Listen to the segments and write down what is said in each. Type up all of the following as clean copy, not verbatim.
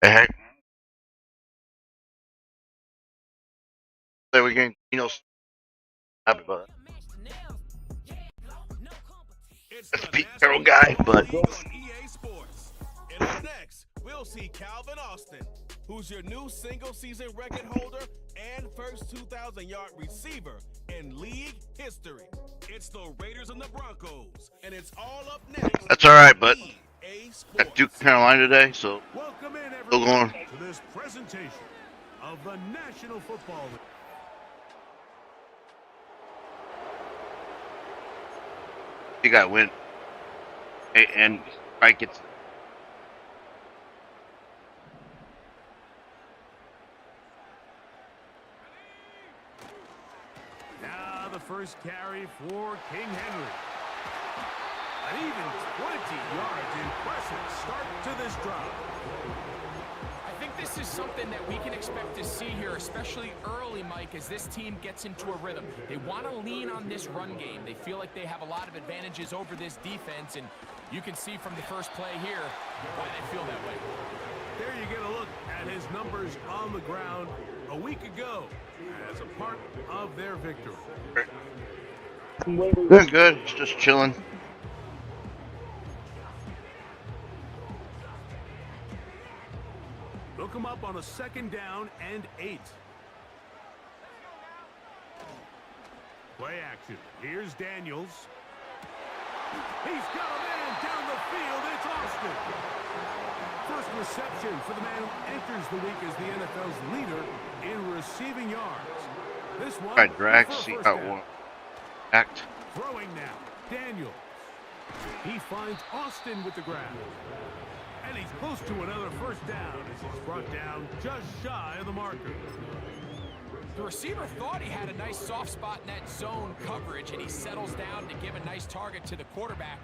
The heck? There we go. Happy about it. That's a Pete Carroll guy, but EA Sports. And up next, we'll see Calvin Austin, who's your new single-season record holder and first 2,000-yard receiver in league history. It's the Raiders and the Broncos, and it's all up next. That's all right, but EA Sports. got Duke Carolina today, so Welcome in, still going. to this presentation of the National Football League. You got to win, and Mike gets. Now the first carry for King Henry. An even 20 yards. Impressive start to this drive. I think this is something that we can expect to see here, especially early, Mike, as this team gets into a rhythm. They want to lean on this run game. They feel like they have a lot of advantages over this defense, and you can see from the first play here why they feel that way. There you get a look at his numbers on the ground a week ago as a part of their victory. Good. Just chilling. They'll come up on a 2nd down and 8. Play action. Here's Daniels. He's got a man down the field. It's Austin. First reception for the man who enters the week as the NFL's leader in receiving yards. This one, Right, drag, see how it won't act. Throwing now, Daniels. He finds Austin with the grab. And he's close to another first down as he's brought down just shy of the marker. The receiver thought he had a nice soft spot in that zone coverage, and he settles down to give a nice target to the quarterback.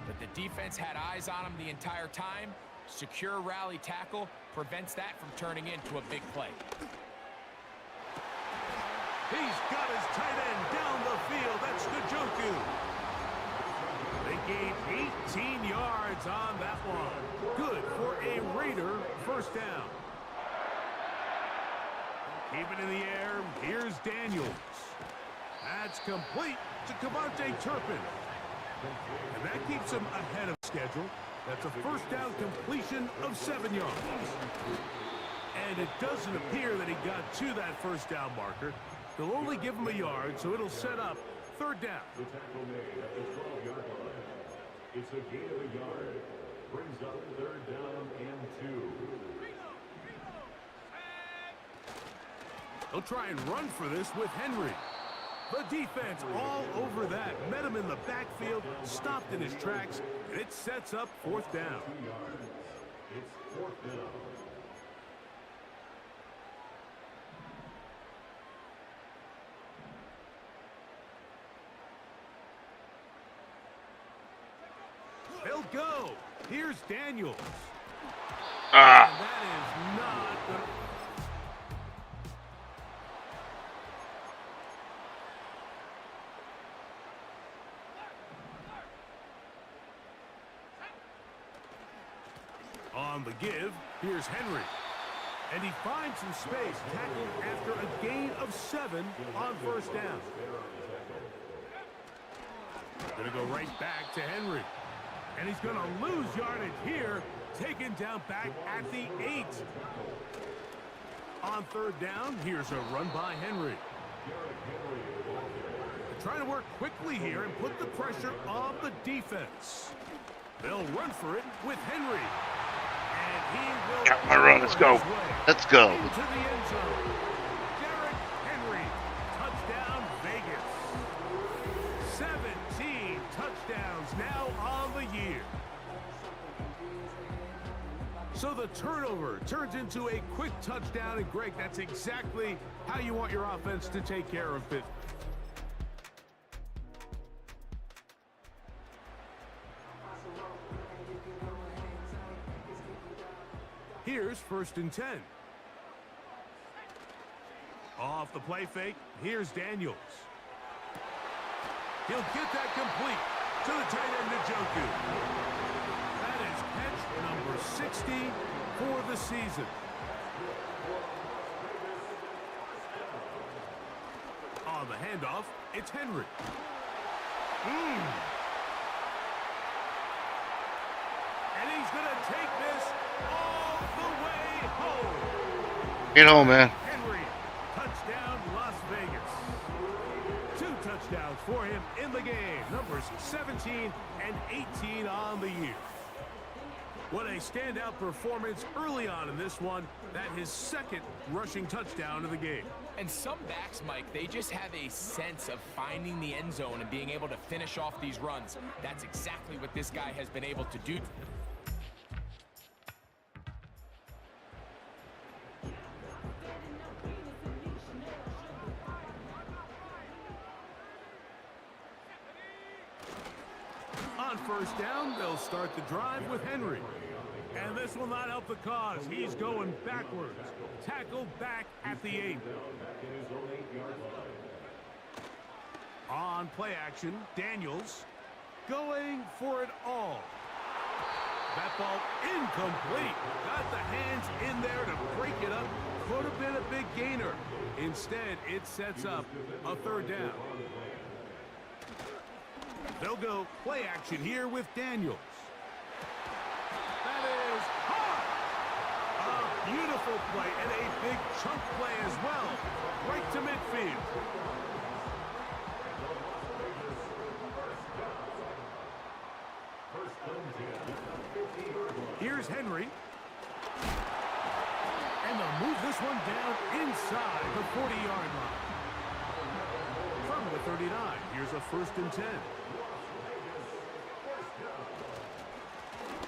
But the defense had eyes on him the entire time. Secure rally tackle prevents that from turning into a big play. He's got his tight end down the field. That's Njoku. They gained 18 yards on that one. Good for a Raider first down. Keep it in the air. Here's Daniels. That's complete to Cavante Turpin. And that keeps him ahead of schedule. That's a first down completion of 7 yards. And it doesn't appear that he got to that first down marker. They'll only give him a yard, so it'll set up 3rd down. It's a gain of a yard. Brings up 3rd down and 2. They'll try and run for this with Henry. The defense all over that. Met him in the backfield, stopped in his tracks, and it sets up 4th down. It's 4th down. They'll go. Here's Daniels. Ah. And that is not good. On the give, here's Henry. And he finds some space, tackled after a gain of 7 on first down. Gonna go right back to Henry. And he's going to lose yardage here, taken down back at the 8. On 3rd down, here's a run by Henry. They're trying to work quickly here and put the pressure on the defense. They'll run for it with Henry. And he will Got my run. Let's go. Let's go. into the end zone. Derrick Henry, touchdown Vegas. 17 touchdowns now on the year. So the turnover turns into a quick touchdown, and Greg, that's exactly how you want your offense to take care of business. Here's 1st and 10. Off the play fake, here's Daniels. He'll get that complete to the tight end, Njoku. That is catch number 60 for the season. On the handoff, it's Henry. And he's going to take this all the way home. Get home, man. Henry, touchdown Las Vegas. 2 touchdowns for him in the game. Numbers 17 and 18 on the year. What a standout performance early on in this one. That his second rushing touchdown of the game. And some backs, Mike, they just have a sense of finding the end zone and being able to finish off these runs. That's exactly what this guy has been able to do. On first down, they'll start the drive with Henry. And this will not help the cause. He's going backwards. Tackled back at the 8. On play action, Daniels going for it all. That ball incomplete. Got the hands in there to break it up. Could have been a big gainer. Instead, it sets up a 3rd down. They'll go play action here with Daniels. That is hard. A beautiful play and a big chunk play as well. Right to midfield. Here's Henry. And they'll move this one down inside the 40-yard line. From the 39, here's a 1st and 10.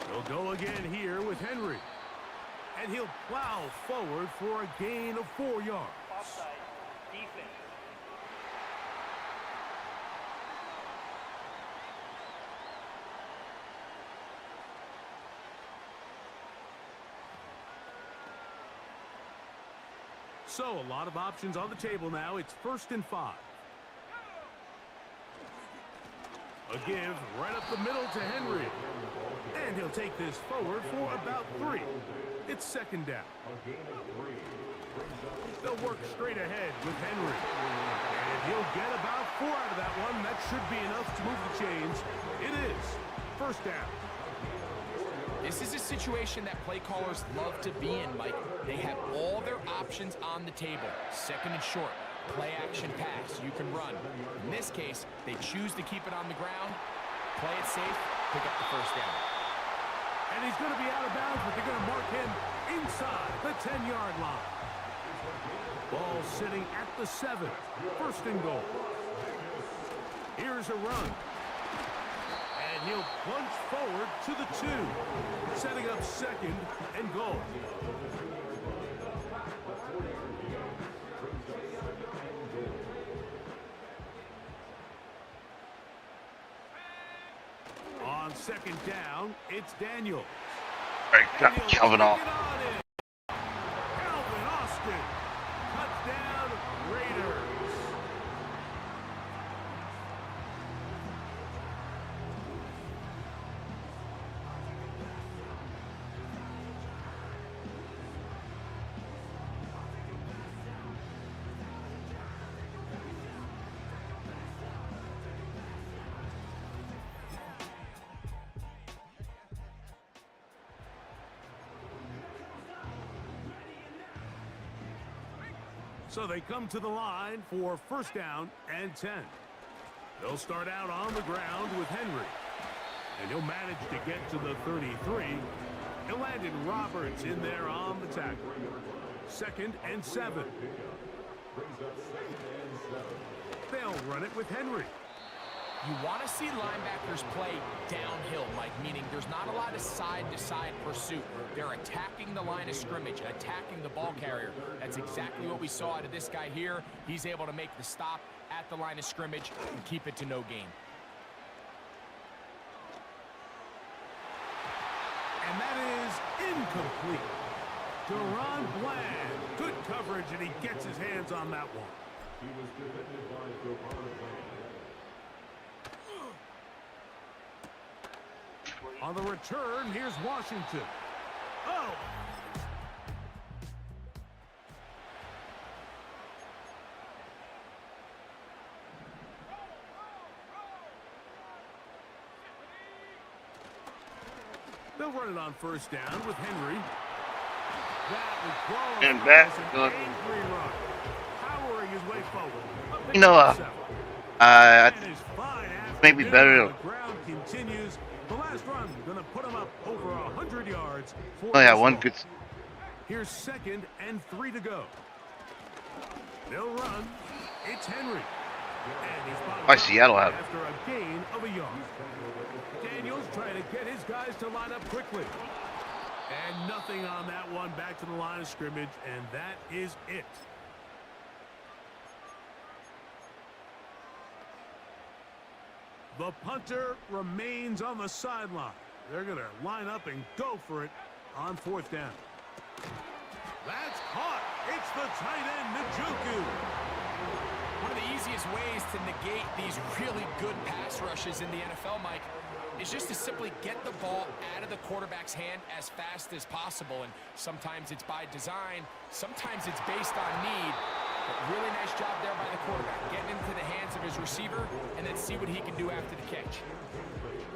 They'll go again here with Henry. And he'll plow forward for a gain of 4 yards. Offside. Defense. So a lot of options on the table now. It's 1st and 5. A give right up the middle to Henry. And he'll take this forward for about 3. It's 2nd down. They'll work straight ahead with Henry. And he'll get about 4 out of that one. That should be enough to move the chains. It is 1st down. This is a situation that play callers love to be in, Mike. They have all their options on the table. 2nd and short. Play action pass. You can run. In this case, they choose to keep it on the ground, play it safe, pick up the 1st down. And he's going to be out of bounds, but they're going to mark him inside the 10-yard line. Ball sitting at the 7. 1st and goal. Here's a run. And he'll plunge forward to the 2. Setting up 2nd and goal. On 2nd down, it's Daniel. All right, Calvin off. Calvin Austin. Touchdown, Raiders. So they come to the line for 1st down and 10. They'll start out on the ground with Henry. And he'll manage to get to the 33. He'll land in Roberts in there on the tackle. 2nd and 7. They'll run it with Henry. You want to see linebackers play downhill, Mike, meaning there's not a lot of side-to-side pursuit. They're attacking the line of scrimmage, attacking the ball carrier. That's exactly what we saw out of this guy here. He's able to make the stop at the line of scrimmage and keep it to no gain. And that is incomplete. Deron Bland. Good coverage, and he gets his hands on that one. He was defended by Deron Bland. On the return, here's Washington. Oh! They'll run it on first down with Henry. That would qualify And back, as an angry run. Powering his way forward. You know, And is fine maybe afternoon. better. The ground continues. The last run gonna put him up over 100 yards. For Oh yeah, this one ball. good. Here's 2nd and 3 to go. They'll run. It's Henry. And he's bottled Why up Seattle have? after a gain of a yard. Daniels trying to get his guys to line up quickly. And nothing on that one. Back to the line of scrimmage, and that is it. The punter remains on the sideline. They're going to line up and go for it on 4th down. That's caught. It's the tight end, Njoku. One of the easiest ways to negate these really good pass rushes in the NFL, Mike, is just to simply get the ball out of the quarterback's hand as fast as possible. And sometimes it's by design, sometimes it's based on need. But really nice job there by the quarterback, getting into the hands of his receiver and then see what he can do after the catch.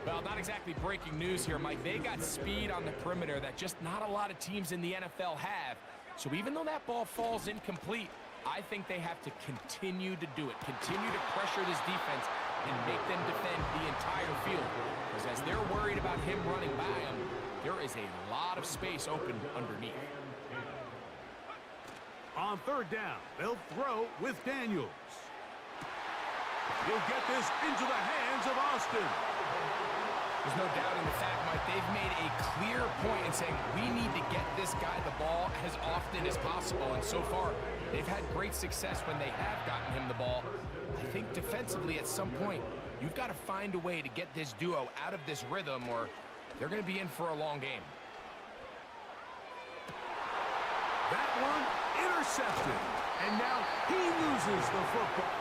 Well, not exactly breaking news here, Mike. They got speed on the perimeter that just not a lot of teams in the NFL have. So even though that ball falls incomplete, I think they have to continue to do it, continue to pressure this defense and make them defend the entire field. Because as they're worried about him running by them, there is a lot of space open underneath. On 3rd down, they'll throw with Daniels. He'll get this into the hands of Austin. There's no doubt in the fact, Mike, they've made a clear point in saying we need to get this guy the ball as often as possible. And so far, they've had great success when they have gotten him the ball. I think defensively at some point, you've got to find a way to get this duo out of this rhythm or they're going to be in for a long game. That one intercepted. And now he loses the football.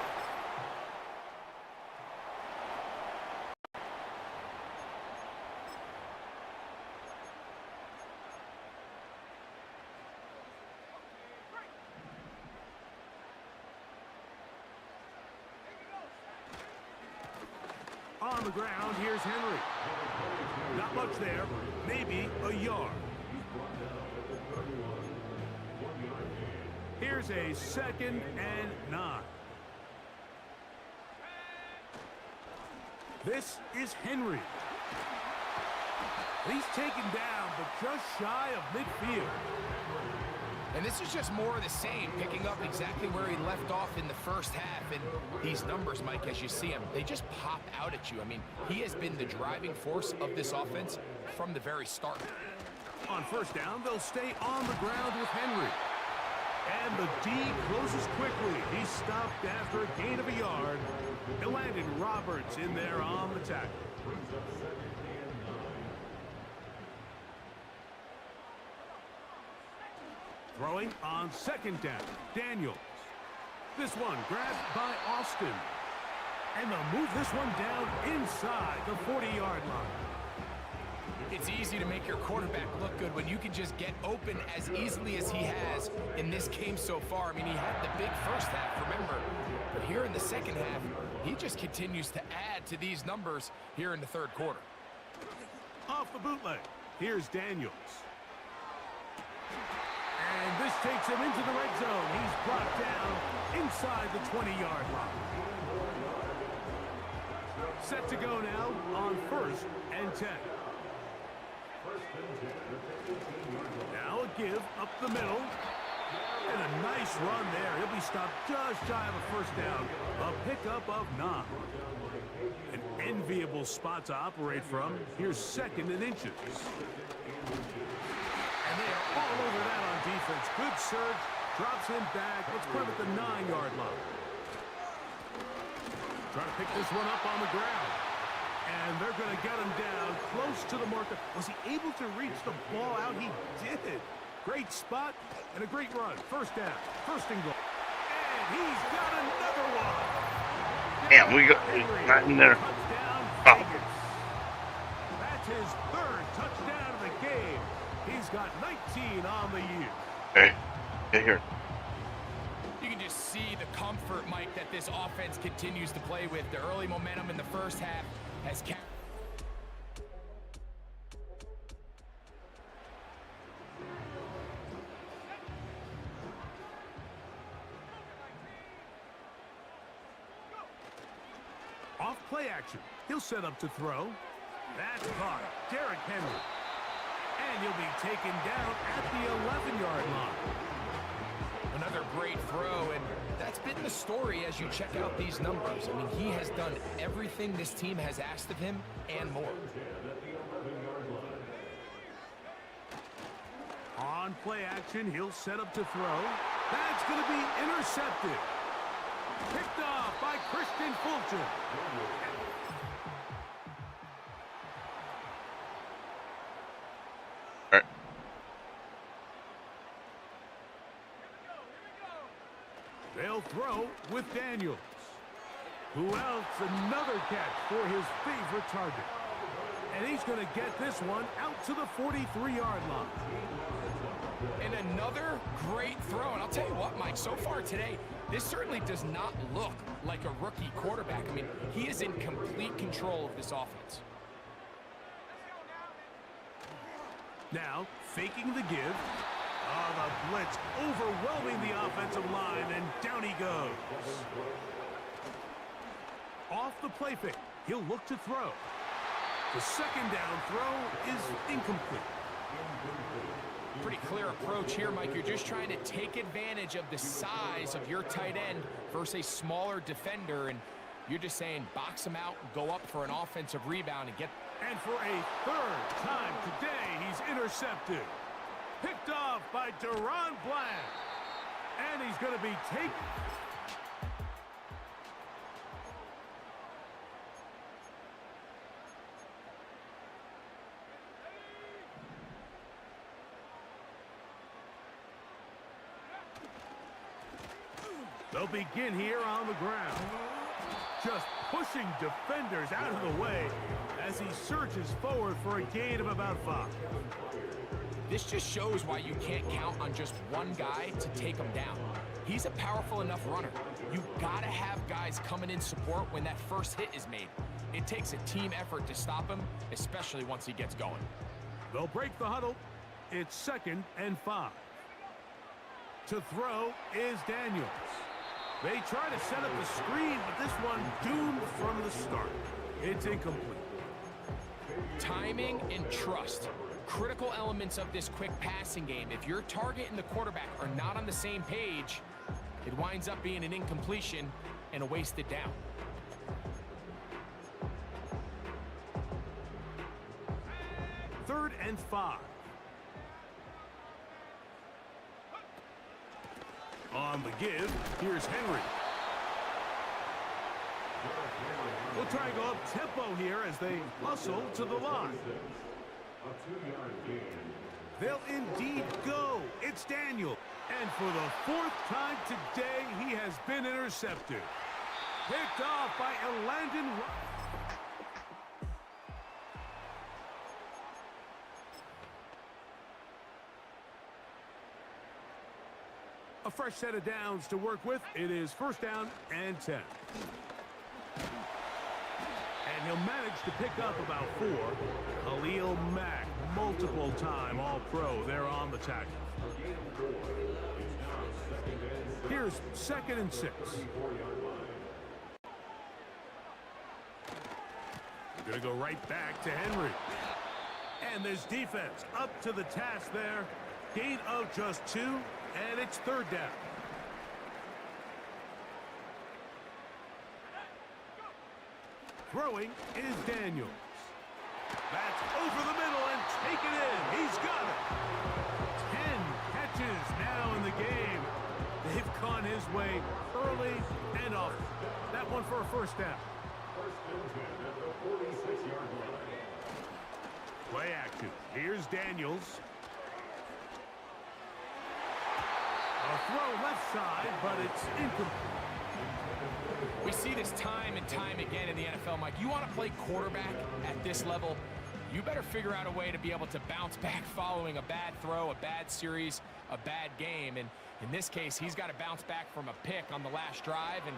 On the ground, here's Henry. Not much there, maybe a yard. Here's a 2nd and 9. This is Henry. He's taken down, but just shy of midfield. And this is just more of the same, picking up exactly where he left off in the first half. And these numbers, Mike, as you see them, they just pop out at you. I mean, he has been the driving force of this offense from the very start. On 1st down, they'll stay on the ground with Henry. And the D closes quickly. He's stopped after a gain of a yard. And landed Roberts in there on the tackle. Throwing on 2nd down, Daniels. This one grabbed by Austin. And they'll move this one down inside the 40-yard line. It's easy to make your quarterback look good when you can just get open as easily as he has in this game so far. I mean, he had the big first half, remember. But here in the second half, he just continues to add to these numbers here in the 3rd quarter. Off the bootleg, here's Daniels. And this takes him into the red zone. He's brought down inside the 20-yard line. Set to go now on 1st and 10. Now a give up the middle. And a nice run there. He'll be stopped just shy of a 1st down. A pickup of 9. An enviable spot to operate from. Here's 2nd and inches. And they are all over that on defense. Good surge. Drops him back. Let's put him at the 9-yard line. Trying to pick this one up on the ground. And they're going to get him down close to the marker. Was he able to reach the ball out? He did. Great spot and a great run. 1st down. 1st and goal. And he's got another one. Damn, we got not in there. Touchdown, Oh. Vegas. That's his 3rd touchdown of the game. He's He's got 19 on the year. Okay, get here. You can just see the comfort, Mike, that this offense continues to play with. The early momentum in the first half has carried. Off play action. He'll set up to throw. That's caught. Derrick Henry. And he'll be taken down at the 11-yard line. Another great throw, and that's been the story as you check out these numbers. I mean, he has done everything this team has asked of him and more. On play action, he'll set up to throw. That's going to be intercepted. Picked off by Christian Fulton. All right. They'll throw with Daniels. Who else? Another catch for his favorite target. And he's going to get this one out to the 43-yard line. And another great throw. And I'll tell you what, Mike, so far today, this certainly does not look like a rookie quarterback. I mean, he is in complete control of this offense. Now, faking the give. Oh, the blitz overwhelming the offensive line, and down he goes. Off the play fake. He'll look to throw. The second down throw is incomplete. Pretty clear approach here, Mike. You're just trying to take advantage of the size of your tight end versus a smaller defender, and you're just saying box him out, go up for an offensive rebound, and get... And for a third time today, he's intercepted. Picked off by Deron Bland. And he's going to be taken... They'll begin here on the ground. Just pushing defenders out of the way as he surges forward for a gain of about 5. This just shows why you can't count on just one guy to take him down. He's a powerful enough runner. You gotta have guys coming in support when that first hit is made. It takes a team effort to stop him, especially once he gets going. They'll break the huddle. It's 2nd and 5. To throw is Daniels. They try to set up the screen, but this one doomed from the start. It's incomplete. Timing and trust. Critical elements of this quick passing game. If your target and the quarterback are not on the same page, it winds up being an incompletion and a wasted down. Third and 5. On the give, here's Henry. We'll try and go up tempo here as they hustle to the line. They'll indeed go. It's Daniel. And for the 4th time today, he has been intercepted. Picked off by Elandon. A fresh set of downs to work with. It is 1st down and 10. And he'll manage to pick up about 4. Khalil Mack, multiple-time All-Pro there on the tackle. Here's 2nd and 6. Gonna go right back to Henry. And this defense up to the task there. Gain of just 2. And it's 3rd down. Throwing is Daniels. That's over the middle and taken in. He's got it. 10 catches now in the game. They've gone his way early and often. That one for a 1st down. Play action. Here's Daniels. A throw left side, but it's incomplete. We see this time and time again in the NFL, Mike. You want to play quarterback at this level, you better figure out a way to be able to bounce back following a bad throw, a bad series, a bad game. And in this case, he's got to bounce back from a pick on the last drive, and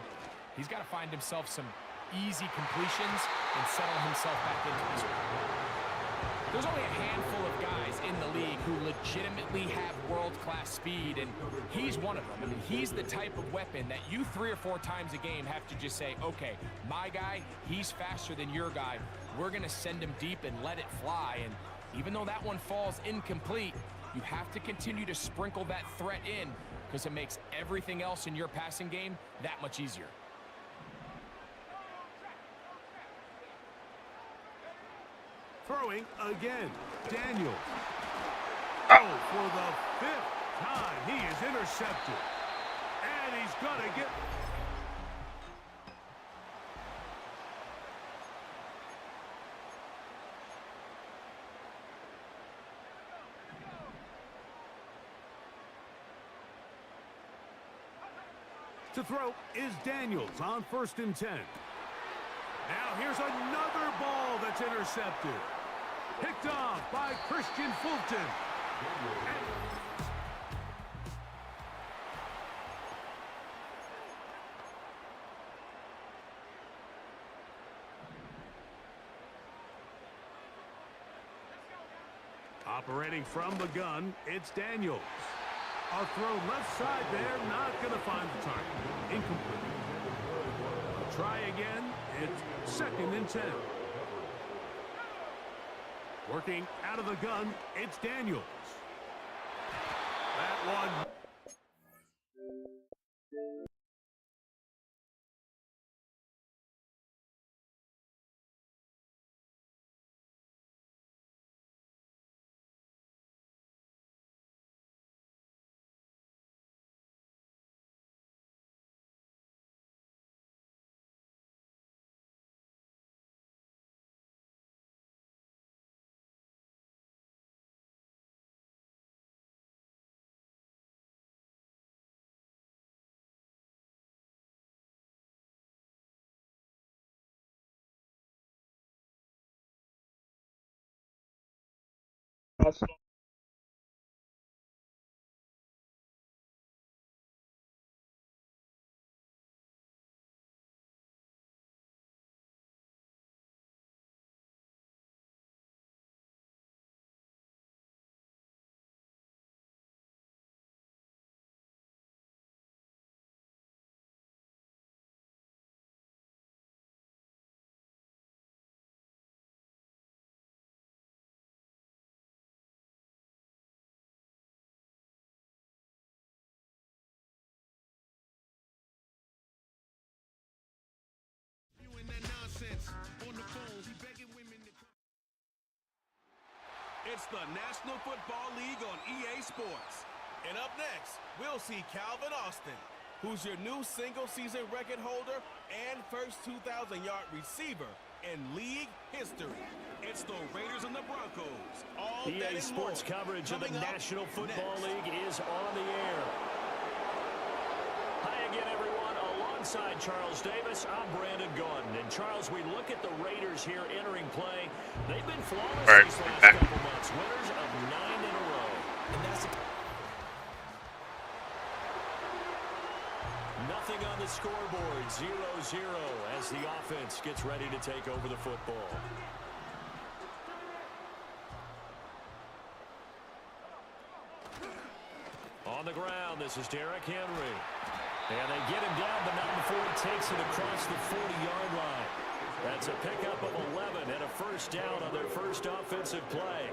he's got to find himself some easy completions and settle himself back into this one. There's only a handful of guys in the league who legitimately have world-class speed, and he's one of them. I mean, he's the type of weapon that you 3 or 4 times a game have to just say, okay, my guy, he's faster than your guy. We're going to send him deep and let it fly. And even though that one falls incomplete, you have to continue to sprinkle that threat in because it makes everything else in your passing game that much easier. Throwing again, Daniel. Oh, for the 5th time, he is intercepted. And he's going to get... To throw is Daniels on 1st and 10. Now here's another ball that's intercepted. Picked off by Christian Fulton. Operating from the gun, it's Daniels. A throw left side there, not going to find the target. Incomplete. Try again. It's 2nd and 10. Working out of the gun, it's Daniels. That one. It's the National Football League on EA Sports. And up next, we'll see Calvin Austin, who's your new single-season record holder and first 2,000-yard receiver in league history. It's the Raiders and the Broncos. All EA Sports coverage of the National Football League is on the air. Hi again, everyone. Alongside Charles Davis, I'm Brandon Gordon. And Charles, we look at the Raiders here entering play. They've been flawless these last couple months. Winners of 9 in a row. And that's nothing on the scoreboard. 0-0 as the offense gets ready to take over the football. On the ground, this is Derrick Henry. And they get him down, but not before he takes it across the 40-yard line. That's a pickup of 11 and a first down on their first offensive play.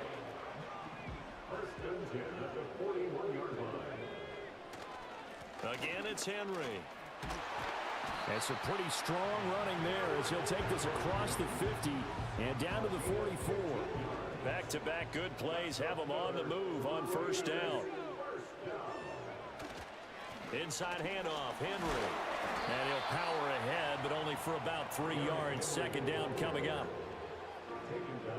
First and 10 at the 41-yard line. Again, it's Henry. That's a pretty strong running there as he'll take this across the 50 and down to the 44. Back-to-back good plays have him on the move on first down. Inside handoff, Henry. And he'll power ahead, but only for about 3 yards. Second down coming up.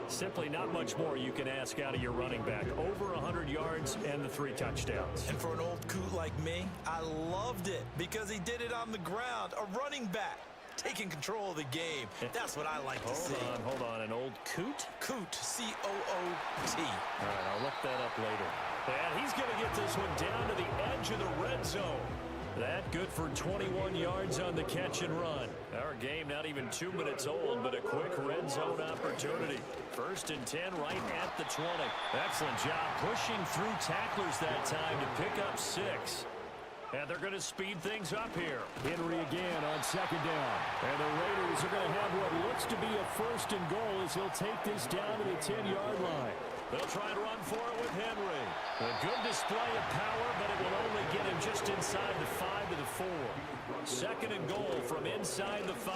Simply not much more you can ask out of your running back. Over 100 yards and the 3 touchdowns. And for an old coot like me, I loved it because he did it on the ground. A running back. taking control of the game. That's what I like to see. Hold on. An old coot? Coot, C-O-O-T. All right, I'll look that up later. And he's going to get this one down to the edge of the red zone. That good for 21 yards on the catch and run. Our game not even 2 minutes old, but a quick red zone opportunity. 1st and 10 right at the 20. Excellent job pushing through tacklers that time to pick up 6. And they're going to speed things up here. Henry again on 2nd down. And the Raiders are going to have what looks to be a 1st and goal as he'll take this down to the 10-yard line. They'll try to run for it with Henry. A good display of power, but it will only get him just inside the 5 to the 4. 2nd and goal from inside the 5.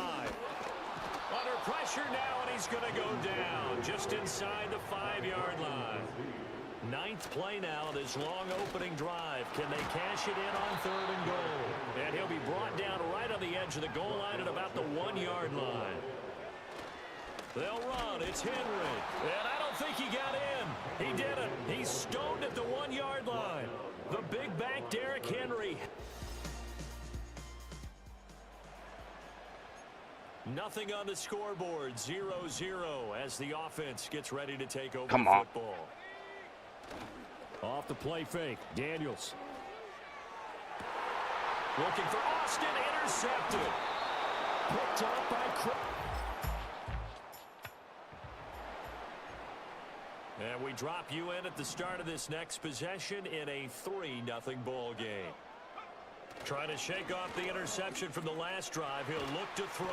Under pressure now, and he's going to go down just inside the 5-yard line. 9th play now, this long opening drive. Can they cash it in on 3rd and goal? And he'll be brought down right on the edge of the goal line at about the 1-yard line. They'll run. It's Henry. And I don't think he got in. He didn't. He's stoned at the 1-yard line. The big back, Derrick Henry. Nothing on the scoreboard. 0-0 as the offense gets ready to take over the football. Off the play fake. Daniels. Looking for Austin. Intercepted. Picked up by Chris. And we drop you in at the start of this next possession in a 3-0 ball game. Trying to shake off the interception from the last drive. He'll look to throw.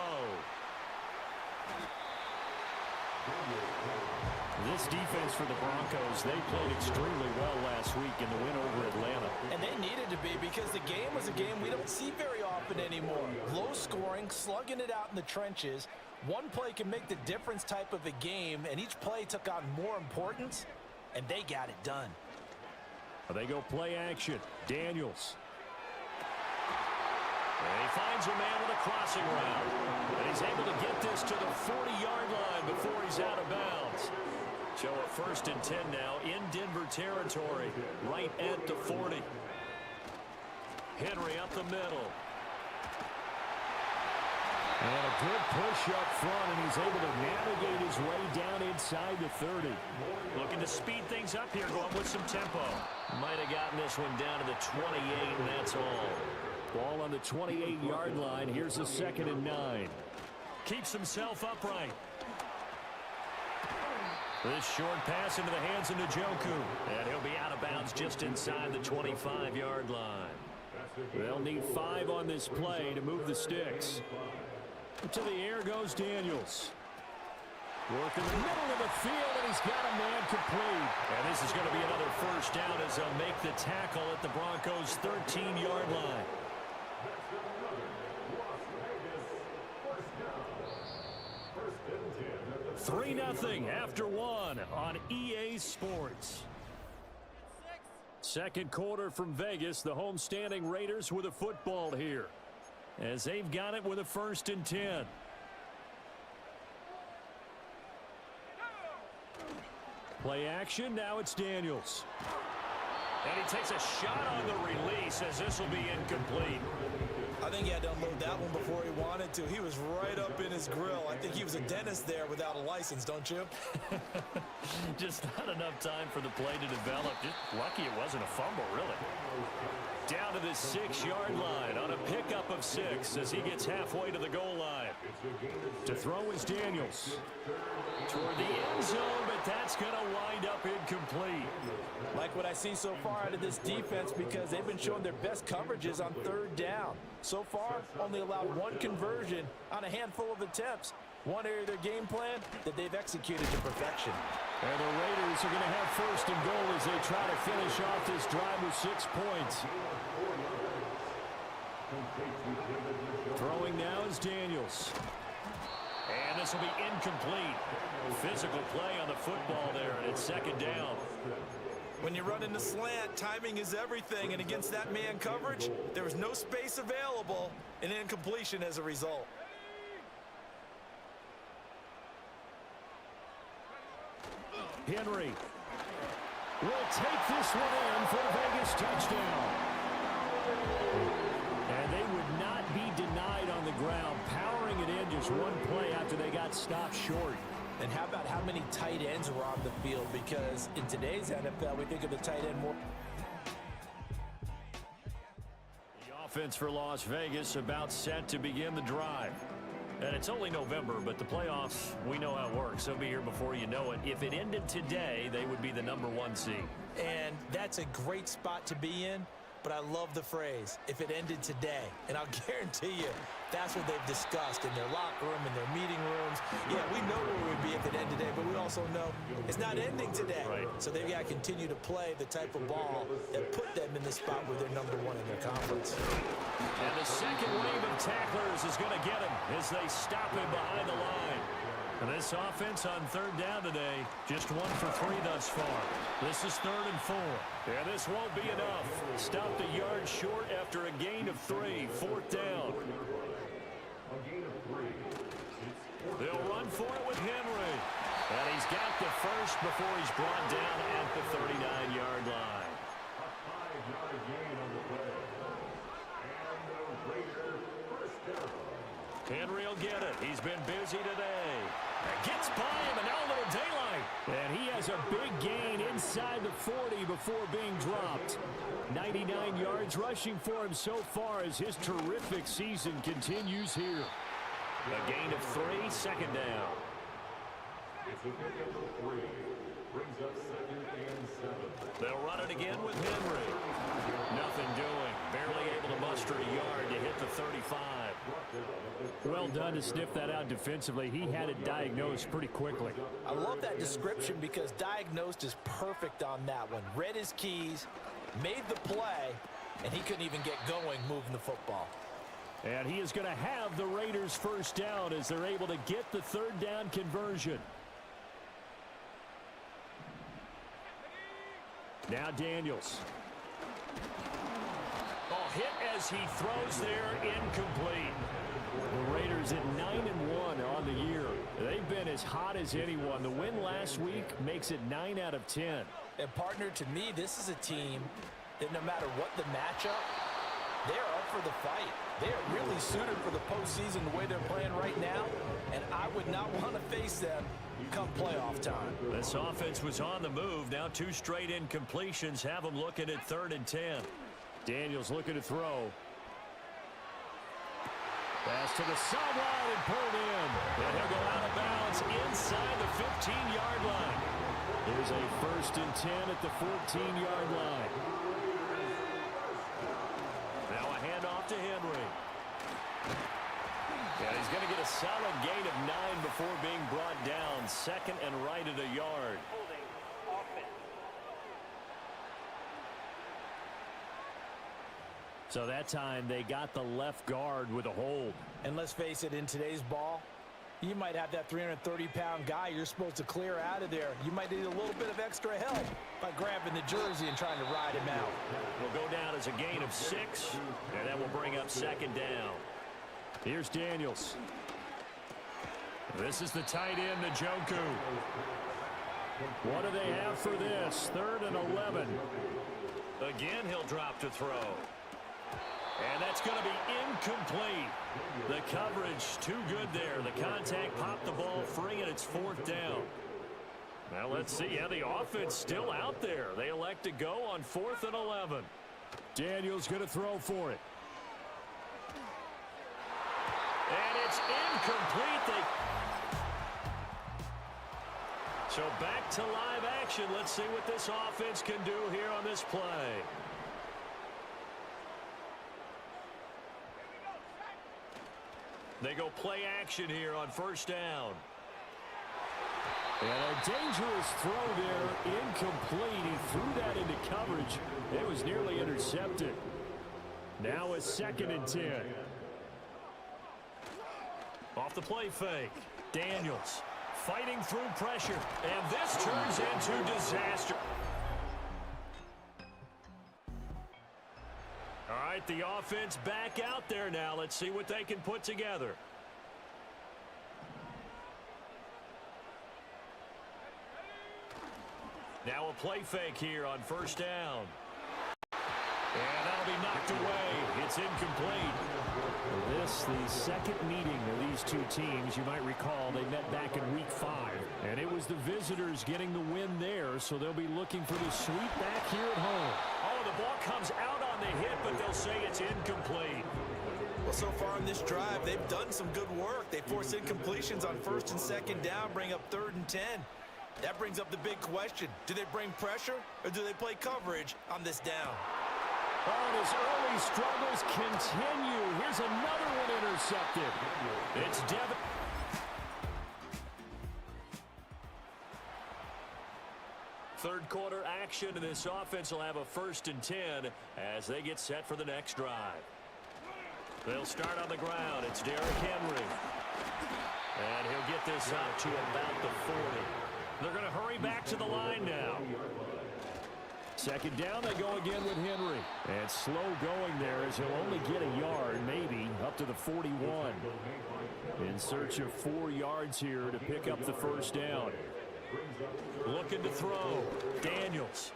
This defense for the Broncos, they played extremely well last week in the win over Atlanta. And they needed to be because the game was a game we don't see very often anymore. Low scoring, slugging it out in the trenches. One play can make the difference type of a game, and each play took on more importance, and they got it done. They go play action. Daniels. And he finds a man with a crossing route. And he's able to get this to the 40-yard line before he's out of bounds. So a 1st and 10 now in Denver territory, right at the 40. Henry up the middle. And a good push up front, and he's able to navigate his way down inside the 30. Looking to speed things up here, going with some tempo. Might have gotten this one down to the 28, and that's all. Ball on the 28-yard line. Here's a 2nd and 9. Keeps himself upright. This short pass into the hands of Njoku. And he'll be out of bounds just inside the 25-yard line. They'll need 5 on this play to move the sticks. To the air goes Daniels. Work in the middle of the field, and he's got a man complete. And this is going to be another 1st down as they'll make the tackle at the Broncos' 13-yard line. 3-0 after 1 on EA Sports. 2nd quarter from Vegas. The homestanding Raiders with a football here, as they've got it with a 1st and 10. Play action. Now it's Daniels. And he takes a shot on the release as this will be incomplete. I think he had to unload that one before he wanted to. He was right up in his grill. I think he was a dentist there without a license, don't you? Just not enough time for the play to develop. Just lucky it wasn't a fumble, really. Down to the 6-yard line on a pickup of 6 as he gets halfway to the goal line. To throw is Daniels. Toward the end zone, but that's going to wind up incomplete. Like what I see so far out of this defense, because they've been showing their best coverages on 3rd down. So far, only allowed 1 conversion on a handful of attempts. One area of their game plan that they've executed to perfection. And the Raiders are going to have 1st and goal as they try to finish off this drive with 6 points. Throwing now is Daniels. And this will be incomplete. Physical play on the football there, and it's 2nd down. When you run in the slant, timing is everything, and against that man coverage, there was no space available, and incompletion as a result. Henry will take this one in for the Vegas touchdown. And they would not be denied on the ground, powering stopped short. And how about how many tight ends were on the field? Because in today's NFL, we think of the tight end more. The offense for Las Vegas about set to begin the drive. And it's only November, but the playoffs, we know how it works. They'll be here before you know it. If it ended today, they would be the #1 seed. And that's a great spot to be in. But I love the phrase, if it ended today. And I'll guarantee you, that's what they've discussed in their locker room, in their meeting rooms. Yeah, we know where we'd be if it ended today, but we also know it's not ending today. Right. So they've got to continue to play the type of ball that put them in the spot where they're #1 in their conference. And the second wave of tacklers is going to get him as they stop him behind the line. And this offense on third down today, just 1 for 3 thus far. This is 3rd and 4. And this won't be enough. Stopped a yard short after a gain of 3. 4th down. They'll run for it with Henry. And he's got the first before he's brought down at the 39-yard line. A 5-yard gain on the play. And the Raiders first down. Henry will get it. He's been busy today. Gets by him, and now a little daylight. And he has a big gain inside the 40 before being dropped. 99 yards rushing for him so far as his terrific season continues here. A gain of 3, 2nd down. It's a pickup of 3. Brings up 2nd and 7. They'll run it again with Henry. Nothing doing. Barely able to muster a yard to hit the 35. Well done to sniff that out defensively. He had it diagnosed pretty quickly. I love that description because diagnosed is perfect on that one. Read his keys, made the play, and he couldn't even get going moving the football. And he is going to have the Raiders first down as they're able to get the 3rd down conversion. Now Daniels. Oh, hit as he throws there, incomplete. The Raiders at 9-1 on the year. They've been as hot as anyone. The win last week makes it 9 out of 10. And partner, to me, this is a team that no matter what the matchup, they're up for the fight. They're really suited for the postseason the way they're playing right now, and I would not want to face them come playoff time. This offense was on the move. Now 2 straight incompletions have them looking at 3rd and 10. Daniels looking to throw. Pass to the sideline and pulled in. And he'll go out of bounds inside the 15-yard line. There's a 1st and 10 at the 14-yard line. Now a handoff to Henry. And he's going to get a solid gain of 9 before being brought down. 2nd and right at a yard. Holding offense. So that time they got the left guard with a hold. And let's face it, in today's ball, you might have that 330-pound guy you're supposed to clear out of there. You might need a little bit of extra help by grabbing the jersey and trying to ride him out. Will go down as a gain of 6, and that will bring up 2nd down. Here's Daniels. This is the tight end, Njoku. What do they have for this? 3rd and 11. Again, he'll drop to throw. And that's going to be incomplete. The coverage too good there. The contact popped the ball free, and it's 4th down. Now let's see. Yeah, the offense still out there. They elect to go on 4th and 11. Daniels going to throw for it. And it's incomplete. So back to live action. Let's see what this offense can do here on this play. They go play action here on 1st down. And a dangerous throw there, incomplete. He threw that into coverage. It was nearly intercepted. Now a 2nd and 10. Off the play fake. Daniels fighting through pressure. And this turns into disaster. All right, the offense back out there now. Let's see what they can put together. Now a play fake here on 1st down. And that'll be knocked away it's incomplete. This, the second meeting of these two teams. You might recall they met back in Week 5. And it was the visitors getting the win there, so they'll be looking for the sweep back here at home. Oh, the ball comes out on the hit, but they'll say it's incomplete. Well, so far in this drive, they've done some good work. They force incompletions on 1st and 2nd down, bring up 3rd and 10. That brings up the big question. Do they bring pressure, or do they play coverage on this down? Oh, his early struggles continue. Here's another one intercepted. It's Devin. Third quarter action, and this offense will have a 1st and 10 as they get set for the next drive. They'll start on the ground. It's Derrick Henry. And he'll get this out to about the 40. They're going to hurry back to the line now. 2nd down, they go again with Henry. And slow going there as he'll only get a yard, maybe, up to the 41. In search of 4 yards here to pick up the 1st down. Looking to throw. Daniels.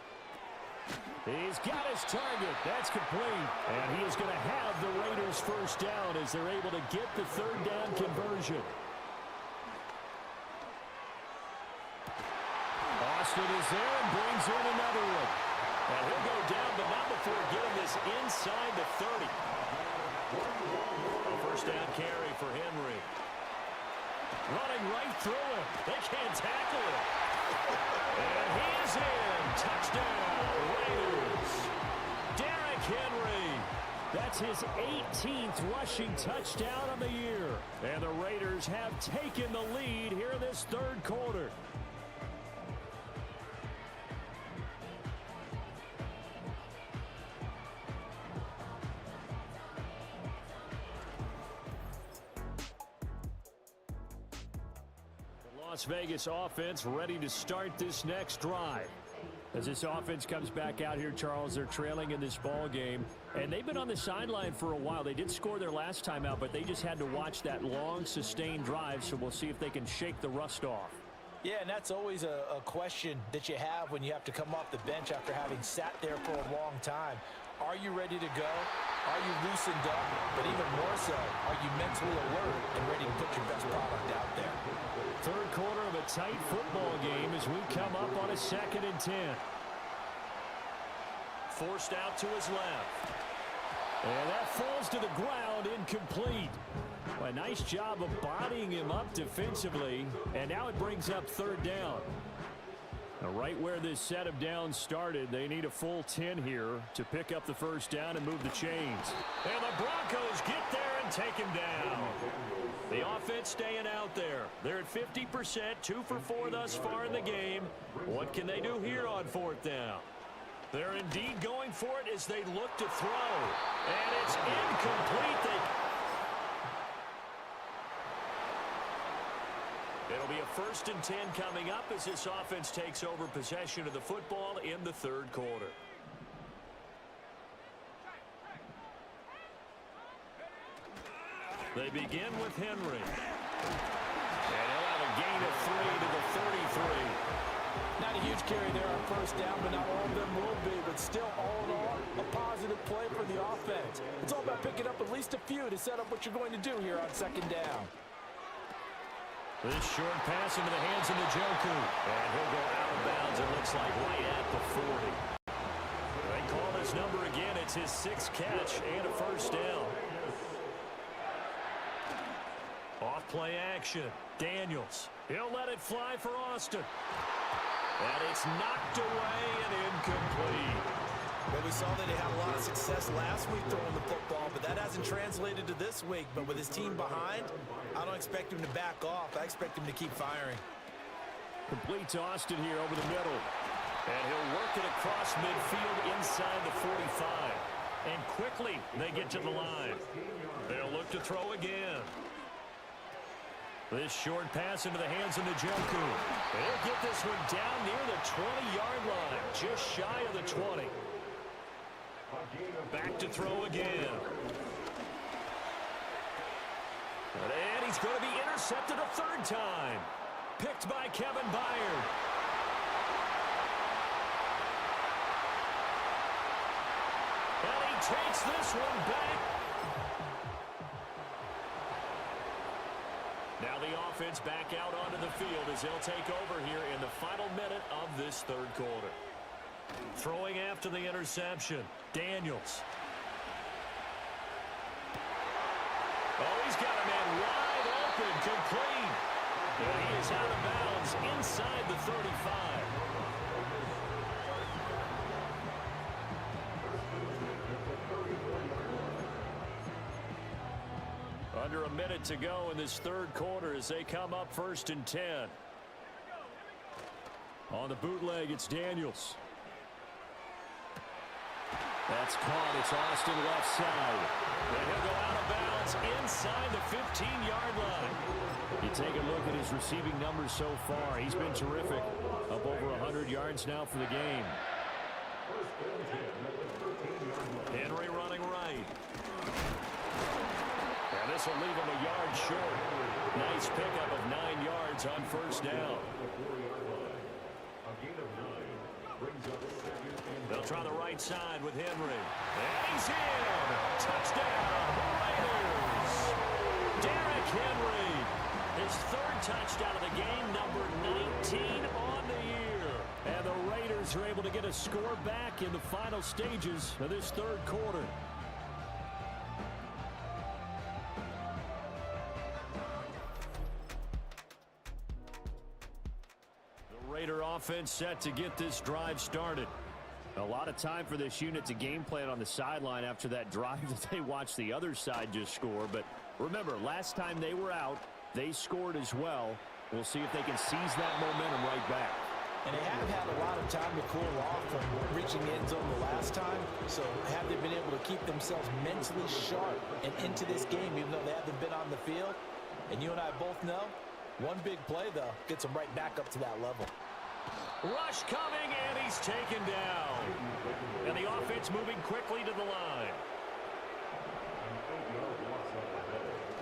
He's got his target. That's complete. And he is going to have the Raiders' 1st down as they're able to get the 3rd down conversion. Austin is there and brings in another one. And he'll go down, but not before getting this inside the 30. A 1st down carry for Henry. Running right through him. They can't tackle him. And he is in. Touchdown, Raiders. Derrick Henry. That's his 18th rushing touchdown of the year. And the Raiders have taken the lead here in this 3rd quarter. Las Vegas offense ready to start this next drive. As this offense comes back out here, Charles, they're trailing in this ball game, and they've been on the sideline for a while. They did score their last time out, but they just had to watch that long, sustained drive, so we'll see if they can shake the rust off. Yeah, and that's always a question that you have when you have to come off the bench after having sat there for a long time. Are you ready to go? Are you loosened up? But even more so, are you mentally alert and ready to put your best product out there? 3rd quarter of a tight football game as we come up on a 2nd and 10. Forced out to his left. And that falls to the ground, incomplete. Well, a nice job of bodying him up defensively. And now it brings up 3rd down. Now, right where this set of downs started, they need a full 10 here to pick up the 1st down and move the chains. And the Broncos get there and take him down. The offense staying out there. They're at 50%, 2 for 4 thus far in the game. What can they do here on 4th down? They're indeed going for it as they look to throw. And it's incomplete. It'll be a 1st and 10 coming up as this offense takes over possession of the football in the 3rd quarter. They begin with Henry. And he'll have a gain of 3 to the 33. Not a huge carry there on 1st down, but not all of them will be. But still, all in all, a positive play for the offense. It's all about picking up at least a few to set up what you're going to do here on 2nd down. This short pass into the hands of Njoku. And he'll go out of bounds, it looks like, right at the 40. They call his number again. It's his 6th catch and a 1st down. Off play action. Daniels. He'll let it fly for Austin. And it's knocked away and incomplete. Well, we saw that he had a lot of success last week throwing the football, but that hasn't translated to this week. But with his team behind, I don't expect him to back off. I expect him to keep firing. Complete to Austin here over the middle. And he'll work it across midfield inside the 45. And quickly they get to the line. They'll look to throw again. This short pass into the hands of Njoku. They'll get this one down near the 20-yard line, just shy of the 20. Back to throw again. And he's going to be intercepted a 3rd time. Picked by Kevin Byard. And he takes this one back. Now the offense back out onto the field as they'll take over here in the final minute of this third quarter. Throwing after the interception, Daniels. Oh, he's got a man wide open, complete. And he is out of bounds inside the 35. Under a minute to go in this third quarter as they come up 1st and 10. On the bootleg, it's Daniels. That's caught. It's Austin left side. And he'll go out of bounds inside the 15-yard line. You take a look at his receiving numbers so far. He's been terrific. Up over 100 yards now for the game. Henry running right. And this will leave him a yard short. Nice pickup of 9 yards on first down. They'll try the right side with Henry. And he's in. Touchdown, Raiders. Derrick Henry. His third touchdown of the game, number 19 on the year. And the Raiders are able to get a score back in the final stages of this third quarter. The Raider offense set to get this drive started. A lot of time for this unit to game plan on the sideline after that drive that they watched the other side just score. But remember, last time they were out, they scored as well. We'll see if they can seize that momentum right back. And they have had a lot of time to cool off from reaching the end zone the last time. So have they been able to keep themselves mentally sharp and into this game, even though they haven't been on the field? And you and I both know, one big play, though, gets them right back up to that level. Rush coming, and he's taken down. And the offense moving quickly to the line.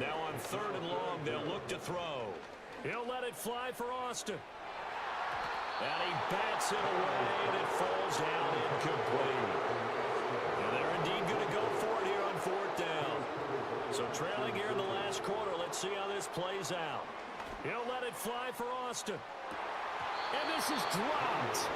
Now on 3rd and long, they'll look to throw. He'll let it fly for Austin. And he bats it away, and it falls down incomplete. And they're indeed going to go for it here on 4th down. So trailing here in the last quarter, let's see how this plays out. He'll let it fly for Austin. And this is dropped.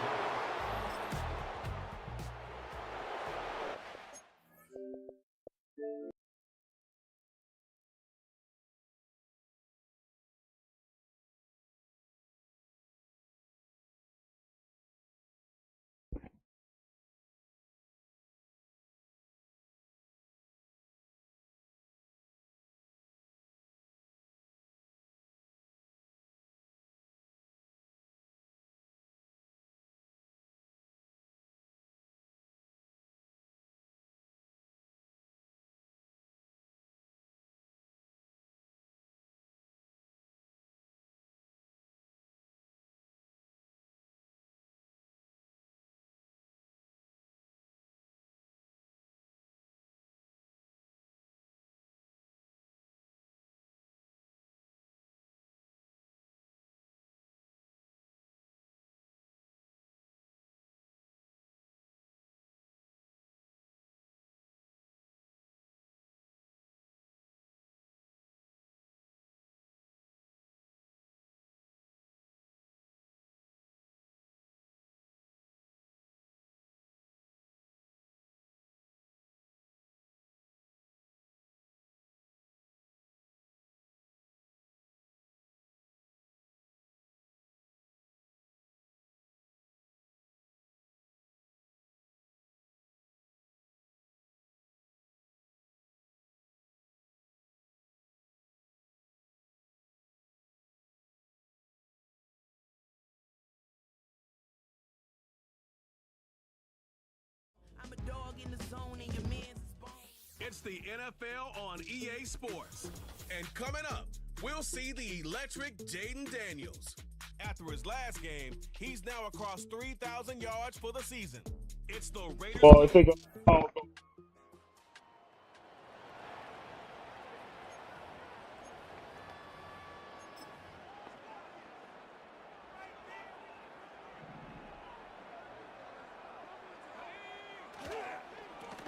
I'm a dog in the zone and your man's is bone. It's the NFL on EA Sports. And coming up, we'll see the electric Jaden Daniels. After his last game, he's now across 3,000 yards for the season. It's the Raiders.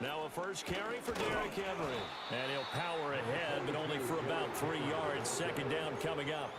Now a first carry for Derrick Henry. And he'll power ahead, but only for about 3 yards. Second down coming up.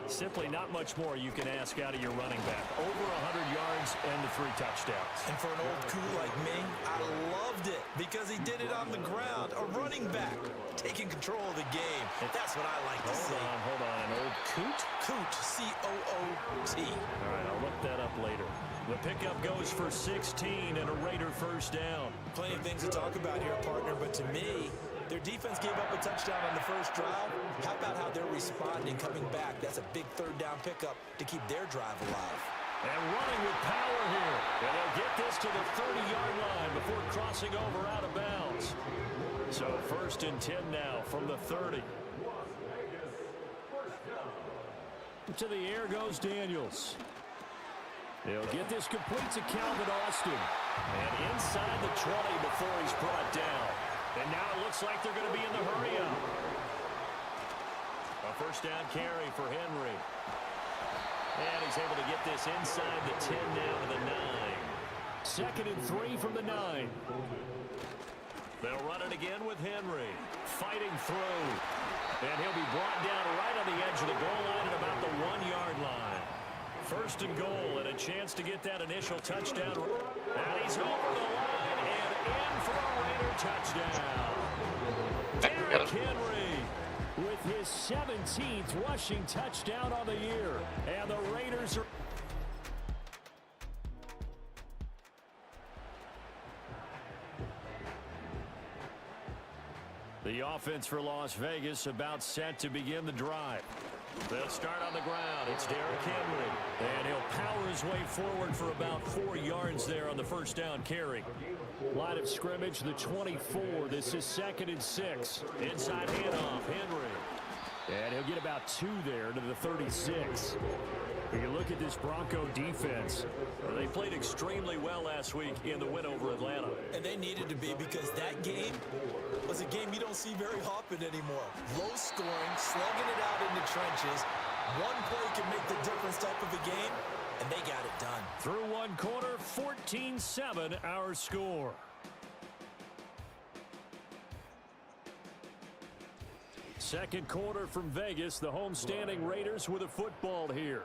Simply not much more you can ask out of your running back. Over 100 yards and the 3 touchdowns. And for an old coot like me, I loved it because he did it on the ground. A running back taking control of the game. That's what I like to see. Hold on. An old coot? Coot, C-O-O-T. All right, I'll look that up later. The pickup goes for 16 and a Raider first down. Plenty of things to talk about here, partner, but to me, their defense gave up a touchdown on the first drive. How about how they're responding, coming back? That's a big third down pickup to keep their drive alive. And running with power here. And they'll get this to the 30-yard line before crossing over out of bounds. So first and 10 now from the 30. To the air goes Daniels. They'll get this complete to Calvin Austin. And inside the 20 before he's brought down. And now it looks like they're going to be in the hurry-up. A first down carry for Henry. And he's able to get this inside the 10 down to the 9. Second and 3 from the 9. They'll run it again with Henry. Fighting through. And he'll be brought down right on the edge of the goal line at about the 1-yard line. First and goal and a chance to get that initial touchdown. And he's over the line and in for a Raider touchdown. Derrick Henry with his 17th rushing touchdown on the year. And the Raiders are... The offense for Las Vegas about set to begin the drive. They'll start on the ground. It's Derrick Henry. And he'll power his way forward for about 4 yards there on the first down carry. Line of scrimmage, the 24. This is second and 6. Inside handoff, Henry. And he'll get about 2 there to the 36. When you look at this Bronco defense, they played extremely well last week in the win over Atlanta. And they needed to be because that game was a game you don't see very often anymore. Low scoring, slugging it out in the trenches. One play can make the difference type of a game, and they got it done. Through one quarter, 14-7 our score. Second quarter from Vegas, the homestanding Raiders with a football here,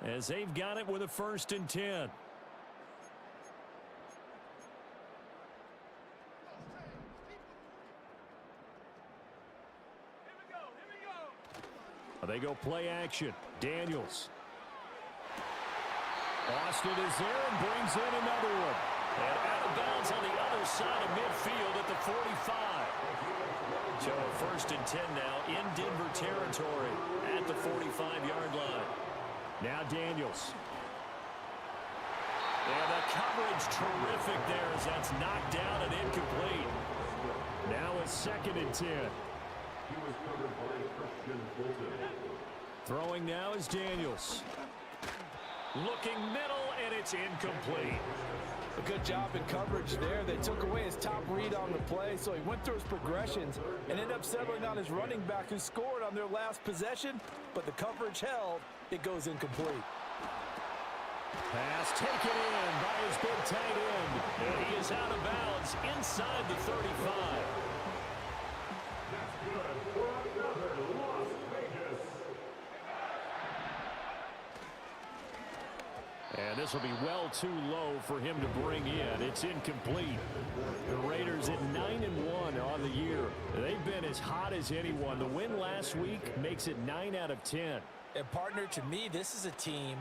as they've got it with a first and 10. They go play action. Daniels. Austin is there and brings in another one. And out of bounds on the other side of midfield at the 45. So first and 10 now in Denver territory at the 45-yard line. Now Daniels. And the coverage terrific there as that's knocked down and incomplete. Now a second and 10. Throwing now is Daniels. Looking middle, and it's incomplete. A good job in coverage there. They took away his top read on the play, so he went through his progressions and ended up settling on his running back who scored on their last possession, but the coverage held. It goes incomplete. Pass taken in by his big tight end, and he is out of bounds inside the 35. And this will be well too low for him to bring in. It's incomplete. The Raiders at 9-1 on the year. They've been as hot as anyone. The win last week makes it 9 out of 10. And partner, to me, this is a team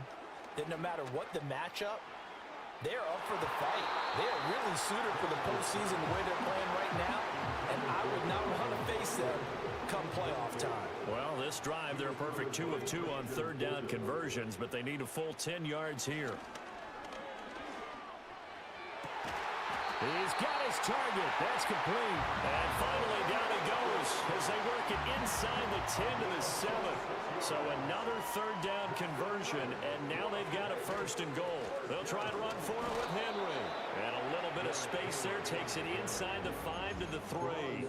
that no matter what the matchup, they're up for the fight. They are really suited for the postseason the way they're playing right now. And I would not want to face them come playoff time. Well, this drive, they're a perfect 2 of 2 on third down conversions, but they need a full 10 yards here. He's got his target. That's complete. And finally down he goes as they work it inside the 10 to the 7. So another third down conversion, and now they've got a first and goal. They'll try and run for it with Henry. And a little bit of space there takes it inside the 5 to the 3.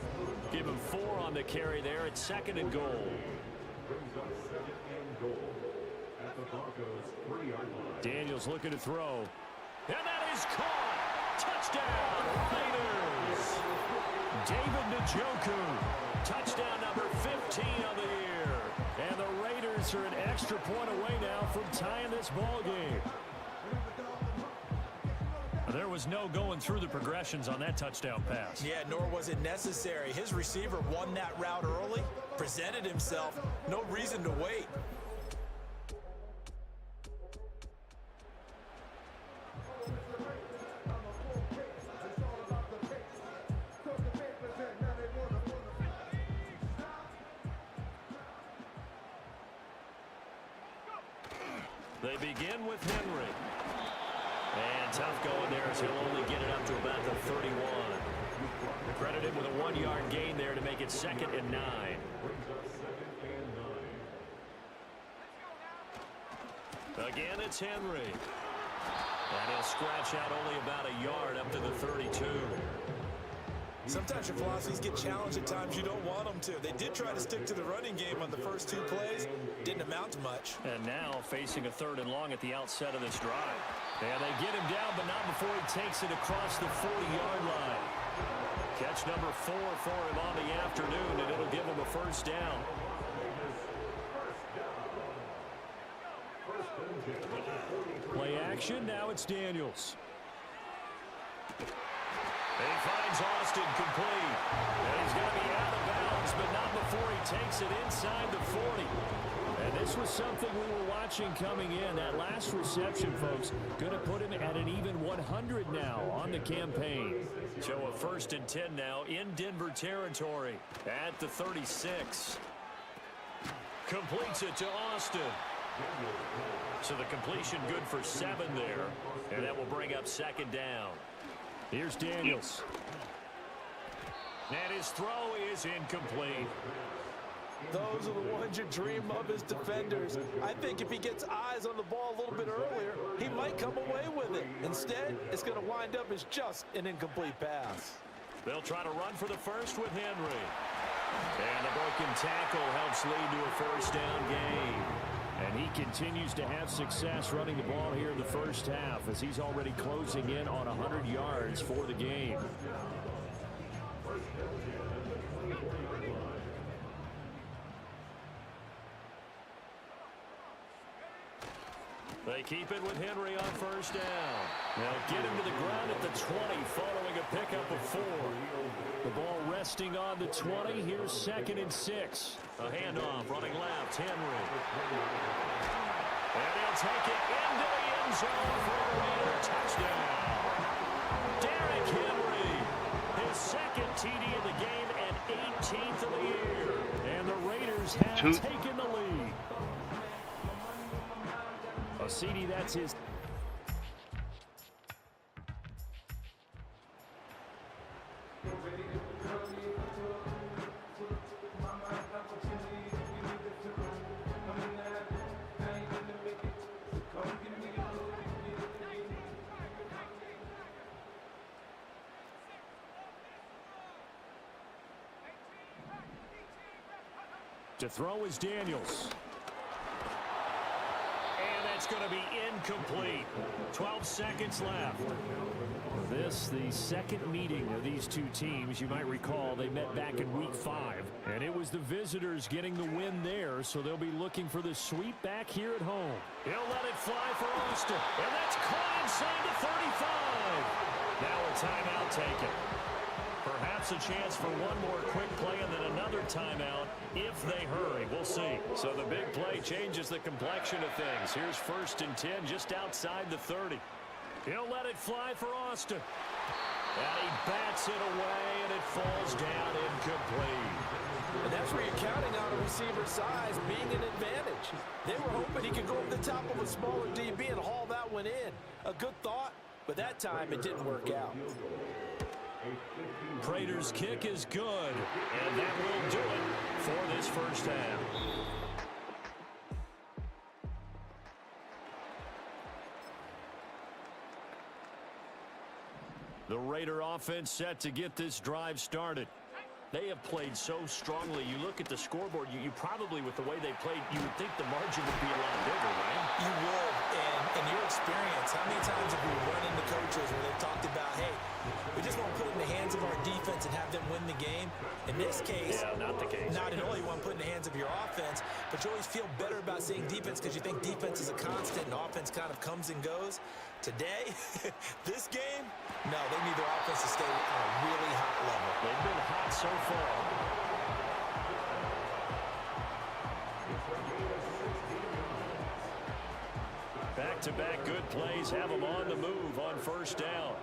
Give him 4 on the carry there at second and goal. Daniels looking to throw. And that is caught. Touchdown, Raiders. David Njoku, touchdown number 15 of the year. And the Raiders are an extra point away now from tying this ball game. There was no going through the progressions on that touchdown pass. Yeah, nor was it necessary. His receiver won that route early, presented himself. No reason to wait. They begin with Henry. And tough going there as he'll only get it up to about the 31. Credited with a 1-yard gain there to make it 2nd and 9. Again, it's Henry. And he'll scratch out only about a yard up to the 32. Sometimes your philosophies get challenged at times you don't want them to. They did try to stick to the running game on the first 2 plays. Didn't amount to much. And now facing a 3rd and long at the outset of this drive. And they get him down, but not before he takes it across the 40-yard line. Catch number 4 for him on the afternoon, and it'll give him a 1st down. Play action, now it's Daniels. He finds Austin complete. And he's going to be out of bounds, but not before he takes it inside the 40. And this was something we were watching coming in. That last reception, folks, going to put him at an even 100 now on the campaign. So a 1st and 10 now in Denver territory at the 36. Completes it to Austin. So the completion good for 7 there. And that will bring up 2nd down. Here's Daniels. And his throw is incomplete. Those are the ones you dream of as defenders. I think if he gets eyes on the ball a little bit earlier, he might come away with it. Instead, it's going to wind up as just an incomplete pass. They'll try to run for the 1st with Henry. And the broken tackle helps lead to a 1st down gain. And he continues to have success running the ball here in the 1st half as he's already closing in on 100 yards for the game. They keep it with Henry on 1st down. They'll get him to the ground at the 20 following a pickup of 4. The ball resting on the 20. Here's 2nd and 6. A handoff running left. Henry. And he'll take it into the end zone for a Raider touchdown. Derrick Henry. His 2nd TD of the game and 18th of the year. And the Raiders have taken the lead. A CD, that's his. To throw is Daniels. And that's going to be incomplete. 12 seconds left. This, the 2nd meeting of these 2 teams. You might recall they met back in Week 5. And it was the visitors getting the win there, so they'll be looking for the sweep back here at home. He'll let it fly for Austin. And that's caught inside the 35. Now a timeout taken. Perhaps a chance for one more quick play and then another timeout if they hurry. We'll see. So the big play changes the complexion of things. Here's 1st and 10 just outside the 30. He'll let it fly for Austin. And he bats it away, and it falls down incomplete. And that's where you're counting on a receiver's size being an advantage. They were hoping he could go over the top of a smaller DB and haul that one in. A good thought, but that time it didn't work out. Prater's kick is good, and that will do it for this 1st half. The Raider offense set to get this drive started. They have played so strongly. You look at the scoreboard, you probably, with the way they played, you would think the margin would be a lot bigger, right? You would, and in your experience, how many times have we run into coaches where they've talked about, hey, we just want to put it in the hands of our defense and have them win the game? In this case, not the case. Not at all. You want to put it in the hands of your offense, but you always feel better about saying defense because you think defense is a constant and offense kind of comes and goes. Today, this game, no, they need their offense to stay on a really hot level. They've been hot so far. Back-to-back good plays have them on the move on first down.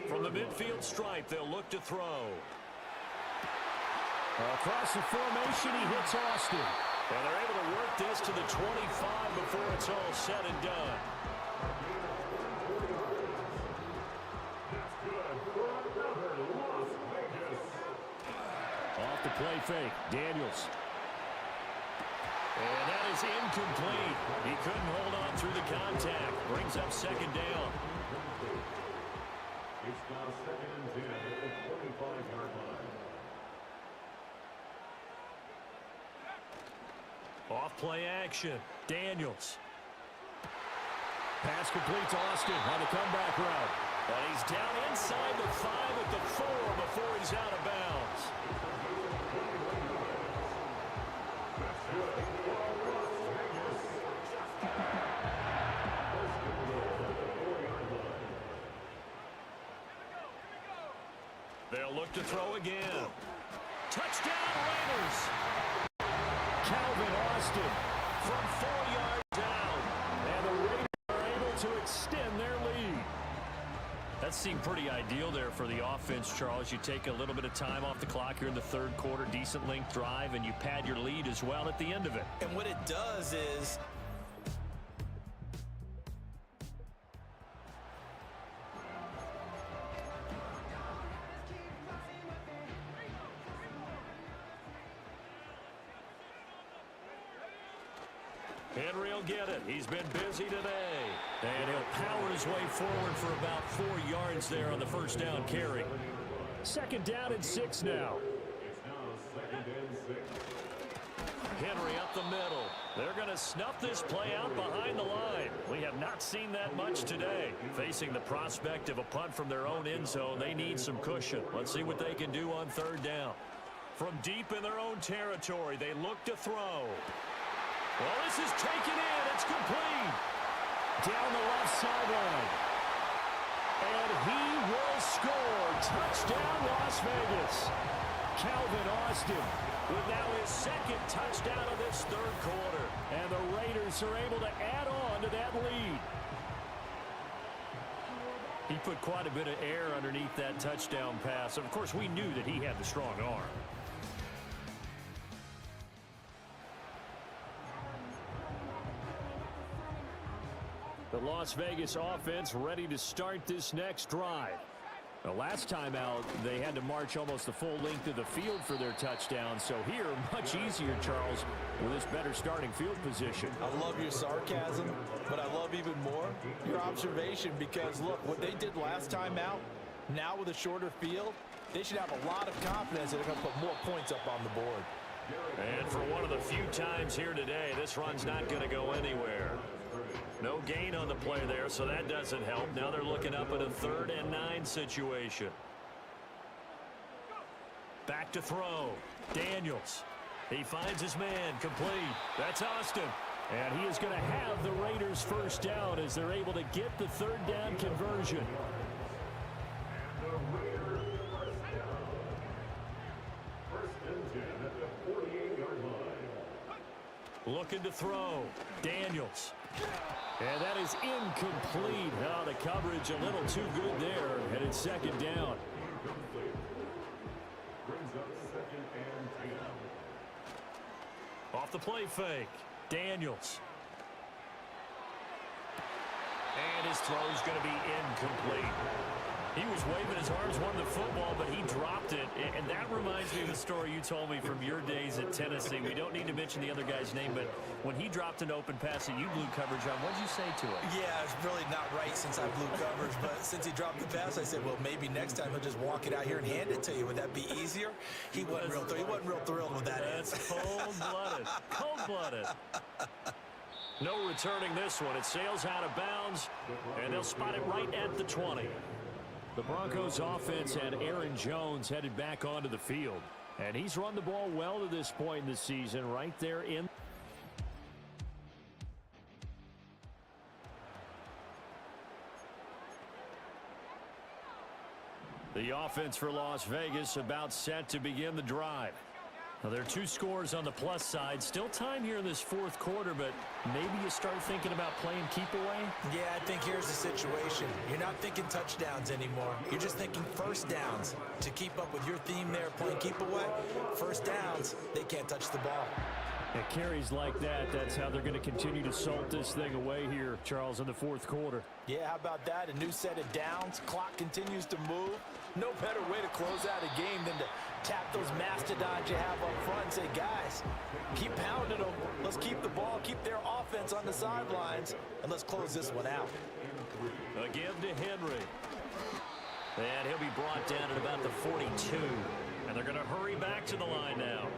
From the midfield stripe, they'll look to throw. Across the formation, he hits Austin. And they're able to work this to the 25 before it's all said and done. Off the play fake, Daniels. And that is incomplete. He couldn't hold on through the contact. Brings up second down. It's now 2nd and 10 at the 25-yard line. Off play action. Daniels. Pass complete to Austin on the comeback route. And he's down inside the 5 at the 4 before he's out of bounds. They'll look to throw again. Touchdown Raiders. Calvin Austin From 4 yards down. and the Raiders are able to extend their lead. That seemed pretty ideal there for the offense, Charles. You take a little bit of time off the clock here in the third quarter, decent length drive, and you pad your lead as well at the end of it. And what it does is Henry will get it. He's been busy today. And he'll power his way forward for about 4 yards there on the first down carry. 2nd down and 6 now. It's now 2nd and 6. Henry up the middle. They're going to snuff this play out behind the line. We have not seen that much today. Facing the prospect of a punt from their own end zone, they need some cushion. Let's see what they can do on third down. From deep in their own territory, they look to throw. Well, this is taken in. It's complete. Down the left sideline. And he will score. Touchdown, Las Vegas. Calvin Austin with now his 2nd touchdown of this third quarter. And the Raiders are able to add on to that lead. He put quite a bit of air underneath that touchdown pass. Of course, we knew that he had the strong arm. The Las Vegas offense ready to start this next drive. The last time out, they had to march almost the full length of the field for their touchdown. So here, much easier, Charles, with this better starting field position. I love your sarcasm, but I love even more your observation because, look, what they did last time out, now with a shorter field, they should have a lot of confidence that they're going to put more points up on the board. And for one of the few times here today, this run's not going to go anywhere. No gain on the play there, so that doesn't help. Now they're looking up at a 3rd and 9 situation. Back to throw. Daniels. He finds his man complete. That's Austin. And he is going to have the Raiders first down as they're able to get the 3rd down conversion. And the Raiders first down. 1st and 10 at the 48-yard line. Looking to throw. Daniels. And that is incomplete. Oh, the coverage a little too good there. And it's 2nd down. Incomplete. Brings up 2nd and 10. Off the play fake. Daniels. And his throw is going to be incomplete. He was waving his arms, wanting the football, but he dropped it. And that reminds me of the story you told me from your days at Tennessee. We don't need to mention the other guy's name, but when he dropped an open pass that you blew coverage on, what did you say to him? Yeah, it's really not right since I blew coverage, but since he dropped the pass, I said, well, maybe next time he'll just walk it out here and hand it to you. Would that be easier? He wasn't real thrilled with that. That's cold-blooded. Cold-blooded. No returning this one. It sails out of bounds, and they'll spot it right at the 20. The Broncos offense had Aaron Jones headed back onto the field. And he's run the ball well to this point in the season, right there in. The offense for Las Vegas about set to begin the drive. Now, there are 2 scores on the plus side. Still time here in this fourth quarter, but maybe you start thinking about playing keep away? Yeah, I think here's the situation. You're not thinking touchdowns anymore. You're just thinking first downs. To keep up with your theme there, playing keep away, first downs, they can't touch the ball. It carries like that. That's how they're going to continue to salt this thing away here, Charles, in the fourth quarter. Yeah, how about that? A new set of downs. Clock continues to move. No better way to close out a game than to tap those mastodons you have up front and say, guys, keep pounding them. Let's keep the ball, keep their offense on the sidelines, and let's close this one out. Again to Henry. And he'll be brought down at about the 42. And they're going to hurry back to the line now.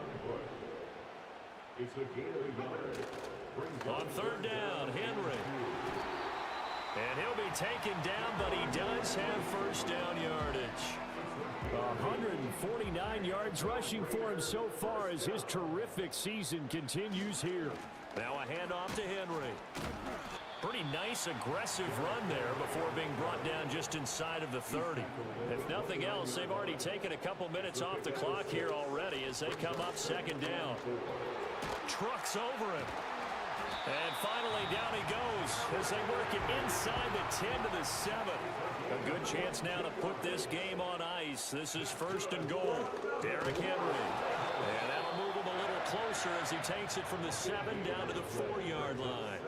On third down, Henry. And he'll be taken down, but he does have first down yardage. 149 yards rushing for him so far as his terrific season continues here. Now a handoff to Henry. Pretty nice, aggressive run there before being brought down just inside of the 30. If nothing else, they've already taken a couple minutes off the clock here already as they come up second down. Trucks over him. And finally down he goes as they work it inside the 10 to the 7. A good chance now to put this game on ice. This is first and goal. Derrick Henry. And that'll move him a little closer as he takes it from the 7 down to the 4-yard line.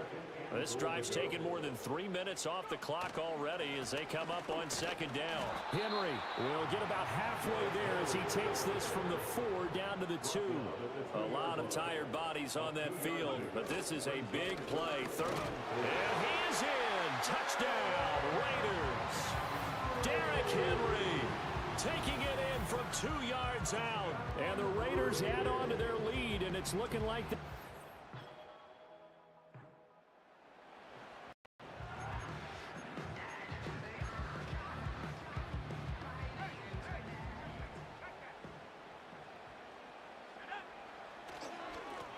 This drive's taken more than 3 minutes off the clock already as they come up on second down. Henry will get about halfway there as he takes this from the 4 down to the 2. A lot of tired bodies on that field, but this is a big play. And he is in. Touchdown, Raiders. Derrick Henry taking it in from 2 yards out. And the Raiders add on to their lead, and it's looking like the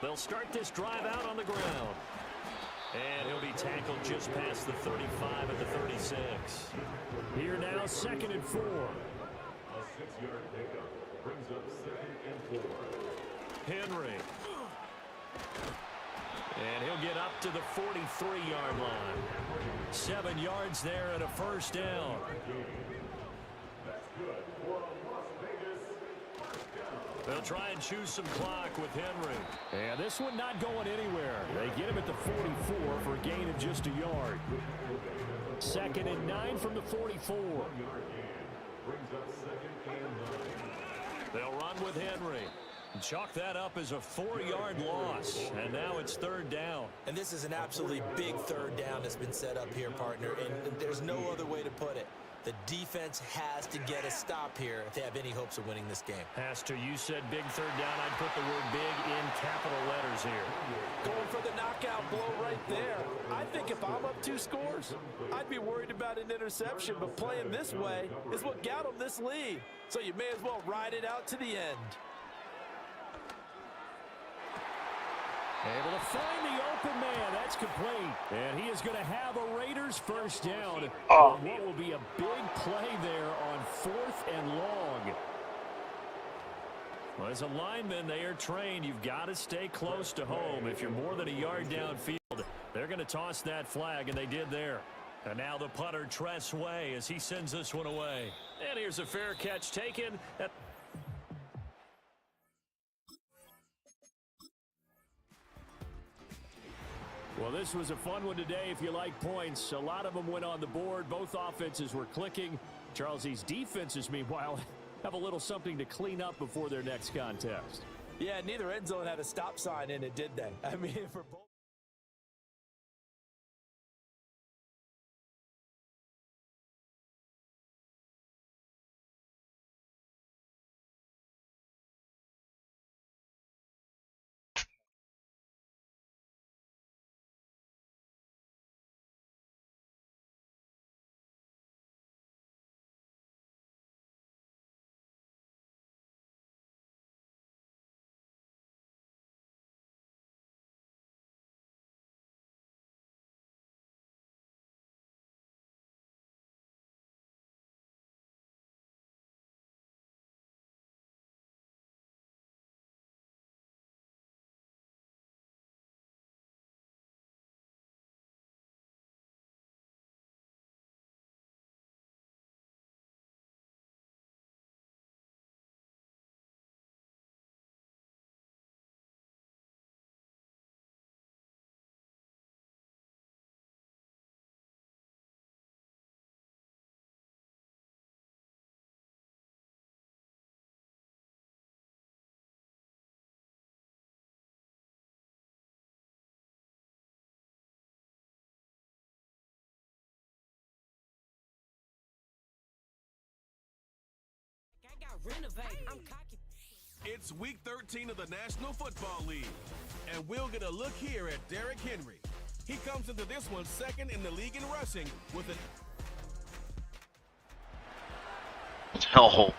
they'll start this drive out on the ground. And he'll be tackled just past the 35 at the 36. Here now, 2nd and 4. A 6-yard pickup brings up 2nd and 4. Henry. And he'll get up to the 43-yard line. 7 yards there and a first down. That's good for Las Vegas. First down. They'll try and choose some clock with Henry. And this one not going anywhere. They get him at the 44 for a gain of just a yard. 2nd and 9 from the 44. Brings up 2nd and 9. They'll run with Henry. Chalk that up as a 4-yard loss. And now it's 3rd down. And this is an absolutely big 3rd down that's been set up here, partner. And there's no other way to put it. The defense has to get a stop here if they have any hopes of winning this game. Has to. You said big 3rd down. I'd put the word big in capital letters here. Going for the knockout blow right there. I think if I'm up 2 scores, I'd be worried about an interception, but playing this way is what got them this lead. So you may as well ride it out to the end. Able to find the open man. That's complete. And he is going to have a Raiders first down. Oh. What will be a big play there on 4th and long. Well, as a lineman, they are trained. You've got to stay close to home. If you're more than a yard downfield, they're going to toss that flag, and they did there. And now the punter, Tress Way, as he sends this one away. And here's a fair catch taken. Well, this was a fun one today if you like points. A lot of them went on the board. Both offenses were clicking. Charles, these defenses, meanwhile, have a little something to clean up before their next contest. Yeah, neither end zone had a stop sign in it, did they? I mean, for both. It's week 13 of the National Football League, and we'll get a look here at Derrick Henry. He comes into this one second in the league in rushing with an hellhole.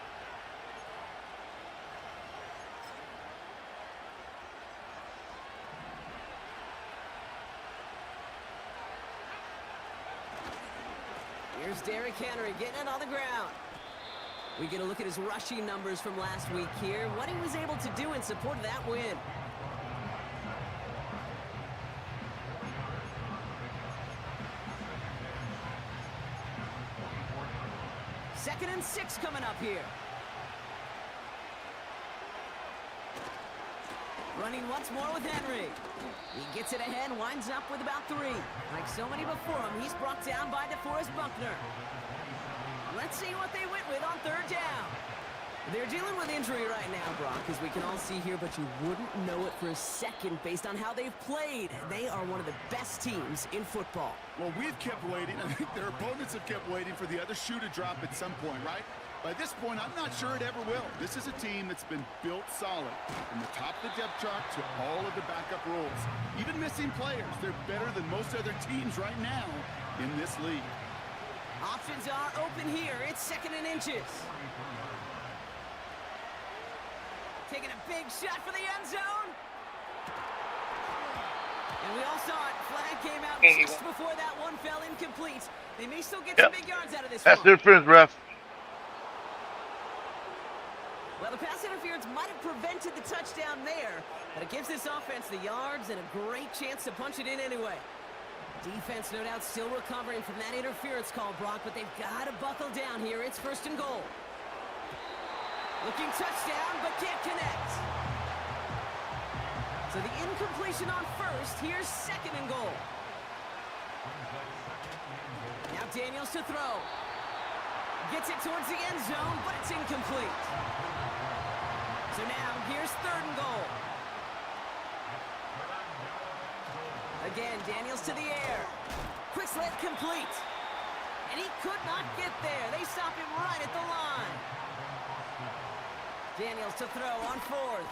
Here's Derrick Henry getting it on the ground. We get a look at his rushing numbers from last week here, what he was able to do in support of that win. Second and 6 coming up here. Running once more with Henry. He gets it ahead, winds up with about 3. Like so many before him, he's brought down by DeForest Buckner. Let's see what they went with on 3rd down. They're dealing with injury right now, Brock, as we can all see here, but you wouldn't know it for a second based on how they've played. They are one of the best teams in football. Well, we've kept waiting. I think their opponents have kept waiting for the other shoe to drop at some point, right? By this point, I'm not sure it ever will. This is a team that's been built solid. From the top of the depth chart to all of the backup roles. Even missing players, they're better than most other teams right now in this league. Options are open here. It's 2nd and inches. Taking a big shot for the end zone. And we all saw it. Flag came out just before that one fell incomplete. They may still get some big yards out of this That's one. different, ref. Well, the pass interference might have prevented the touchdown there, but it gives this offense the yards and a great chance to punch it in anyway. Defense, no doubt, still recovering from that interference call, Brock, but they've got to buckle down here. It's 1st and goal. Looking touchdown, but can't connect. So the incompletion on 1st. Here's 2nd and goal. Now Daniels to throw. Gets it towards the end zone, but it's incomplete. So now here's 3rd and goal. Again, Daniels to the air. Quick slant complete. And he could not get there. They stop him right at the line. Daniels to throw on 4th.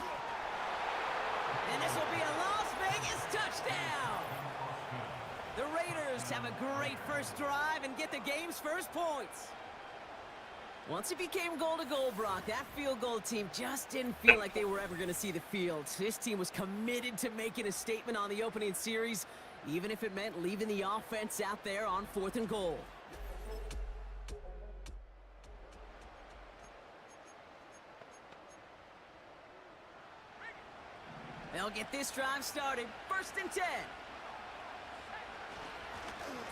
And this will be a Las Vegas touchdown. The Raiders have a great first drive and get the game's first points. Once it became goal-to-goal, Brock, that field goal team just didn't feel like they were ever going to see the field. This team was committed to making a statement on the opening series, even if it meant leaving the offense out there on 4th and goal. They'll get this drive started. 1st and 10.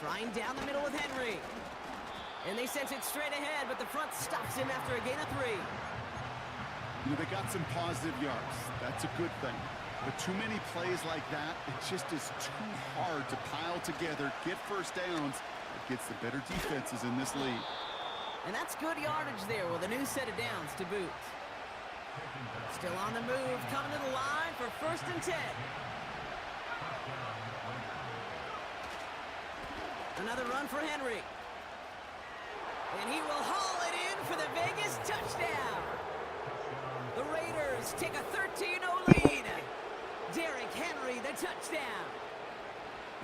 Trying down the middle with Henry. And they sent it straight ahead, but the front stops him after a gain of 3. You know, they got some positive yards. That's a good thing. But too many plays like that, it just is too hard to pile together, get first downs. It gets the better defenses in this league. And that's good yardage there with a new set of downs to boot. Still on the move, coming to the line for 1st and 10. Another run for Henry. And he will haul it in for the Vegas touchdown. The Raiders take a 13-0 lead. Derrick Henry, the touchdown.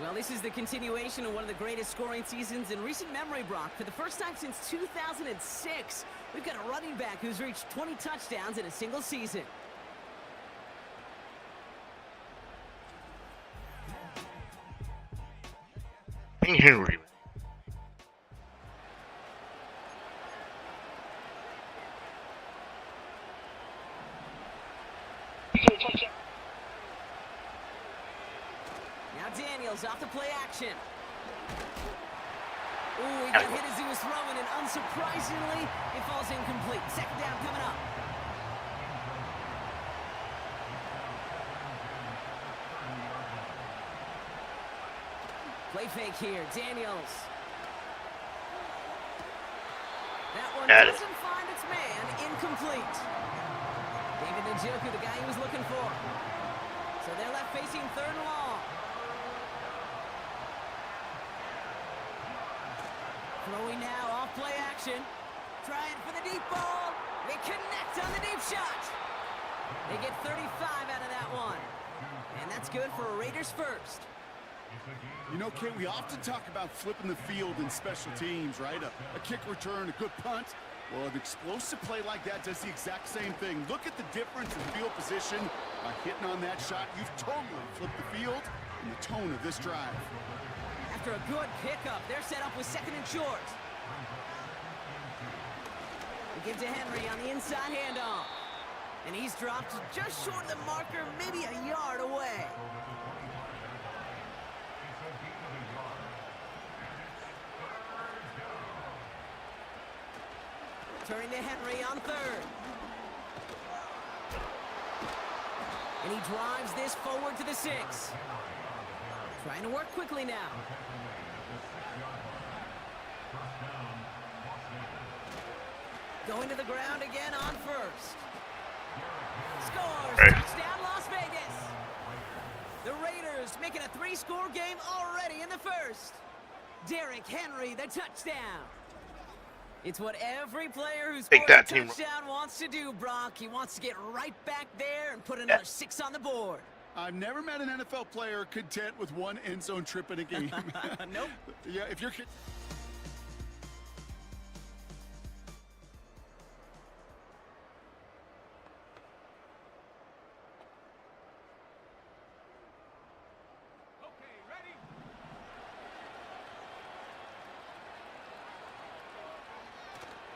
Well, this is the continuation of one of the greatest scoring seasons in recent memory, Brock. For the first time since 2006, we've got a running back who's reached 20 touchdowns in a single season. Henry. Now Daniels off the play action. Ooh, he got hit as he was throwing, and unsurprisingly, it falls incomplete. 2nd down coming up. Play fake here, Daniels. That one doesn't find its man, incomplete. David Njoku, the guy he was looking for. So they're left facing 3rd and long. Throwing now, off play action. Trying for the deep ball. They cannot shot. They get 35 out of that one. And that's good for a Raiders first. You know, Kate, we often talk about flipping the field in special teams, right? A kick return, a good punt. Well, an explosive play like that does the exact same thing. Look at the difference in field position. By hitting on that shot, you've totally flipped the field and the tone of this drive. After a good pickup, they're set up with 2nd and short. We give to Henry on the inside handoff. And he's dropped just short of the marker, maybe a yard away. Turning to Henry on 3rd. And he drives this forward to the 6. Trying to work quickly now. Going to the ground again on 1st. Scores! Touchdown, Las Vegas! The Raiders making a 3-score game already in the 1st. Derrick Henry, the touchdown. It's what every player who scores a touchdown wants to do, Brock. He wants to get right back there and put another 6 on the board. I've never met an NFL player content with 1 end zone trip in a game. Nope. Yeah, if you're...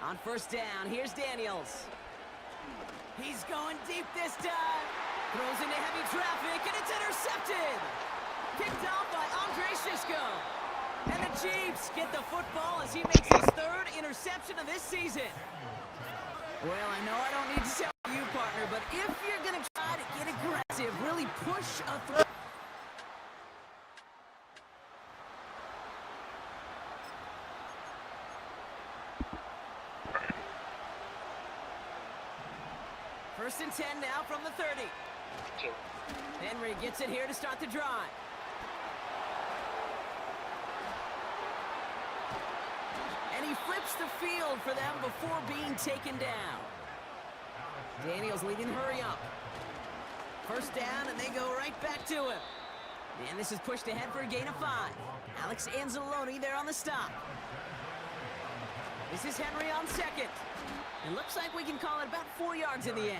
On 1st down, here's Daniels. He's going deep this time. Throws into heavy traffic, and it's intercepted. Picked off by Andre Sisco. And the Chiefs get the football as he makes his 3rd interception of this season. Well, I know I don't need to tell you, partner, but if you're going to try to get aggressive, really push a throw. First and 10 now from the 30. Henry gets it here to start the drive. And he flips the field for them before being taken down. Daniels leading hurry up. First down, and they go right back to him. And this is pushed ahead for a gain of 5. Alex Anzalone there on the stop. This is Henry on 2nd. It looks like we can call it about 4 yards in the end.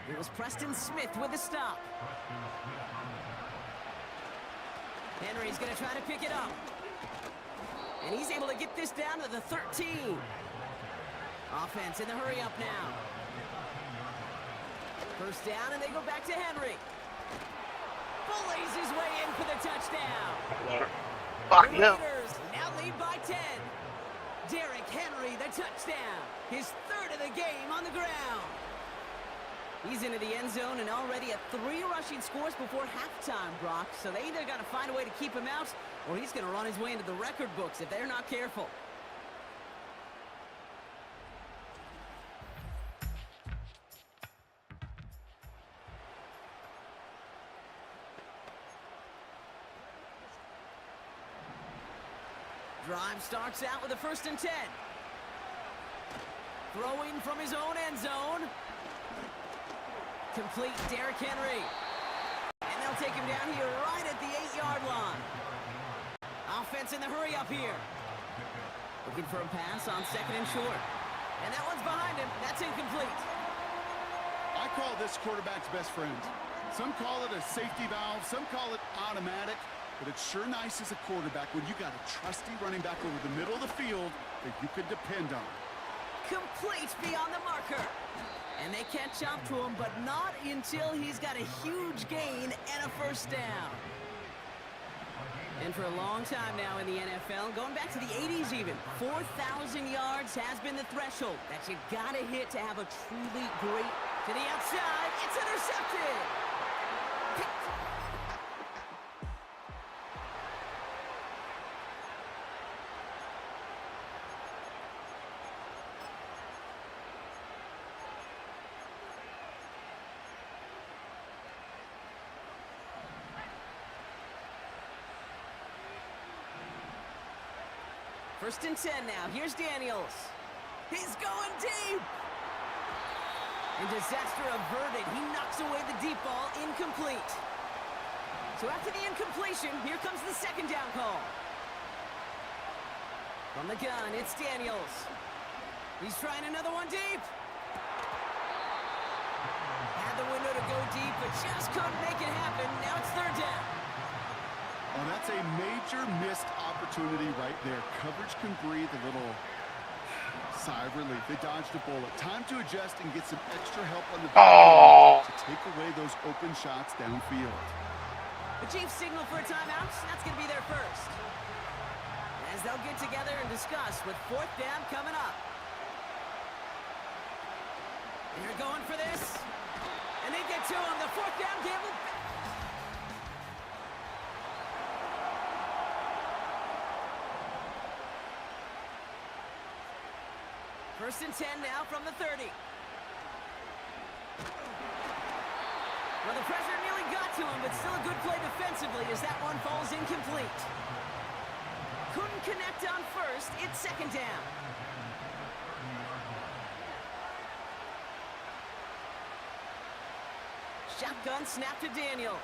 It was Preston Smith with the stop. Henry's going to try to pick it up. And he's able to get this down to the 13. Offense in the hurry up now. First down, and they go back to Henry. Bullies his way in for the touchdown. Fuck the no. Raiders now lead by 10. Derrick Henry, the touchdown. His 3rd of the game on the ground. He's into the end zone and already at 3 rushing scores before halftime, Brock. So they either got to find a way to keep him out, or he's going to run his way into the record books if they're not careful. Drive starts out with a 1st and 10. Throwing from his own end zone. Complete Derrick Henry. And they'll take him down here right at the 8-yard line. Offense in the hurry up here. Looking for a pass on 2nd and short. And that one's behind him. That's incomplete. I call this quarterback's best friend. Some call it a safety valve. Some call it automatic. But it's sure nice as a quarterback when you got a trusty running back over the middle of the field that you can depend on. Complete beyond the marker. And they catch up to him, but not until he's got a huge gain and a 1st down. And for a long time now in the NFL, going back to the 80s even, 4,000 yards has been the threshold that you got to hit to have a truly great... To the outside, it's intercepted! First and 10 now. Here's Daniels. He's going deep. And disaster averted. He knocks away the deep ball, incomplete. So after the incompletion, here comes the second down call. From the gun, it's Daniels. He's trying another one deep. Had the window to go deep, but just couldn't make it happen. Now it's third down. Oh, that's a major missed opportunity right there. Coverage can breathe a little sigh of relief. They dodged a bullet. Time to adjust and get some extra help on the back to take away those open shots downfield. The Chiefs signal for a timeout. That's going to be their first. As they'll get together and discuss with fourth down coming up. And they're going for this. And they get to him. The fourth down gamble. First and 10 now from the 30. Well, the pressure nearly got to him, but still a good play defensively as that one falls incomplete. Couldn't connect on first. It's second down. Shotgun snap to Daniels.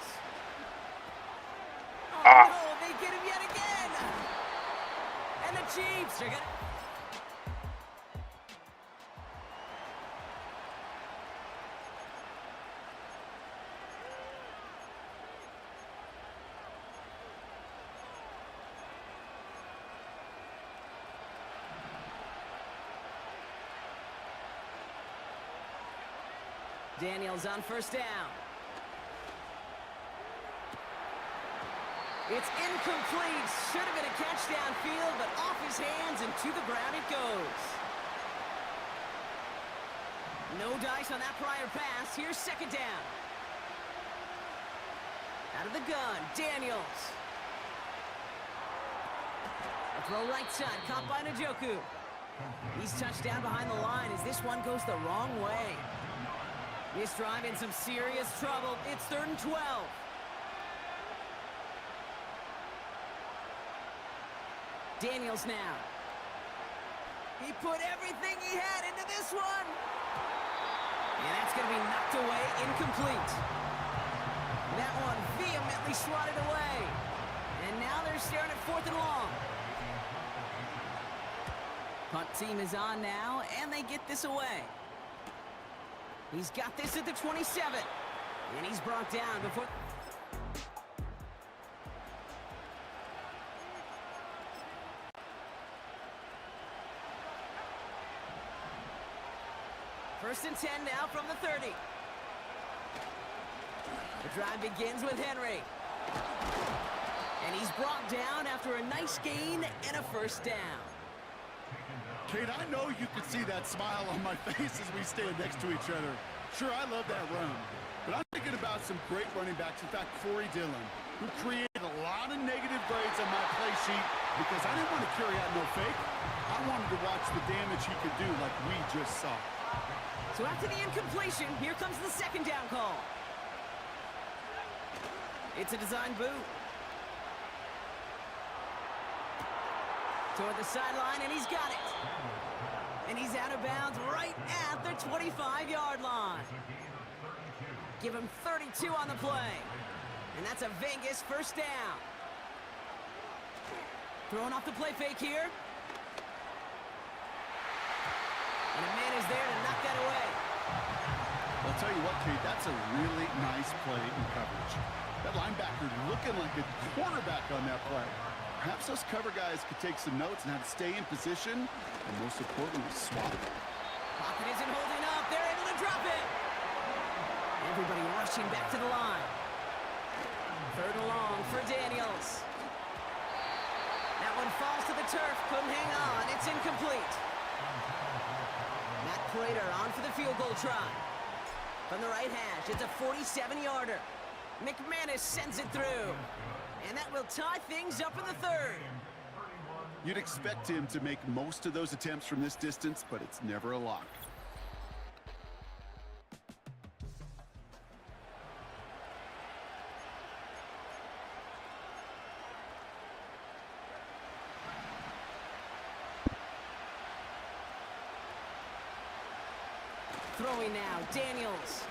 Oh, no, they get him yet again. And the Chiefs are going to... Daniels on first down. It's incomplete. Should have been a catch downfield, but off his hands and to the ground it goes. No dice on that prior pass. Here's second down. Out of the gun, Daniels. A throw right side, caught by Njoku. He's touched down behind the line as this one goes the wrong way. This drive in some serious trouble. It's 3rd and 12. Daniels now. He put everything he had into this one. And that's going to be knocked away, incomplete. That one vehemently swatted away. And now they're staring at 4th and long. Punt team is on now, and they get this away. He's got this at the 27. And he's brought down before... First and 10 now from the 30. The drive begins with Henry. And he's brought down after a nice gain and a first down. Kate, I know you can see that smile on my face as we stand next to each other. Sure, I love that run. But I'm thinking about some great running backs. In fact, Corey Dillon, who created a lot of negative grades on my play sheet because I didn't want to carry out no fake. I wanted to watch the damage he could do like we just saw. So after the incompletion, here comes the second down call. It's a design boot. Toward the sideline, and he's got it. And he's out of bounds right at the 25-yard line. Give him 32 on the play. And that's a Vegas first down. Throwing off the play fake here. And a man is there to knock that away. I'll tell you what, Kate, that's a really nice play in coverage. That linebacker looking like a quarterback on that play. Perhaps those cover guys could take some notes on how to stay in position, and most importantly, swap it. Pocket isn't holding up. They're able to drop it. Everybody rushing back to the line. 3rd and long for Daniels. That one falls to the turf. Couldn't hang on. It's incomplete. Matt Prater on for the field goal try. From the right hash, it's a 47-yarder. McManus sends it through. And that will tie things up in the 3rd. You'd expect him to make most of those attempts from this distance, but it's never a lock. Throw throwing now. Daniels.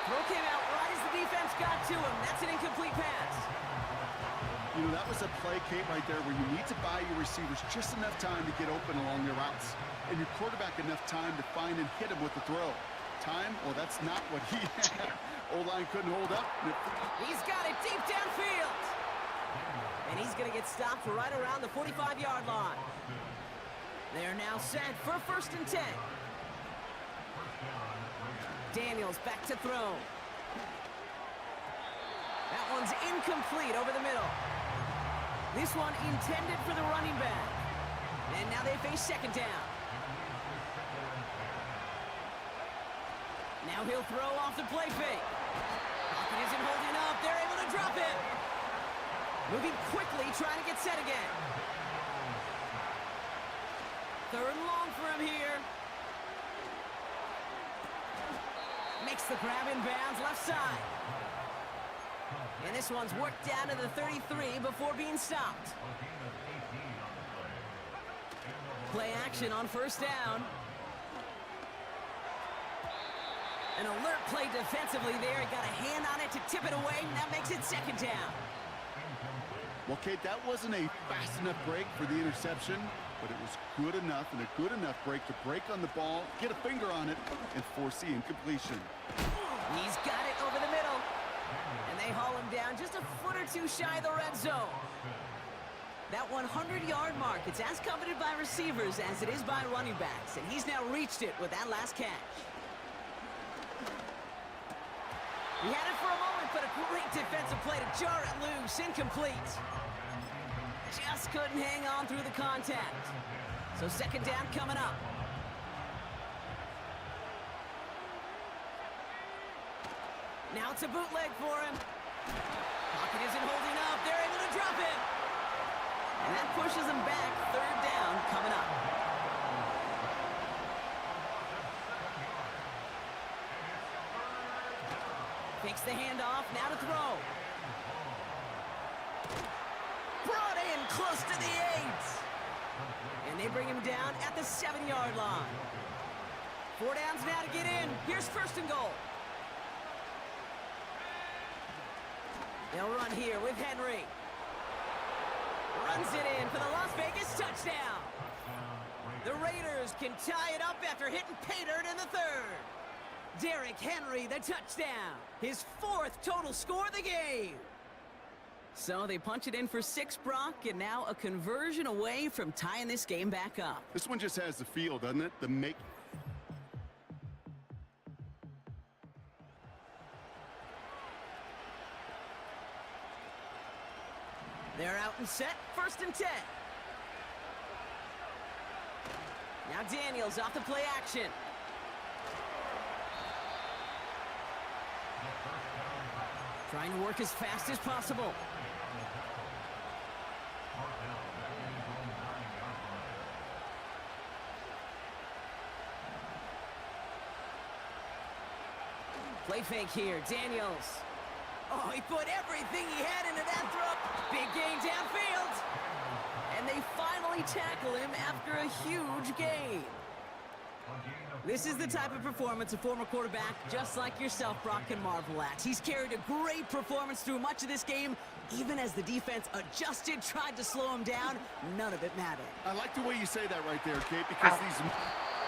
Throw came out right as the defense got to him. That's an incomplete pass. You know, that was a play, Kate, right there where you need to buy your receivers just enough time to get open along their routes. And your quarterback enough time to find and hit him with the throw. Time? Well, that's not what he had. O-line couldn't hold up. He's got it deep downfield. And he's going to get stopped right around the 45-yard line. They're now set for 1st and 10. Daniels back to throw. That one's incomplete over the middle. This one intended for the running back. And now they face 2nd down. Now he'll throw off the play fake. Pocket isn't holding up. They're able to drop it. Moving quickly, trying to get set again. 3rd and long for him here. Makes the grab in bounds, left side. And this one's worked down to the 33 before being stopped. Play action on 1st down. An alert play defensively there. He got a hand on it to tip it away, and that makes it 2nd down. Well, Kate, that wasn't a fast enough break for the interception, but it was good enough and a good enough break to break on the ball, get a finger on it, and force the incompletion. He's got it over the middle. And they haul him down just a foot or two shy of the red zone. That 100-yard mark, it's as coveted by receivers as it is by running backs. And he's now reached it with that last catch. He had it for a moment, but a great defensive play to jar it loose. Incomplete. Just couldn't hang on through the contact. So 2nd down coming up. Now it's a bootleg for him. Pocket isn't holding up. They're able to drop it. And that pushes him back. 3rd down coming up. Takes the handoff, now to throw. Brought in close to the 8. And they bring him down at the 7-yard line. 4 downs now to get in. Here's 1st and goal. They'll run here with Henry. Runs it in for the Las Vegas touchdown. The Raiders can tie it up after hitting pay dirt in the 3rd. Derrick Henry, the touchdown. His 4th total score of the game. So they punch it in for 6, Brock, and now a conversion away from tying this game back up. This one just has the feel, doesn't it? They're out and set, 1st and 10. Now Daniels off the play action. Trying to work as fast as possible. Play fake here, Daniels. Oh, he put everything he had into that throw. Big gain downfield. And they finally tackle him after a huge gain. This is the type of performance a former quarterback just like yourself, Brock, can marvel at. He's carried a great performance through much of this game, even as the defense adjusted, tried to slow him down. None of it mattered. I like the way you say that right there, Kate, because And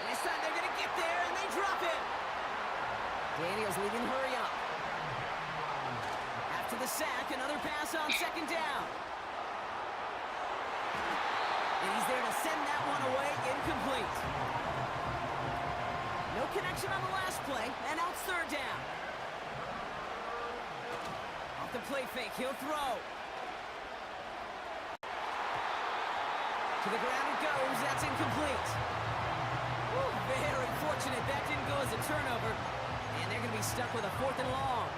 this time they're going to get there, and they drop it. Daniels leaving hurry up. After the sack, another pass on 2nd down. And he's there to send that one away, incomplete. No connection on the last play, and now it's 3rd down. Off the play fake, he'll throw. To the ground it goes, that's incomplete. Woo, very fortunate that didn't go as a turnover, and they're going to be stuck with a 4th and long.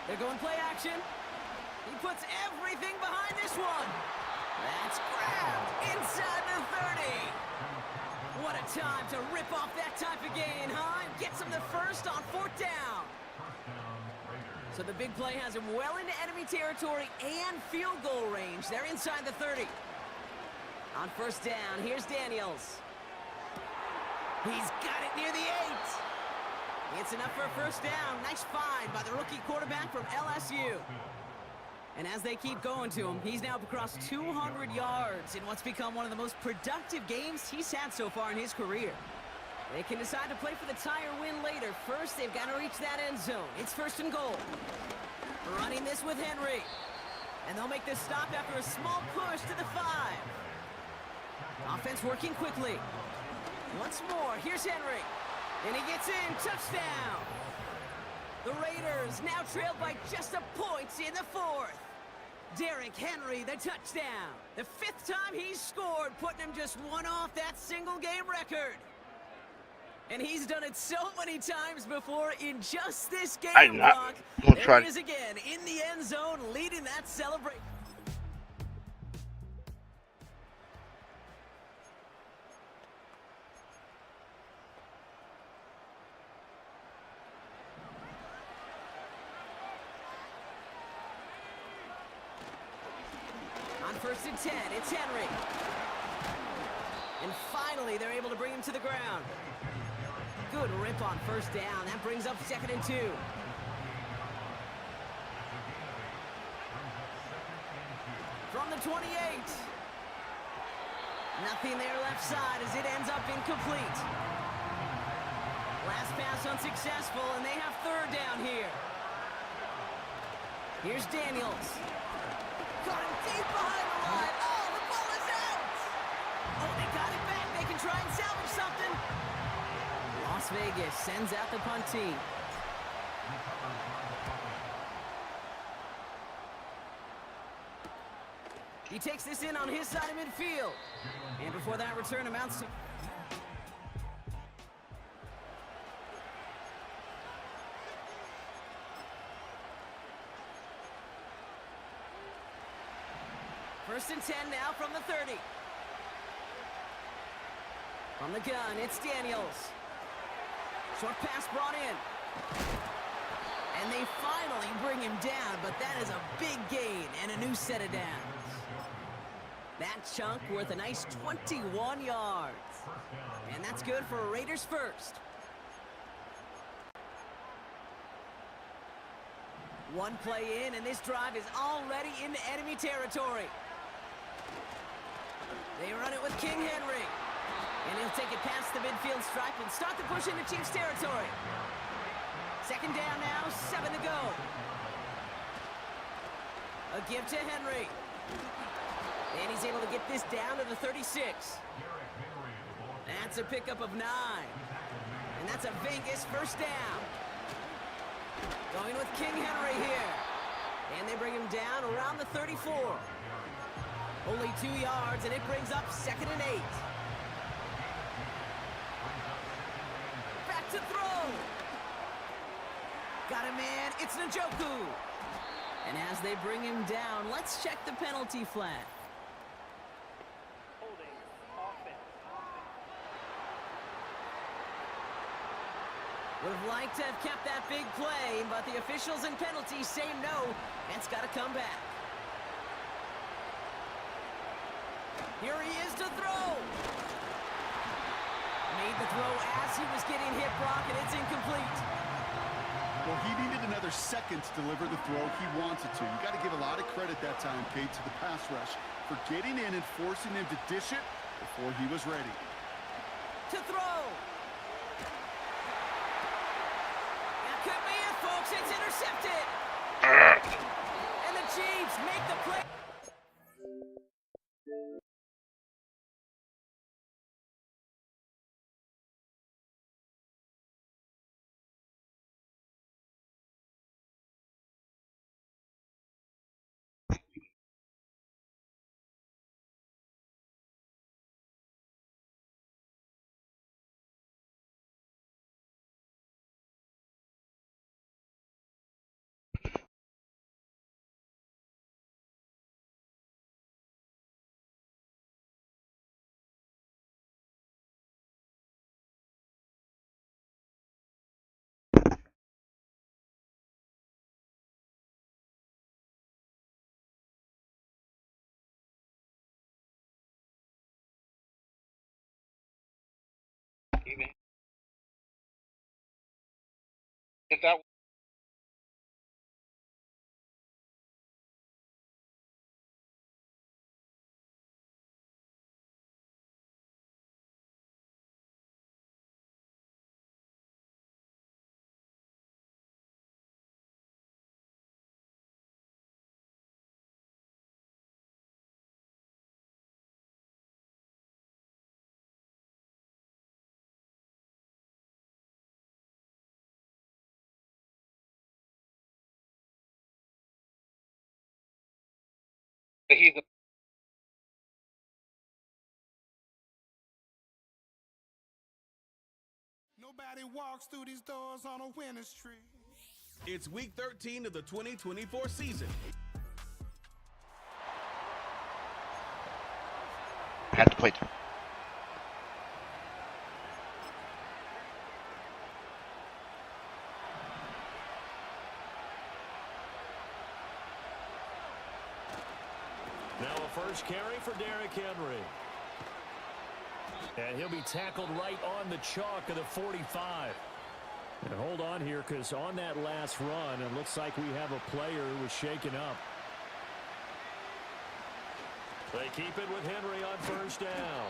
They're going play action. He puts everything behind this one. That's grabbed inside the 30. What a time to rip off that type of gain, huh? And gets him the 1st on 4th down. So the big play has him well into enemy territory and field goal range. They're inside the 30. On first down, here's Daniels. He's got it near the 8. It's enough for a first down. Nice find by the rookie quarterback from LSU. And as they keep going to him, he's now up across 200 yards in what's become one of the most productive games he's had so far in his career. They can decide to play for the tie or win later. First, they've got to reach that end zone. It's first and goal. Running this with Henry. And they'll make this stop after a small push to the 5. Offense working quickly. Once more, here's Henry. And he gets in, touchdown. The Raiders now trailed by just a point in the 4th. Derrick Henry, the touchdown. The 5th time he's scored, putting him just one off that single-game record. And he's done it so many times before in just this game block. There he is again in the end zone, leading that celebration. On first and 10, it's Henry. And finally, they're able to bring him to the ground. Good rip on first down. That brings up 2nd and 2. From the 28. Nothing there left side as it ends up incomplete. Last pass unsuccessful, and they have 3rd down here. Here's Daniels. Caught him deep behind the line. Oh, the ball is out! Oh, they got it back. They can try and salvage something. Las Vegas sends out the punt team. He takes this in on his side of midfield. And before that return amounts to... First and 10 now from the 30. From the gun, it's Daniels. Short pass brought in. And they finally bring him down, but that is a big gain and a new set of downs. That chunk worth a nice 21 yards. And that's good for a Raiders first. One play in, and this drive is already into enemy territory. They run it with King Henry. And he'll take it past the midfield stripe and start the push into Chiefs territory. 2nd down now, 7 to go. A give to Henry. And he's able to get this down to the 36. That's a pickup of 9. And that's a Vegas first down. Going with King Henry here. And they bring him down around the 34. Only 2 yards, and it brings up 2nd and 8. Back to throw. Got a man, it's Njoku. And as they bring him down, let's check the penalty flag. Holding offense. Would have liked to have kept that big play, but the officials and penalties say no. It's got to come back. Here he is to throw. Made the throw as he was getting hit, Brock, and it's incomplete. Well, he needed another second to deliver the throw he wanted to. You got to give a lot of credit that time, Kate, to the pass rush for getting in and forcing him to dish it before he was ready. To throw. That could be it, folks. It's intercepted. And the Chiefs make the play. it that way. He's a Nobody walks through these doors on a winning streak. It's week 13 of the 2024 season. had to play. Now a first carry for Derrick Henry. And he'll be tackled right on the chalk of the 45. And hold on here, because on that last run, it looks like we have a player who was shaken up. They keep it with Henry on first down.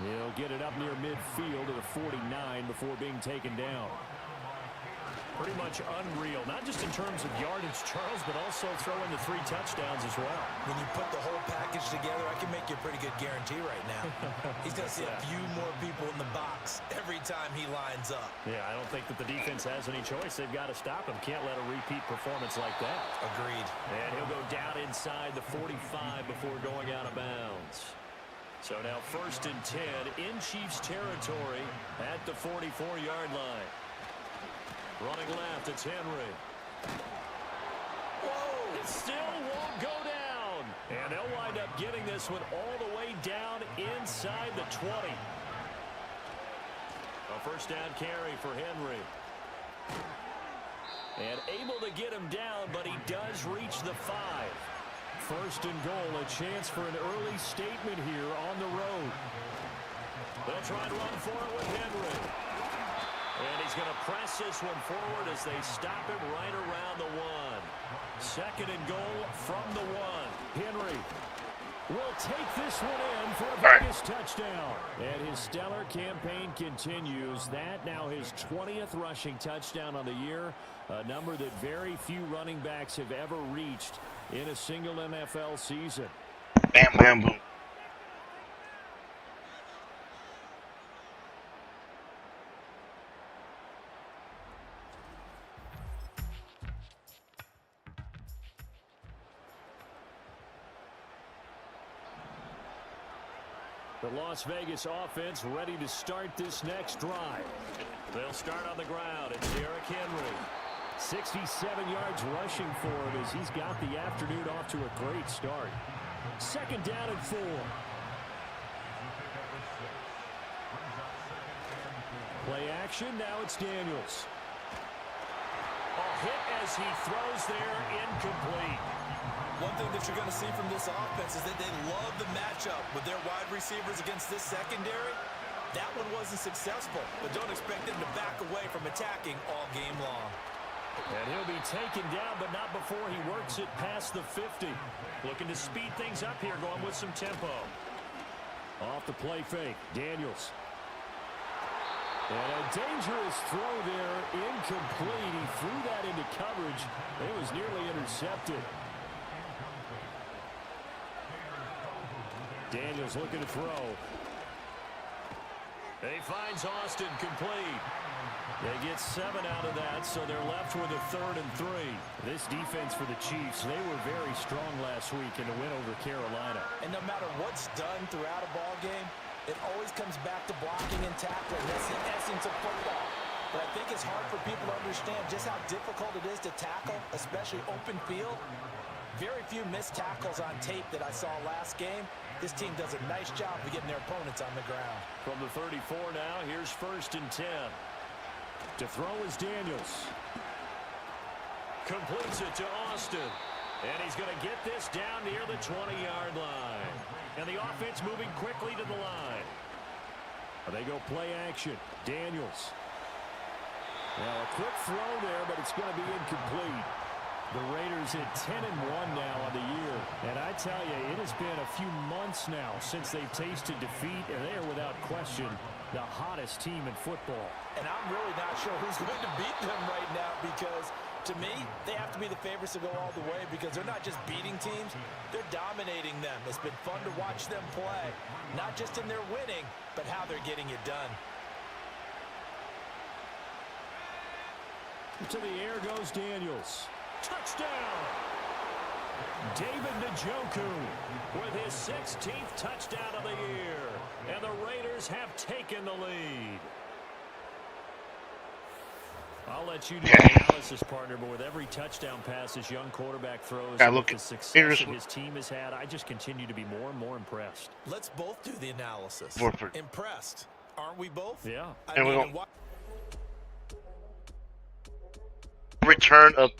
He'll get it up near midfield to the 49 before being taken down. Pretty much unreal, not just in terms of yardage, Charles, but also throw in the 3 touchdowns as well. When you put the whole package together, I can make you a pretty good guarantee right now. He's going to see a few more people in the box every time he lines up. Yeah, I don't think that the defense has any choice. They've got to stop him. Can't let a repeat performance like that. Agreed. And he'll go down inside the 45 before going out of bounds. So now 1st and 10 in Chiefs territory at the 44-yard line. Running left, it's Henry. Whoa! It still won't go down. And they'll wind up getting this one all the way down inside the 20. A first down carry for Henry. And able to get him down, but he does reach the 5. 1st and goal, a chance for an early statement here on the road. They'll try and run for it with Henry. And he's going to press this one forward as they stop him right around the 1. 2nd and goal from the 1. Henry will take this one in for a Vegas touchdown. And his stellar campaign continues. That now his 20th rushing touchdown on the year, a number that very few running backs have ever reached in a single NFL season. Bam, bam, boom. The Las Vegas offense ready to start this next drive. They'll start on the ground. It's Derrick Henry. 67 yards rushing for him as he's got the afternoon off to a great start. 2nd down and 4. Play action. Now it's Daniels. A hit as he throws there, incomplete. One thing that you're going to see from this offense is that they love the matchup with their wide receivers against this secondary. That one wasn't successful, but don't expect them to back away from attacking all game long. And he'll be taken down, but not before he works it past the 50. Looking to speed things up here, going with some tempo. Off the play fake, Daniels. And a dangerous throw there, incomplete. He threw that into coverage. It was nearly intercepted. Daniels looking to throw. He finds Austin complete. They get 7 out of that, so they're left with a 3rd and 3. This defense for the Chiefs, they were very strong last week in a win over Carolina. And no matter what's done throughout a ball game, it always comes back to blocking and tackling. That's the essence of football. But I think it's hard for people to understand just how difficult it is to tackle, especially open field. Very few missed tackles on tape that I saw last game. This team does a nice job of getting their opponents on the ground. From the 34 now, here's 1st and 10. To throw is Daniels. Completes it to Austin. And he's going to get this down near the 20-yard line. And the offense moving quickly to the line. They go play action. Daniels. Now a quick throw there, but it's going to be incomplete. The Raiders at 10-1 now on the year. And I tell you, it has been a few months now since they've tasted defeat, and they are without question the hottest team in football. And I'm really not sure who's going to beat them right now because, to me, they have to be the favorites to go all the way because they're not just beating teams, they're dominating them. It's been fun to watch them play, not just in their winning, but how they're getting it done. To the air goes Daniels. Touchdown! David Njoku with his 16th touchdown of the year. And the Raiders have taken the lead. I'll let you do the analysis, partner, but with every touchdown pass this young quarterback throws and with the success that his team has had, I just continue to be more and more impressed. Let's both do the analysis. Impressed. Aren't we both? Yeah. And we're going return of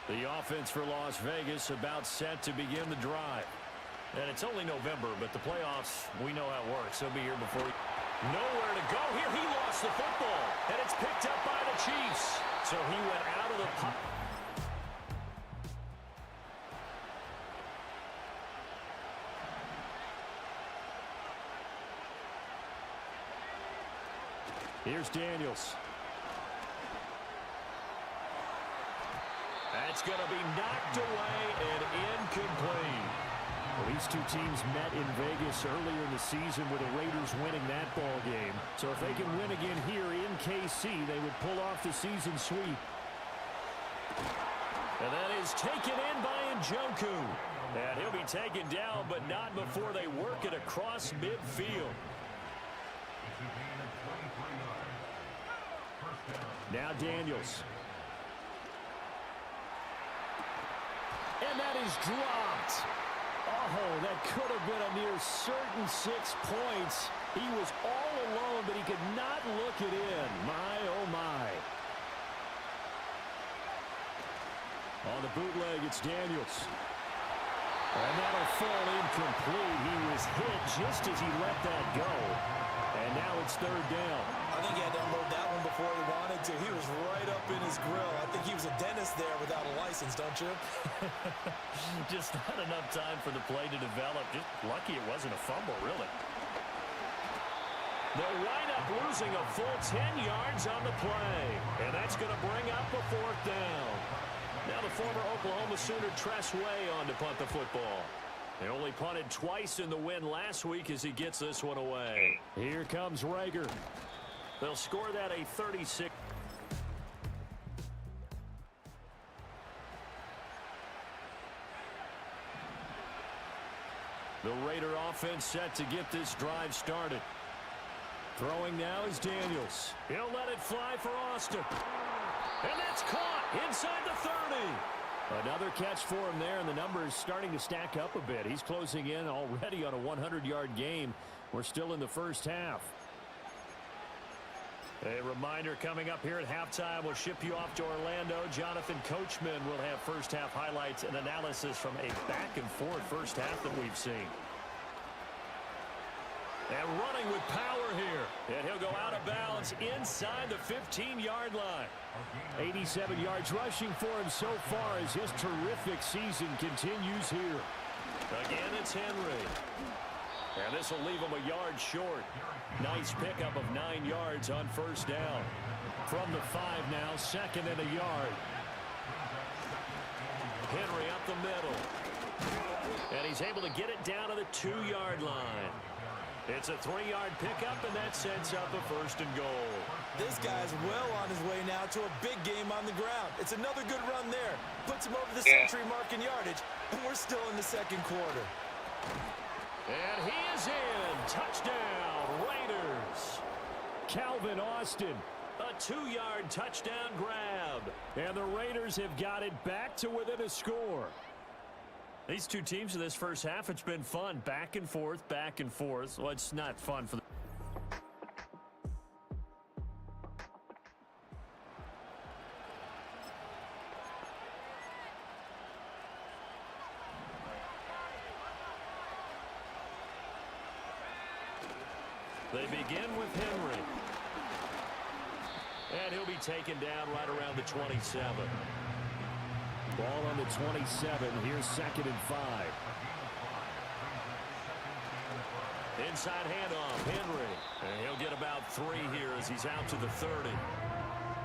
the offense for Las Vegas about set to begin the drive. And it's only November, but the playoffs, we know how it works. They'll be here before nowhere to go here. He lost the football, and it's picked up by the Chiefs. So he went out of the pocket. Here's Daniels. That's going to be knocked away and incomplete. Well, these two teams met in Vegas earlier in the season with the Raiders winning that ball game. So if they can win again here in KC, they would pull off the season sweep. And that is taken in by Njoku. And he'll be taken down, but not before they work it across midfield. Now Daniels. And that is dropped. Oh, that could have been a near certain 6 points. He was all alone, but he could not look it in. My, oh, my. On the bootleg, it's Daniels. And that'll fall incomplete. He was hit just as he let that go. And now it's third down. I think he had to unload that one before he wanted to. He was right up in his grill. I think he was a dentist there without a license, don't you? Just not enough time for the play to develop. Just lucky it wasn't a fumble, really. They'll wind up losing a full 10 yards on the play. And that's going to bring up a fourth down. Now the former Oklahoma Sooner Tress Way on to punt the football. They only punted twice in the win last week as he gets this one away. Here comes Rager. They'll score that a 36. The Raider offense set to get this drive started. Throwing now is Daniels. He'll let it fly for Austin. And that's caught inside the 30. Another catch for him there, and the numbers starting to stack up a bit. He's closing in already on a 100-yard game. We're still in the first half. A reminder coming up here at halftime. We'll ship you off to Orlando. Jonathan Coachman will have first-half highlights and analysis from a back-and-forth first half that we've seen. And running with power here. And he'll go out of bounds inside the 15-yard line. 87 yards rushing for him so far as his terrific season continues here. Again, it's Henry. And this will leave him a yard short. Nice pickup of 9 yards on first down. From the 5 now, second and a yard. Henry up the middle. And he's able to get it down to the 2-yard line. It's a 3-yard pickup, and that sets up a first and goal. This guy's well on his way now to a big game on the ground. It's another good run there. Puts him over the century mark in yardage, and we're still in the second quarter. And he is in. Touchdown, Raiders. Calvin Austin, a 2-yard touchdown grab. And the Raiders have got it back to within a score. These two teams in this first half, it's been fun. Back and forth, back and forth. Well, it's not fun for the They begin with Henry. And he'll be taken down right around the 27. Ball on the 27. Here's 2nd and 5. Inside handoff, Henry. And he'll get about 3 here as he's out to the 30.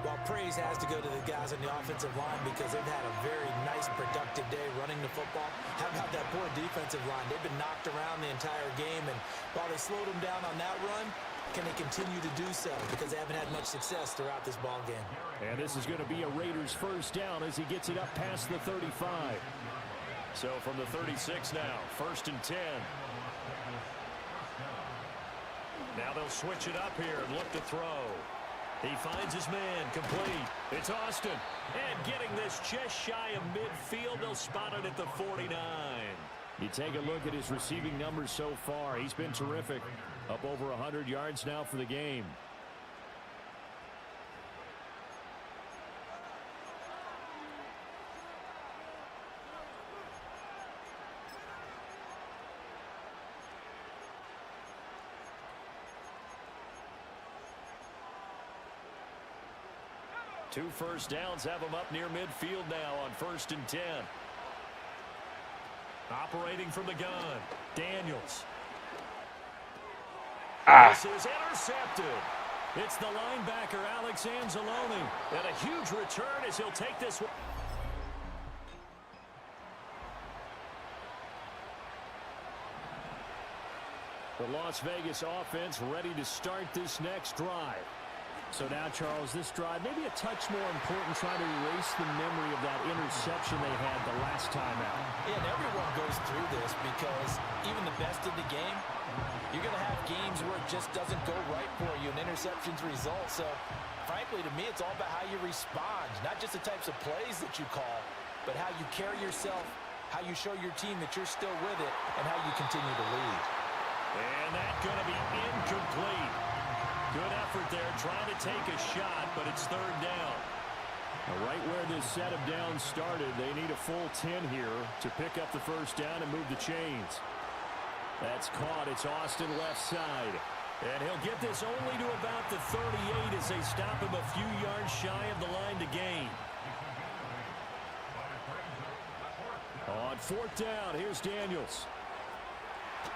Well, praise has to go to the guys on the offensive line because they've had a very nice, productive day running the football. How about that poor defensive line? They've been knocked around the entire game, and while they slowed them down on that run, can they continue to do so? Because they haven't had much success throughout this ball game. And this is going to be a Raiders first down as he gets it up past the 35. So from the 36 now, 1st and 10. Now they'll switch it up here and look to throw. He finds his man, complete. It's Austin. And getting this just shy of midfield, they'll spot it at the 49. You take a look at his receiving numbers so far. He's been terrific. Up over 100 yards now for the game. Two first downs have him up near midfield now on 1st and 10. Operating from the gun, Daniels. This is intercepted. It's the linebacker, Alex Anzalone. And a huge return as he'll take this one. The Las Vegas offense ready to start this next drive. So now, Charles, this drive maybe a touch more important, trying to erase the memory of that interception they had the last time out. Yeah, and everyone goes through this because even the best in the game, you're going to have games where it just doesn't go right for you, and interceptions result. So, frankly, to me, it's all about how you respond, not just the types of plays that you call, but how you carry yourself, how you show your team that you're still with it, and how you continue to lead. And that's going to be incomplete. Good effort there, trying to take a shot, but it's 3rd down. Now, right where this set of downs started, they need a full 10 here to pick up the first down and move the chains. That's caught. It's Austin left side. And he'll get this only to about the 38 as they stop him a few yards shy of the line to gain. On 4th down, here's Daniels.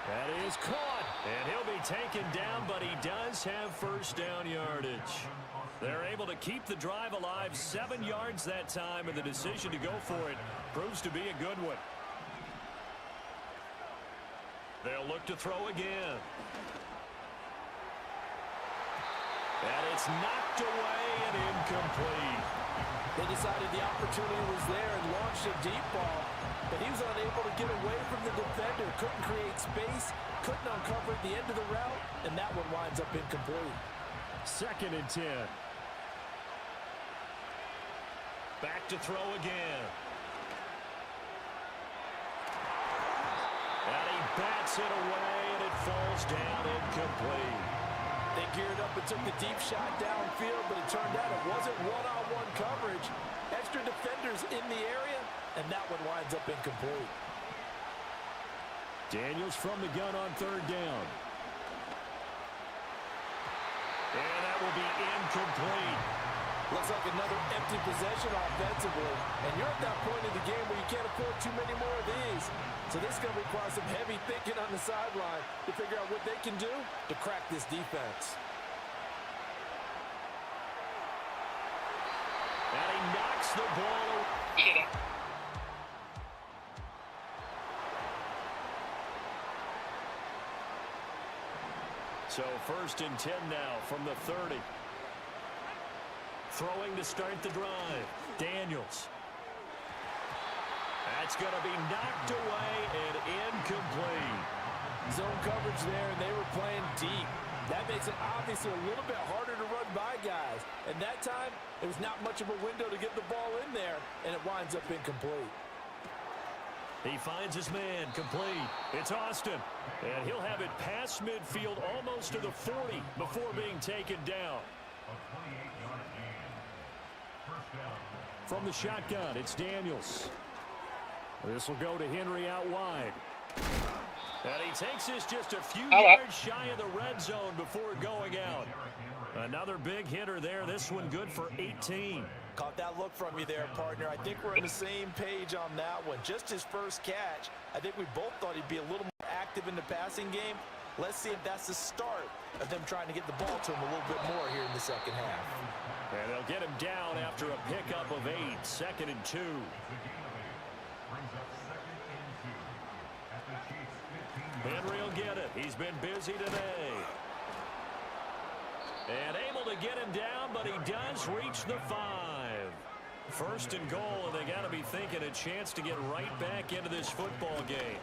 That is caught, and he'll be taken down, but he does have first down yardage. They're able to keep the drive alive, 7 yards that time, and the decision to go for it proves to be a good one. They'll look to throw again. And it's knocked away and incomplete. They decided the opportunity was there and launched a deep ball, but he was unable to get away from the defender, couldn't create space, couldn't uncover at the end of the route, and that one winds up incomplete. 2nd and 10. Back to throw again. And he bats it away, and it falls down incomplete. They geared up and took the deep shot downfield, but it turned out it wasn't one-on-one coverage. Extra defenders in the area, and that one winds up incomplete. Daniels from the gun on 3rd down. And that will be incomplete. Looks like another empty possession offensively, and you're at that point in the game where you can't afford too many more of these. So this is going to require some heavy thinking on the sideline to figure out what they can do to crack this defense. And he knocks the ball away. So 1st and 10 now from the 30. Throwing to start the drive. Daniels. That's going to be knocked away and incomplete. Zone coverage there, and they were playing deep. That makes it obviously a little bit harder to run by guys. And that time, there was not much of a window to get the ball in there, and it winds up incomplete. He finds his man, complete. It's Austin. And he'll have it past midfield almost to the 40 before being taken down. From the shotgun, it's Daniels. This will go to Henry out wide. And he takes us just a few yards shy of the red zone before going out. Another big hitter there. This one good for 18. Caught that look from you there, partner. I think we're on the same page on that one. Just his first catch. I think we both thought he'd be a little more active in the passing game. Let's see if that's the start of them trying to get the ball to him a little bit more here in the second half. And they'll get him down after a pickup of 8. 2nd and 2. Henry will get it. He's been busy today. And able to get him down, but he does reach the 5. 1st and goal, and they got to be thinking a chance to get right back into this football game.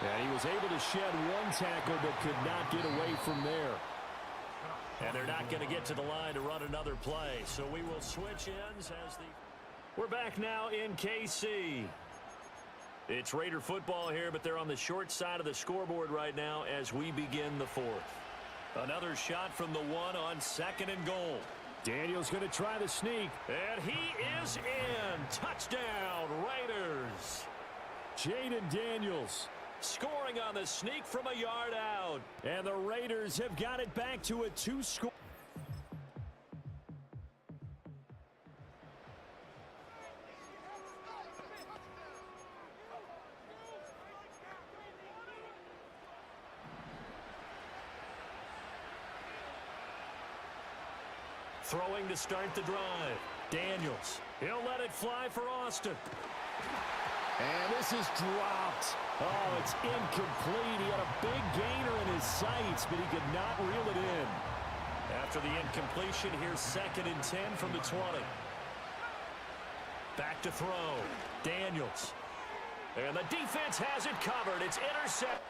And he was able to shed one tackle, but could not get away from there. And they're not going to get to the line to run another play, so we will switch ends as the... We're back now in KC. It's Raider football here, but they're on the short side of the scoreboard right now as we begin the 4th. Another shot from the 1 on 2nd and goal. Daniels going to try the sneak. And he is in. Touchdown, Raiders. Jaden Daniels scoring on the sneak from a yard out. And the Raiders have got it back to a 2-score. Throwing to start the drive. Daniels. He'll let it fly for Austin. And this is dropped. Oh, it's incomplete. He had a big gainer in his sights, but he could not reel it in. After the incompletion, here's 2nd and 10 from the 20. Back to throw. Daniels. And the defense has it covered. It's intercepted.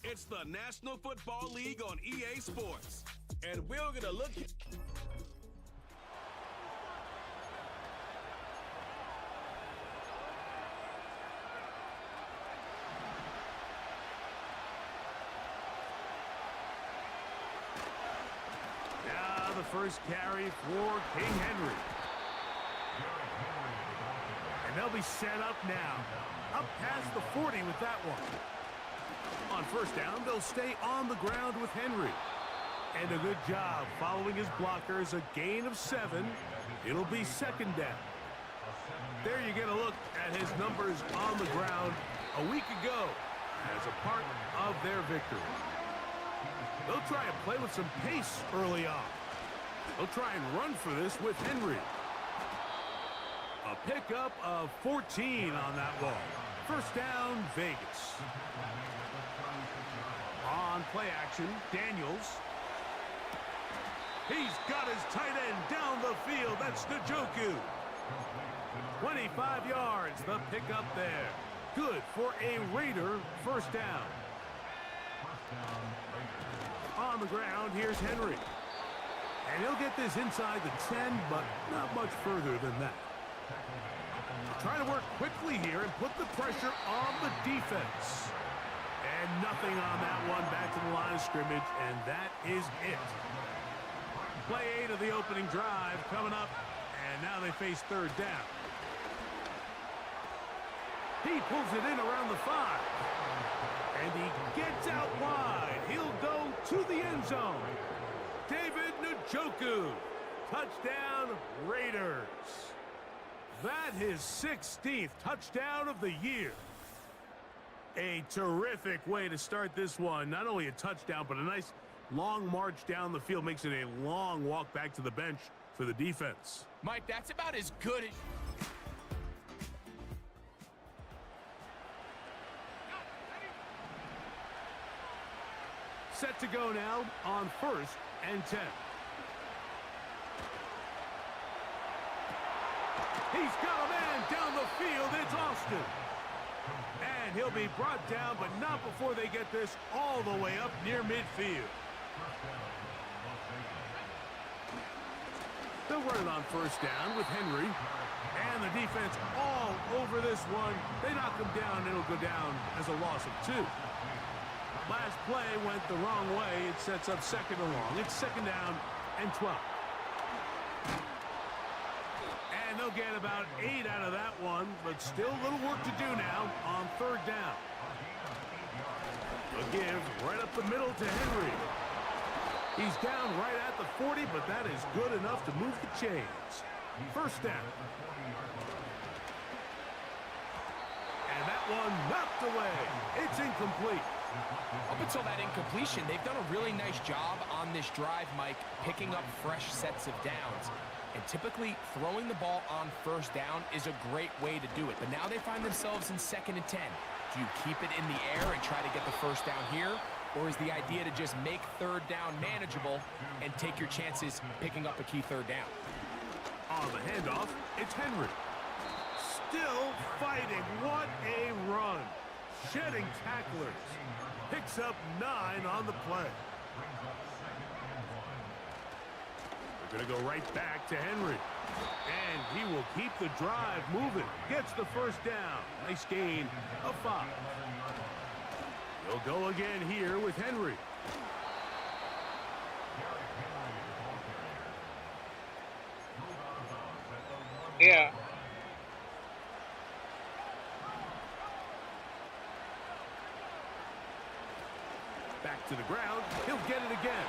It's the National Football League on EA Sports. And we're going to look... Now the first carry for King Henry. And they'll be set up now. Up past the 40 with that one. On first down, they'll stay on the ground with Henry. And a good job following his blockers, a gain of 7. It'll be 2nd down. There you get a look at his numbers on the ground a week ago as a part of their victory. They'll try and play with some pace early on. They'll try and run for this with Henry. A pickup of 14 on that ball. First down, Vegas. On play action, Daniels. He's got his tight end down the field. That's Njoku. 25 yards, the pickup there. Good for a Raider first down. On the ground, here's Henry. And he'll get this inside the 10, but not much further than that. Trying to work quickly here and put the pressure on the defense. And nothing on that one, back to the line of scrimmage, and that is it. Play 8 of the opening drive coming up, and now they face third down. He pulls it in around the 5. And he gets out wide. He'll go to the end zone. David Njoku. Touchdown, Raiders. That his 16th touchdown of the year. A terrific way to start this one. Not only a touchdown, but a nice long march down the field. Makes it a long walk back to the bench for the defense. Mike, that's about as good as... Set to go now on 1st and 10. He's got a man down the field. It's Austin. And he'll be brought down, but not before they get this all the way up near midfield. They'll run it on 1st down with Henry. And the defense all over this one. They knock him down, and it'll go down as a loss of 2. Last play went the wrong way. It sets up 2nd and long. It's 2nd down and 12. And they'll get about 8 out of that one, but still a little work to do now on 3rd down. A give right up the middle to Henry. He's down right at the 40, but that is good enough to move the chains. 1st down. And that one knocked away. It's incomplete. Up until that incompletion, they've done a really nice job on this drive, Mike, picking up fresh sets of downs. And typically, throwing the ball on 1st down is a great way to do it. But now they find themselves in 2nd and 10. Do you keep it in the air and try to get the 1st down here? Or is the idea to just make 3rd down manageable and take your chances picking up a key 3rd down? On the handoff, it's Henry. Still fighting. What a run. Shedding tacklers. Picks up 9 on the play. They're going to go right back to Henry. And he will keep the drive moving. Gets the 1st down. Nice gain of 5. He'll go again here with Henry. Yeah. Back to the ground. He'll get it again.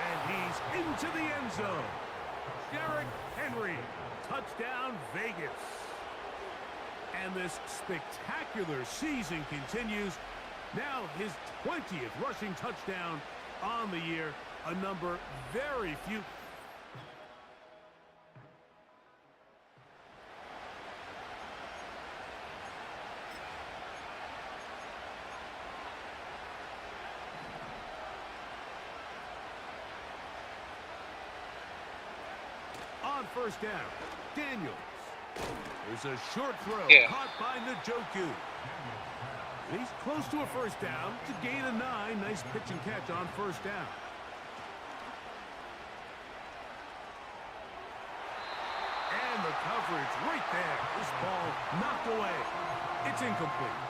And he's into the end zone. Derrick Henry. Touchdown, Vegas. And this spectacular season continues. Now his 20th rushing touchdown on the year. A number very few. On 1st down, Daniels. There's a short throw caught by Njoku. He's close to a 1st down to gain a 9. Nice pitch and catch on 1st down. And the coverage right there. This ball knocked away. It's incomplete.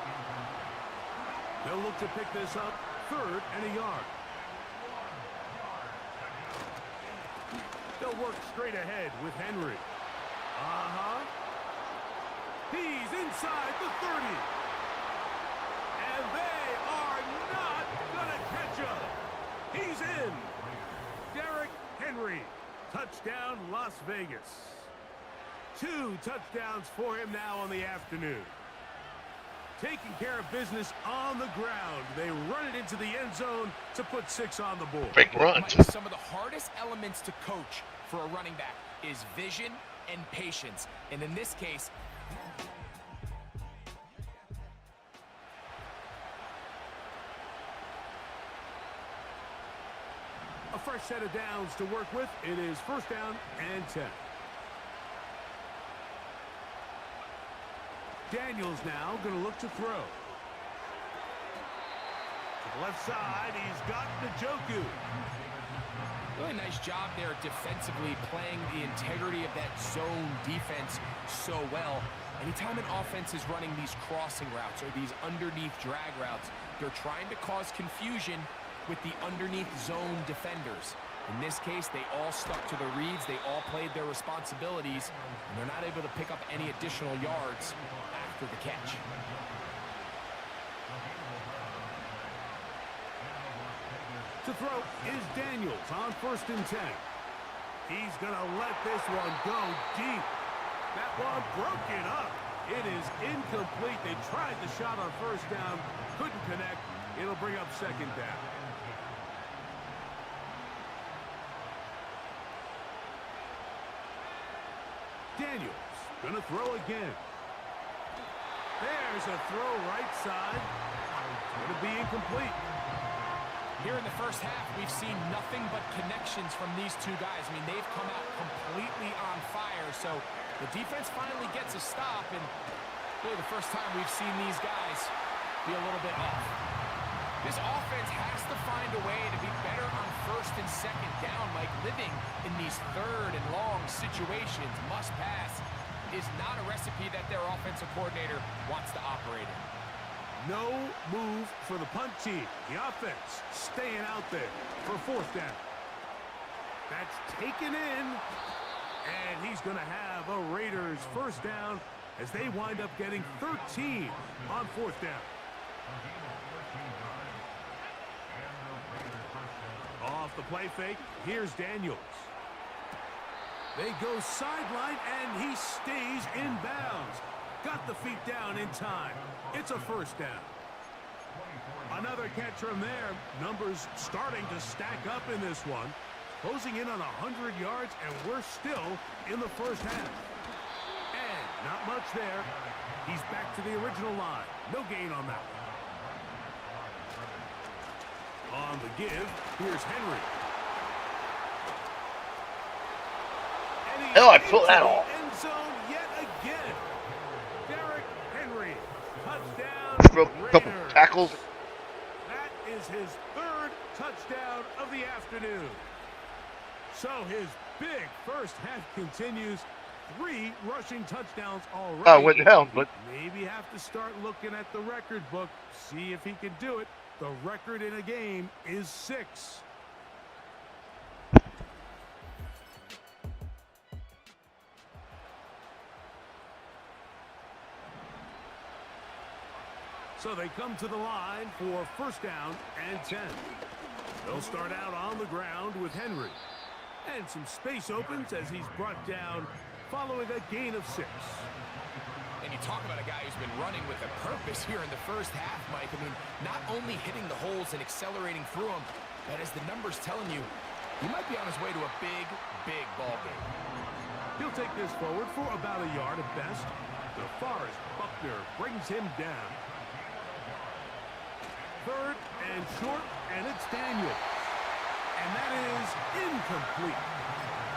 They'll look to pick this up 3rd and a yard. They'll work straight ahead with Henry. He's inside the 30. And they are not going to catch him. He's in. Derrick Henry. Touchdown, Las Vegas. 2 touchdowns for him now on the afternoon. Taking care of business on the ground. They run it into the end zone to put 6 on the board. Big run. Some of the hardest elements to coach for a running back is vision and patience. And in this case, a fresh set of downs to work with. It is 1st down and 10. Daniels now going to look to throw. To the left side, he's got Njoku. really nice job there defensively, playing the integrity of that zone defense so well. Anytime an offense is running these crossing routes or these underneath drag routes, they're trying to cause confusion with the underneath zone defenders. In this case, they all stuck to the reads. They all played their responsibilities, and they're not able to pick up any additional yards after the catch. To throw is Daniels on 1st and 10. He's going to let this one go deep. That one broken up. It is incomplete. They tried the shot on 1st down, couldn't connect. It'll bring up 2nd down. Daniels going to throw again. There's a throw right side. Going to be incomplete. Here in the first half, we've seen nothing but connections from these two guys. I mean, they've come out completely on fire. So the defense finally gets a stop, and really the first time we've seen these guys be a little bit off. This offense has to find a way to be better on 1st and 2nd down. Like, living in these 3rd and long situations, must pass, is not a recipe that their offensive coordinator wants to operate in. No move for the punt team. The offense staying out there for 4th down. That's taken in, and he's going to have a Raiders 1st down as they wind up getting 13 on 4th down. Off the play fake, here's Daniels. They go sideline, and he stays in bounds. Got the feet down in time. It's a 1st down. Another catch from there. Numbers starting to stack up in this one. Closing in on 100 yards, and we're still in the 1st half. And not much there. He's back to the original line. No gain on that one. On the give, here's Henry. Oh, I pulled that off. End zone yet again. Derrick Henry, touchdown. Throw a couple Raiders. tackles. That is his 3rd touchdown of the afternoon. So his big first half continues. 3 rushing touchdowns already. Oh, what the hell? But Maybe have to start looking at the record book, see if he can do it. The record in a game is 6. So they come to the line for 1st down and 10. They'll start out on the ground with Henry. And some space opens as he's brought down following a gain of 6. And you talk about a guy who's been running with a purpose here in the first half, Mike. I mean, not only hitting the holes and accelerating through them, but as the numbers telling you, he might be on his way to a big, big ball game. He'll take this forward for about a yard at best. DeForest Buckner brings him down. 3rd and short, and it's Daniel. And that is incomplete.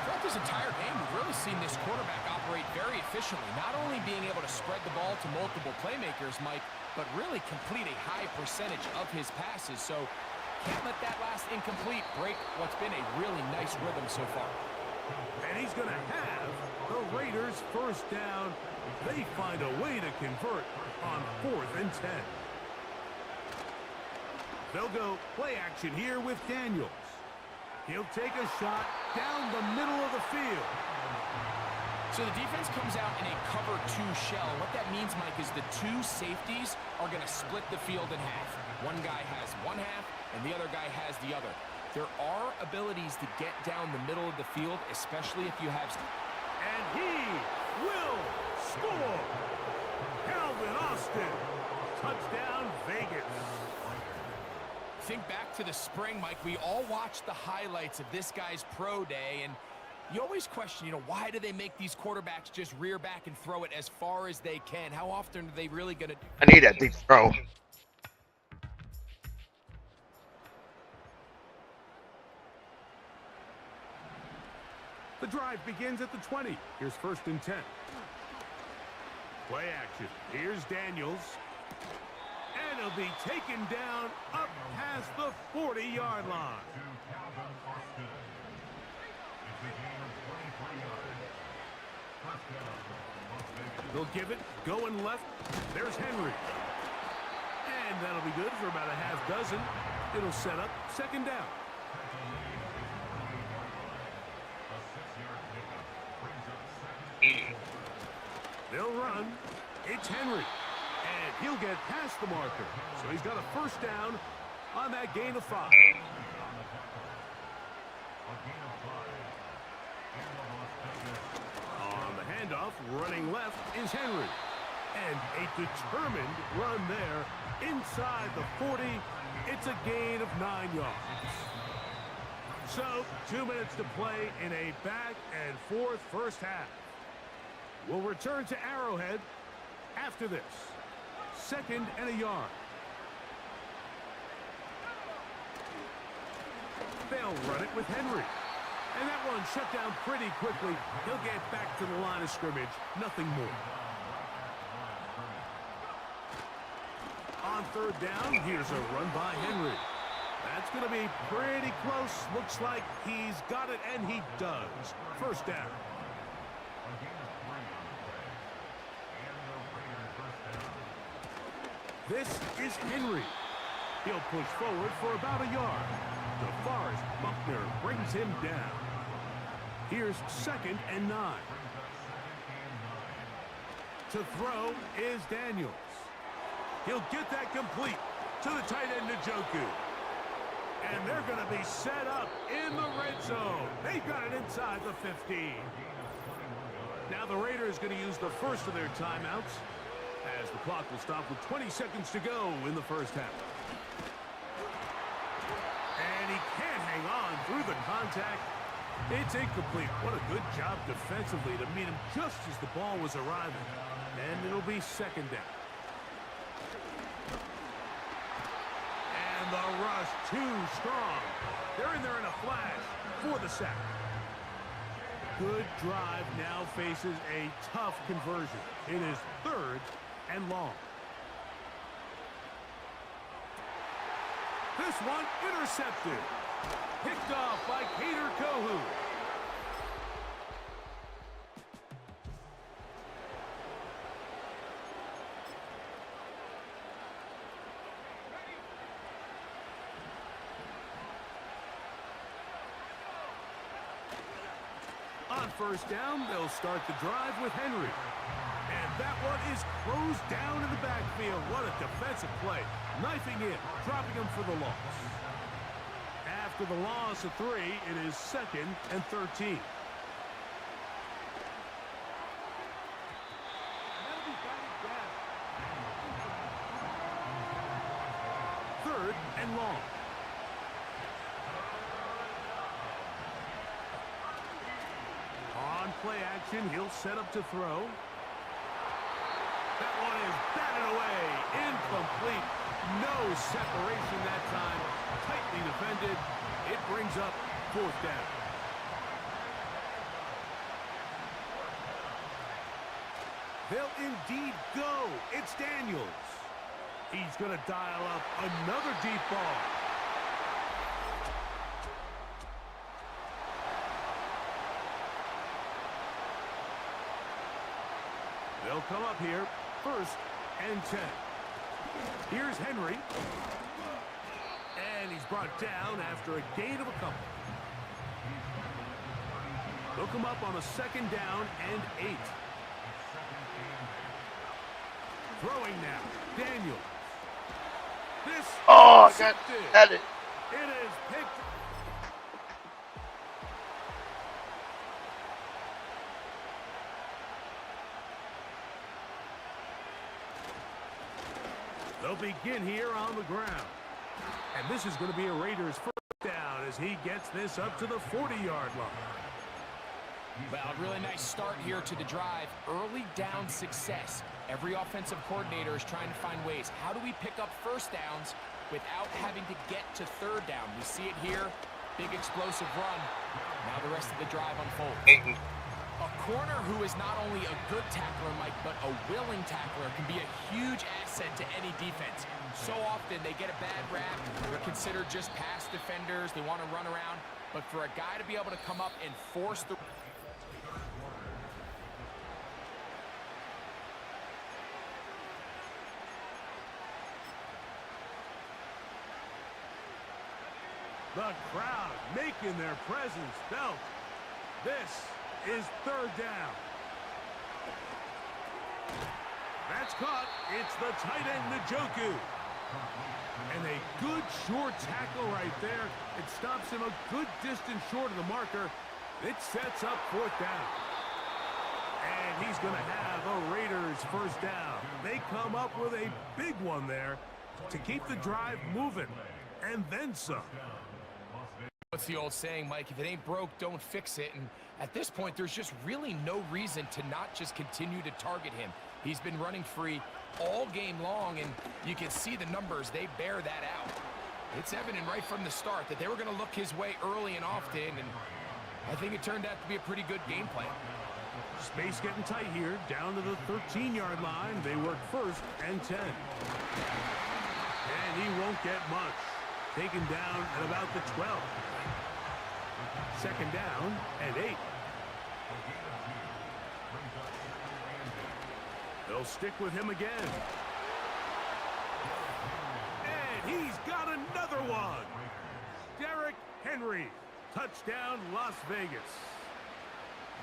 Throughout this entire game, we've really seen this quarterback operate very efficiently, not only being able to spread the ball to multiple playmakers, Mike, but really complete a high percentage of his passes. So can't let that last incomplete break what's been a really nice rhythm so far. And he's going to have the Raiders 1st down. They find a way to convert on 4th and 10. They'll go play action here with Daniels. He'll take a shot down the middle of the field. So the defense comes out in a cover 2 shell. What that means, Mike, is the 2 safeties are going to split the field in half. One guy has one half, and the other guy has the other. There are abilities to get down the middle of the field, especially if you have... And he will score. Calvin Austin. Touchdown, Vegas. Think back to the spring, Mike. We all watched the highlights of this guy's pro day, and you always question, why do they make these quarterbacks just rear back and throw it as far as they can? How often are they really going to do? I need that deep throw. The drive begins at the 20. Here's 1st and 10. Play action. Here's Daniels. And he'll be taken down up past the 40-yard line. They'll give it, going left. There's Henry. And that'll be good for about a half dozen. It'll set up 2nd down. They'll run. It's Henry. And he'll get past the marker. So he's got a first down on that gain of 5. On the handoff, running left is Henry. And a determined run there inside the 40. It's a gain of 9 yards. So, 2 minutes to play in a back-and-forth first half. We'll return to Arrowhead after this. 2nd and a yard. They'll run it with Henry. And that one shut down pretty quickly. He'll get back to the line of scrimmage. Nothing more. On 3rd down, here's a run by Henry. That's going to be pretty close. Looks like he's got it, and he does. First down. This is Henry. He'll push forward for about a yard. DeForest Buckner brings him down. Here's 2nd and 9. To throw is Daniels. He'll get that complete to the tight end, Njoku. And they're going to be set up in the red zone. They've got it inside the 15. Now the Raiders going to use the first of their timeouts as the clock will stop with 20 seconds to go in the first half. And he can't hang on through the contact. It's incomplete. What a good job defensively to meet him just as the ball was arriving. And it'll be 2nd down. And the rush too strong. They're in there in a flash for the sack. Good drive now faces a tough conversion. It is 3rd and long. This one intercepted. Picked off by Kader Kohu. On 1st down, they'll start the drive with Henry. And that one is closed down in the backfield. What a defensive play. Knifing in, dropping him for the loss. After the loss of 3, it is 2nd and 13. Third and long. On play action, he'll set up to throw. That one is batted away. Incomplete. No separation that time. Tightly defended. It brings up 4th down. They'll indeed go. It's Daniels. He's going to dial up another deep ball. They'll come up here, 1st and 10. Here's Henry. And he's brought down after a gain of a couple. They'll come up on a 2nd down and 8. Throwing now, Daniels. This I got it. It is picked. They'll begin here on the ground. And this is going to be a Raiders first down as he gets this up to the 40-yard line. Well, a really nice start here to the drive. Early down success. Every offensive coordinator is trying to find ways. How do we pick up first downs without having to get to 3rd down? We see it here. Big explosive run. Now the rest of the drive unfolds. A corner who is not only a good tackler, Mike, but a willing tackler can be a huge asset to any defense. So often they get a bad rap. They're considered just pass defenders. They want to run around. But for a guy to be able to come up and force the... The crowd making their presence felt. This is third down. That's caught. It's the tight end, Njoku. And a good short tackle right there. It stops him a good distance short of the marker. It sets up fourth down. And he's going to have a Raiders first down. They come up with a big one there to keep the drive moving. And then some. What's the old saying, Mike? If it ain't broke, don't fix it. And at this point, there's just really no reason to not just continue to target him. He's been running free all game long, and you can see the numbers. They bear that out. It's evident right from the start that they were going to look his way early and often, and I think it turned out to be a pretty good game plan. Space getting tight here, down to the 13-yard line. They work first and 10. And he won't get much. Taken down at about the 12. Second down and 8. They'll stick with him again. And he's got another one. Derrick Henry. Touchdown, Las Vegas.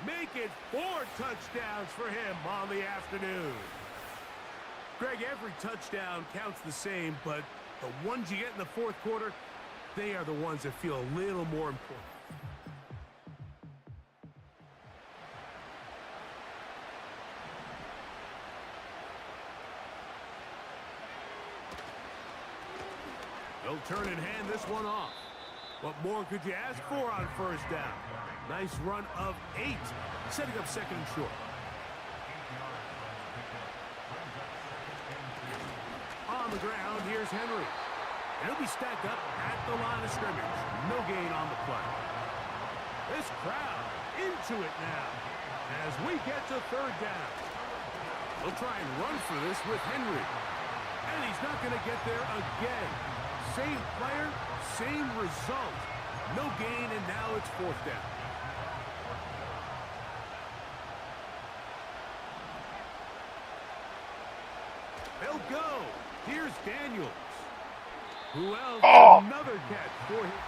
Make it 4 touchdowns for him on the afternoon. Greg, every touchdown counts the same, but the ones you get in the fourth quarter, they are the ones that feel a little more important. They'll turn and hand this one off. What more could you ask for on first down? Nice run of 8, setting up second and short. On the ground, here's Henry. And he'll be stacked up at the line of scrimmage. No gain on the play. This crowd into it now as we get to third down. They'll try and run for this with Henry. And he's not going to get there again. Same player, same result. No gain, and now it's fourth down. They'll go. Here's Daniels. Who else? Oh. Another catch for him.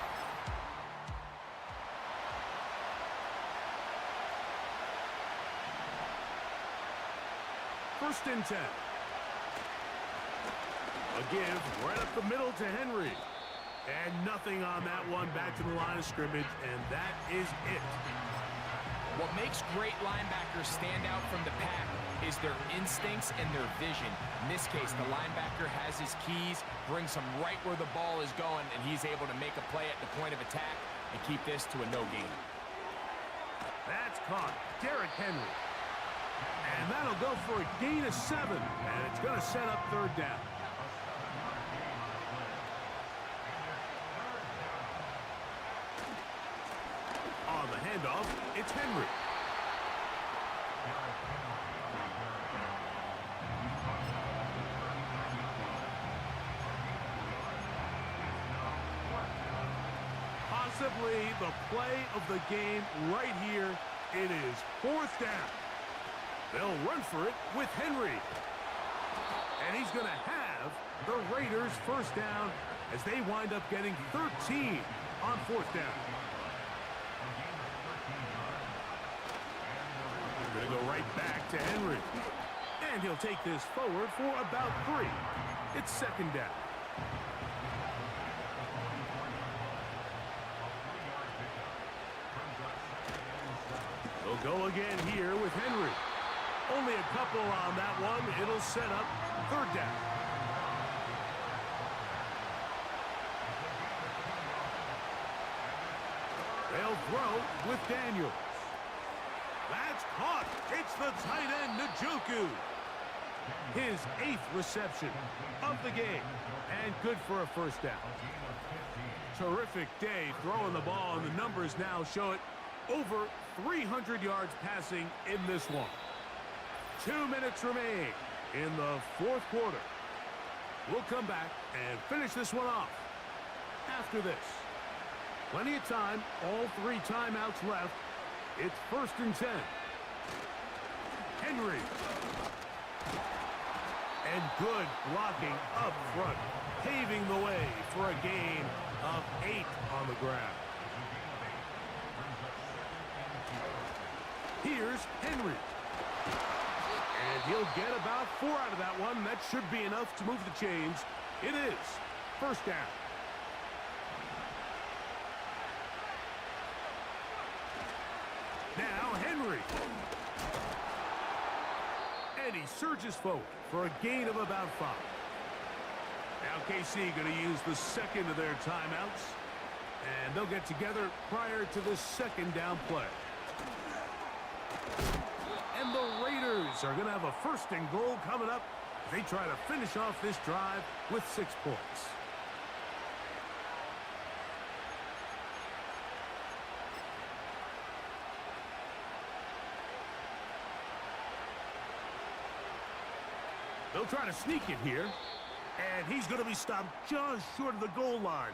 First and 10. A give right up the middle to Henry. And nothing on that one. Back to the line of scrimmage, and that is it. What makes great linebackers stand out from the pack is their instincts and their vision. In this case, the linebacker has his keys, brings him right where the ball is going, and he's able to make a play at the point of attack and keep this to a no gain. That's caught. Derrick Henry. And that'll go for a gain of 7, and it's going to set up third down. On the handoff, it's Henry. Possibly the play of the game right here. It is fourth down. They'll run for it with Henry. And he's going to have the Raiders first down as they wind up getting 13 on fourth down. Going to go right back to Henry. And he'll take this forward for about 3. It's second down. They'll go again here with Henry. Only a couple on that one. It'll set up third down. They'll throw with Daniels. That's caught. It's the tight end, Njoku. His 8th reception of the game. And good for a first down. Terrific day throwing the ball, and the numbers now show it. Over 300 yards passing in this one. 2 minutes remain in the fourth quarter. We'll come back and finish this one off after this. Plenty of time, all 3 timeouts left. It's first and 10. Henry. And good blocking up front, paving the way for a gain of 8 on the ground. Here's Henry. And he'll get about 4 out of that one. That should be enough to move the chains. It is first down. Now Henry. And he surges forward for a gain of about 5. Now KC going to use the second of their timeouts. And they'll get together prior to the second down play. And the Raiders are going to have a first and goal coming up. They try to finish off this drive with 6 points. They'll try to sneak it here. And he's going to be stopped just short of the goal line.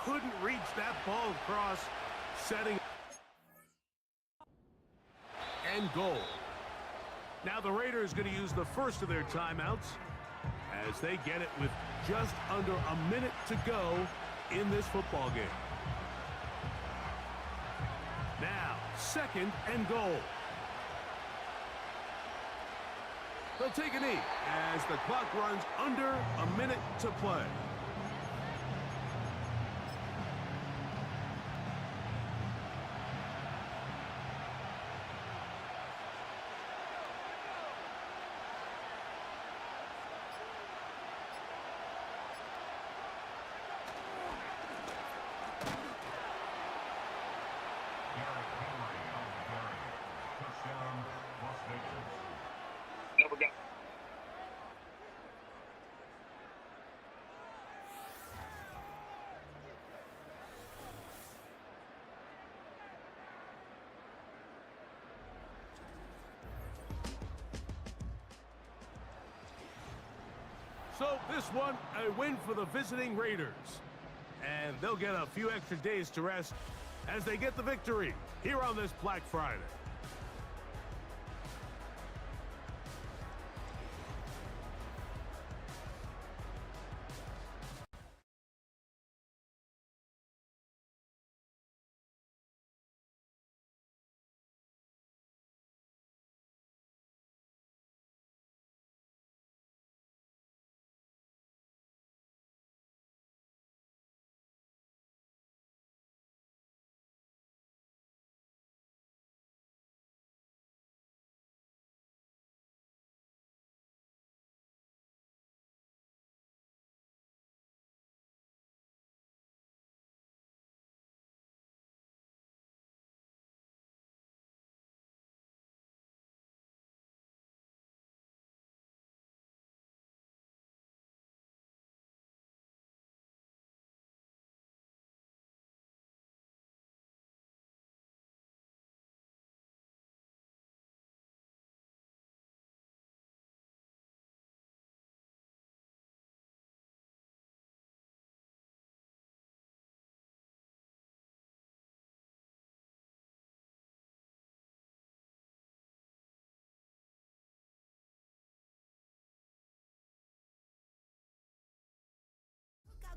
Couldn't reach that ball across, setting and goal. Now the Raiders going to use the first of their timeouts as they get it with just under a minute to go in this football game. Now, second and goal. They'll take a knee as the clock runs under a minute to play. Never got. So this one, a win for the visiting Raiders. And they'll get a few extra days to rest as they get the victory here on this Black Friday.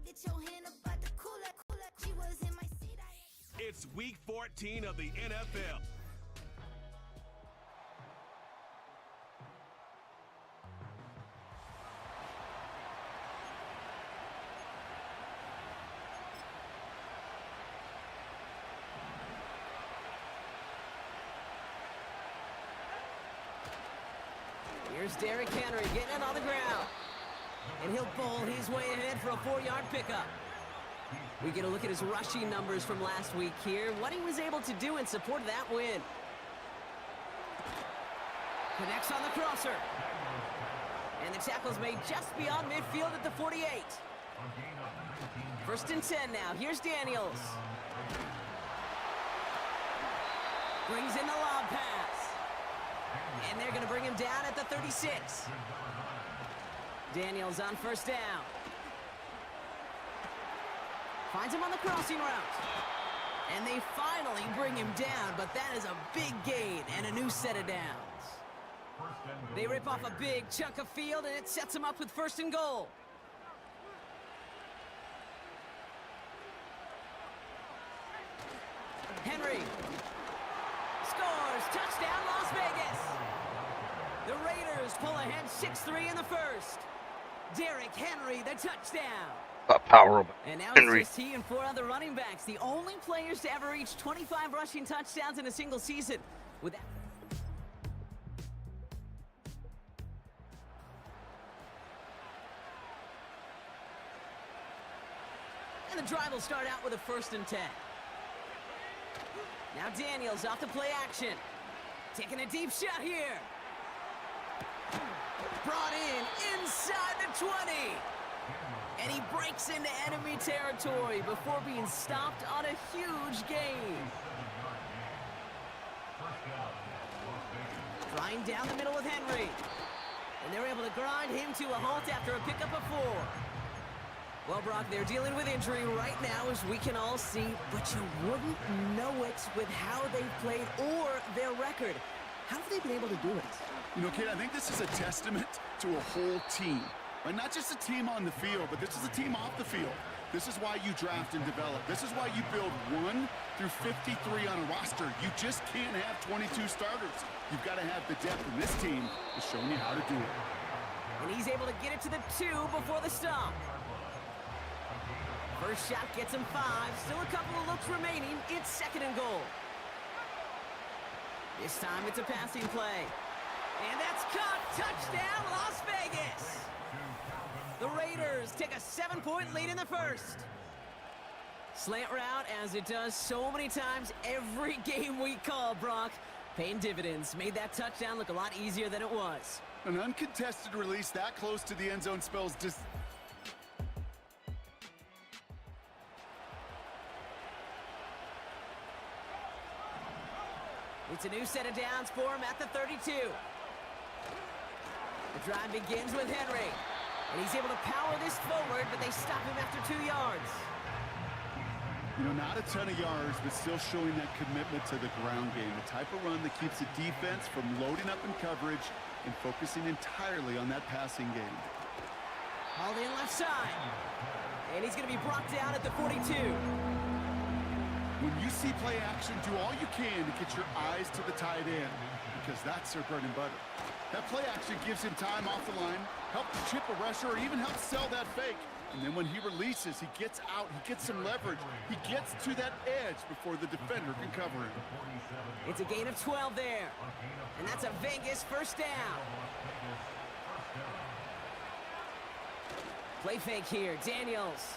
Get your hand up at the cooler. She was in my seat. It's week 14 of the NFL. Here's Derrick Henry getting it on the ground. And he'll bowl his way ahead for a 4-yard pickup. We get a look at his rushing numbers from last week here, what he was able to do in support of that win. Connects on the crosser. And the tackle's made just beyond midfield at the 48. First and 10 now. Here's Daniels. Brings in the lob pass. And they're going to bring him down at the 36. Daniels on first down. Finds him on the crossing route. And they finally bring him down, but that is a big gain and a new set of downs. They rip off a big chunk of field, and it sets them up with first and goal. Henry Scores! Touchdown, Las Vegas! The Raiders pull ahead 6-3 in the first. Derrick Henry, the touchdown. Power of And now Henry. it's just he and 4 other running backs, the only players to ever reach 25 rushing touchdowns in a single season. With that. And the drive will start out with a 1st and 10. Now Daniels off the play action. Taking a deep shot here. Brought in inside the 20. And he breaks into enemy territory before being stopped on a huge gain. Flying down the middle with Henry. And they're able to grind him to a halt after a pickup of 4. Well, Brock, they're dealing with injury right now, as we can all see, but you wouldn't know it with how they've played or their record. How have they been able to do it? You know, kid, I think this is a testament to a whole team. Right? Not just a team on the field, but this is a team off the field. This is why you draft and develop. This is why you build 1 through 53 on a roster. You just can't have 22 starters. You've got to have the depth, and this team is showing you how to do it. And he's able to get it to the 2 before the stop. First shot gets him 5. Still a couple of looks remaining. It's 2nd and goal. This time it's a passing play. And that's caught. Touchdown, Las Vegas. The Raiders take a 7-point lead in the first. Slant route, as it does so many times every game we call, Brock. Paying dividends. Made that touchdown look a lot easier than it was. An uncontested release that close to the end zone spells just... It's a new set of downs for him at the 32. The drive begins with Henry. And he's able to power this forward, but they stop him after 2 yards. You know, not a ton of yards, but still showing that commitment to the ground game. The type of run that keeps the defense from loading up in coverage and focusing entirely on that passing game. Hauled in left side. And he's going to be brought down at the 42. When you see play action, do all you can to get your eyes to the tight end, because that's their bread and butter. That play action gives him time off the line, help to chip a rusher, or even help sell that fake. And then when he releases, he gets out, he gets some leverage. He gets to that edge before the defender can cover him. It's a gain of 12 there. And that's a Vegas first down. Play fake here, Daniels.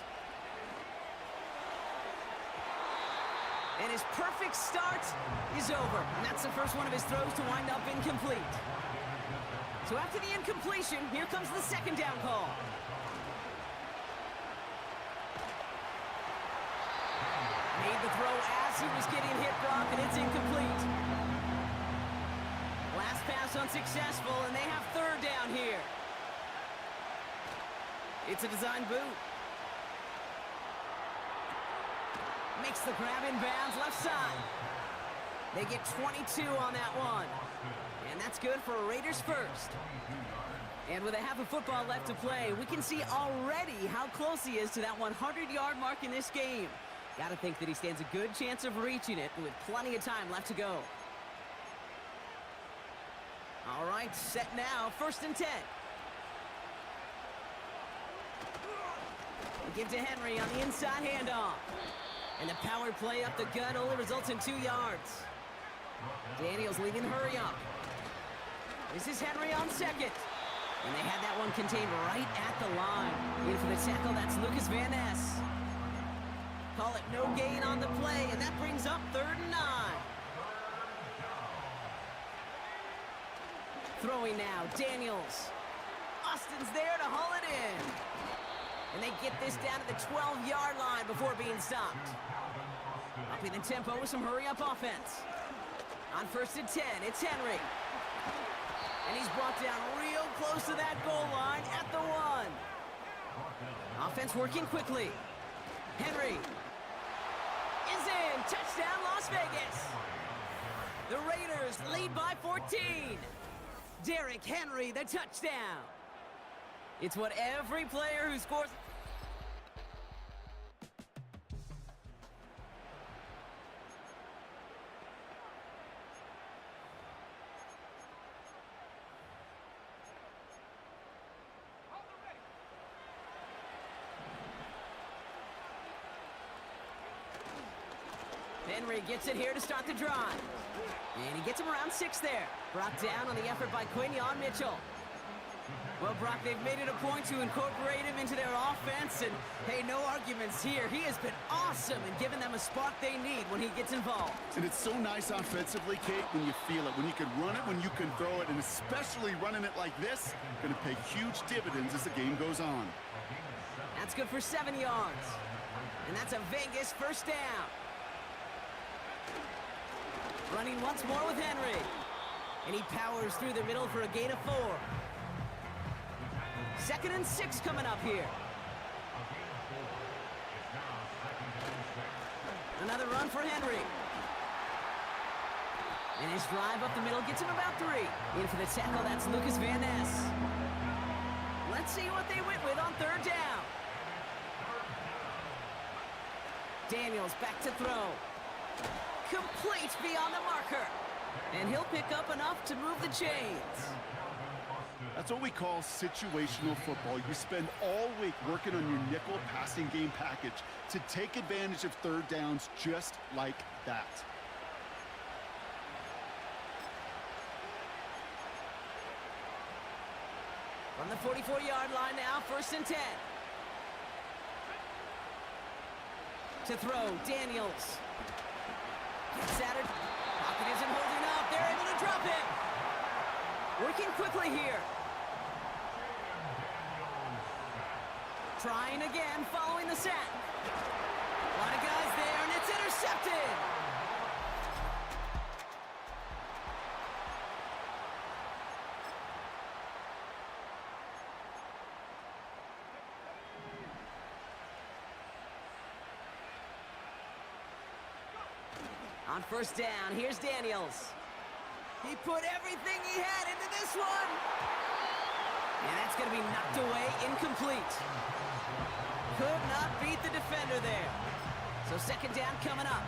And his perfect start is over. And that's the first one of his throws to wind up incomplete. So after the incompletion, here comes the 2nd down call. Made the throw as he was getting hit, Brock, and it's incomplete. Last pass unsuccessful, and they have 3rd down here. It's a design boot. Makes the grab in bounds left side. They get 22 on that one. And that's good for a Raiders first. And with a half a football left to play, we can see already how close he is to that 100-yard mark in this game. Got to think that he stands a good chance of reaching it with plenty of time left to go. All right, set now, 1st and 10. We give to Henry on the inside handoff. And the power play up the gut only results in 2 yards. Daniels leading hurry up. This is Henry on 2nd. And they had that one contained right at the line. In for the tackle, that's Lucas Van Ness. Call it no gain on the play, and that brings up 3rd and 9. Throwing now, Daniels. Austin's there to haul it in. And they get this down to the 12-yard line before being stopped. Upping the tempo with some hurry-up offense. On 1st and 10, it's Henry. And he's brought down real close to that goal line at the 1. Offense working quickly. Henry is in. Touchdown, Las Vegas. The Raiders lead by 14. Derrick Henry, the touchdown. It's what every player who scores... Henry gets it here to start the drive. And he gets him around 6 there. Brought down on the effort by Quinion Mitchell. Well, Brock, they've made it a point to incorporate him into their offense, and hey, no arguments here. He has been awesome in giving them a spark they need when he gets involved. And it's so nice offensively, Kate, when you feel it, when you can run it, when you can throw it, and especially running it like this, going to pay huge dividends as the game goes on. That's good for 7 yards. And that's a Vegas first down. Running once more with Henry. And he powers through the middle for a gain of 4. 2nd and 6 coming up here. Another run for Henry. And his drive up the middle gets him about 3. In for the tackle, that's Lucas Van Ness. Let's see what they went with on 3rd down. Daniels back to throw. Complete beyond the marker. And he'll pick up enough to move the chains. That's what we call situational football. You spend all week working on your nickel passing game package to take advantage of 3rd downs just like that. From the 44-yard line now, 1st and 10. To throw, Daniels. Gets at it. Pocket isn't holding up. They're able to drop it. Working quickly here. Trying again, following the sack. A lot of guys there, and it's intercepted. On 1st down, here's Daniels. He put everything he had into this one. And that's going to be knocked away, incomplete. Could not beat the defender there. So 2nd down coming up.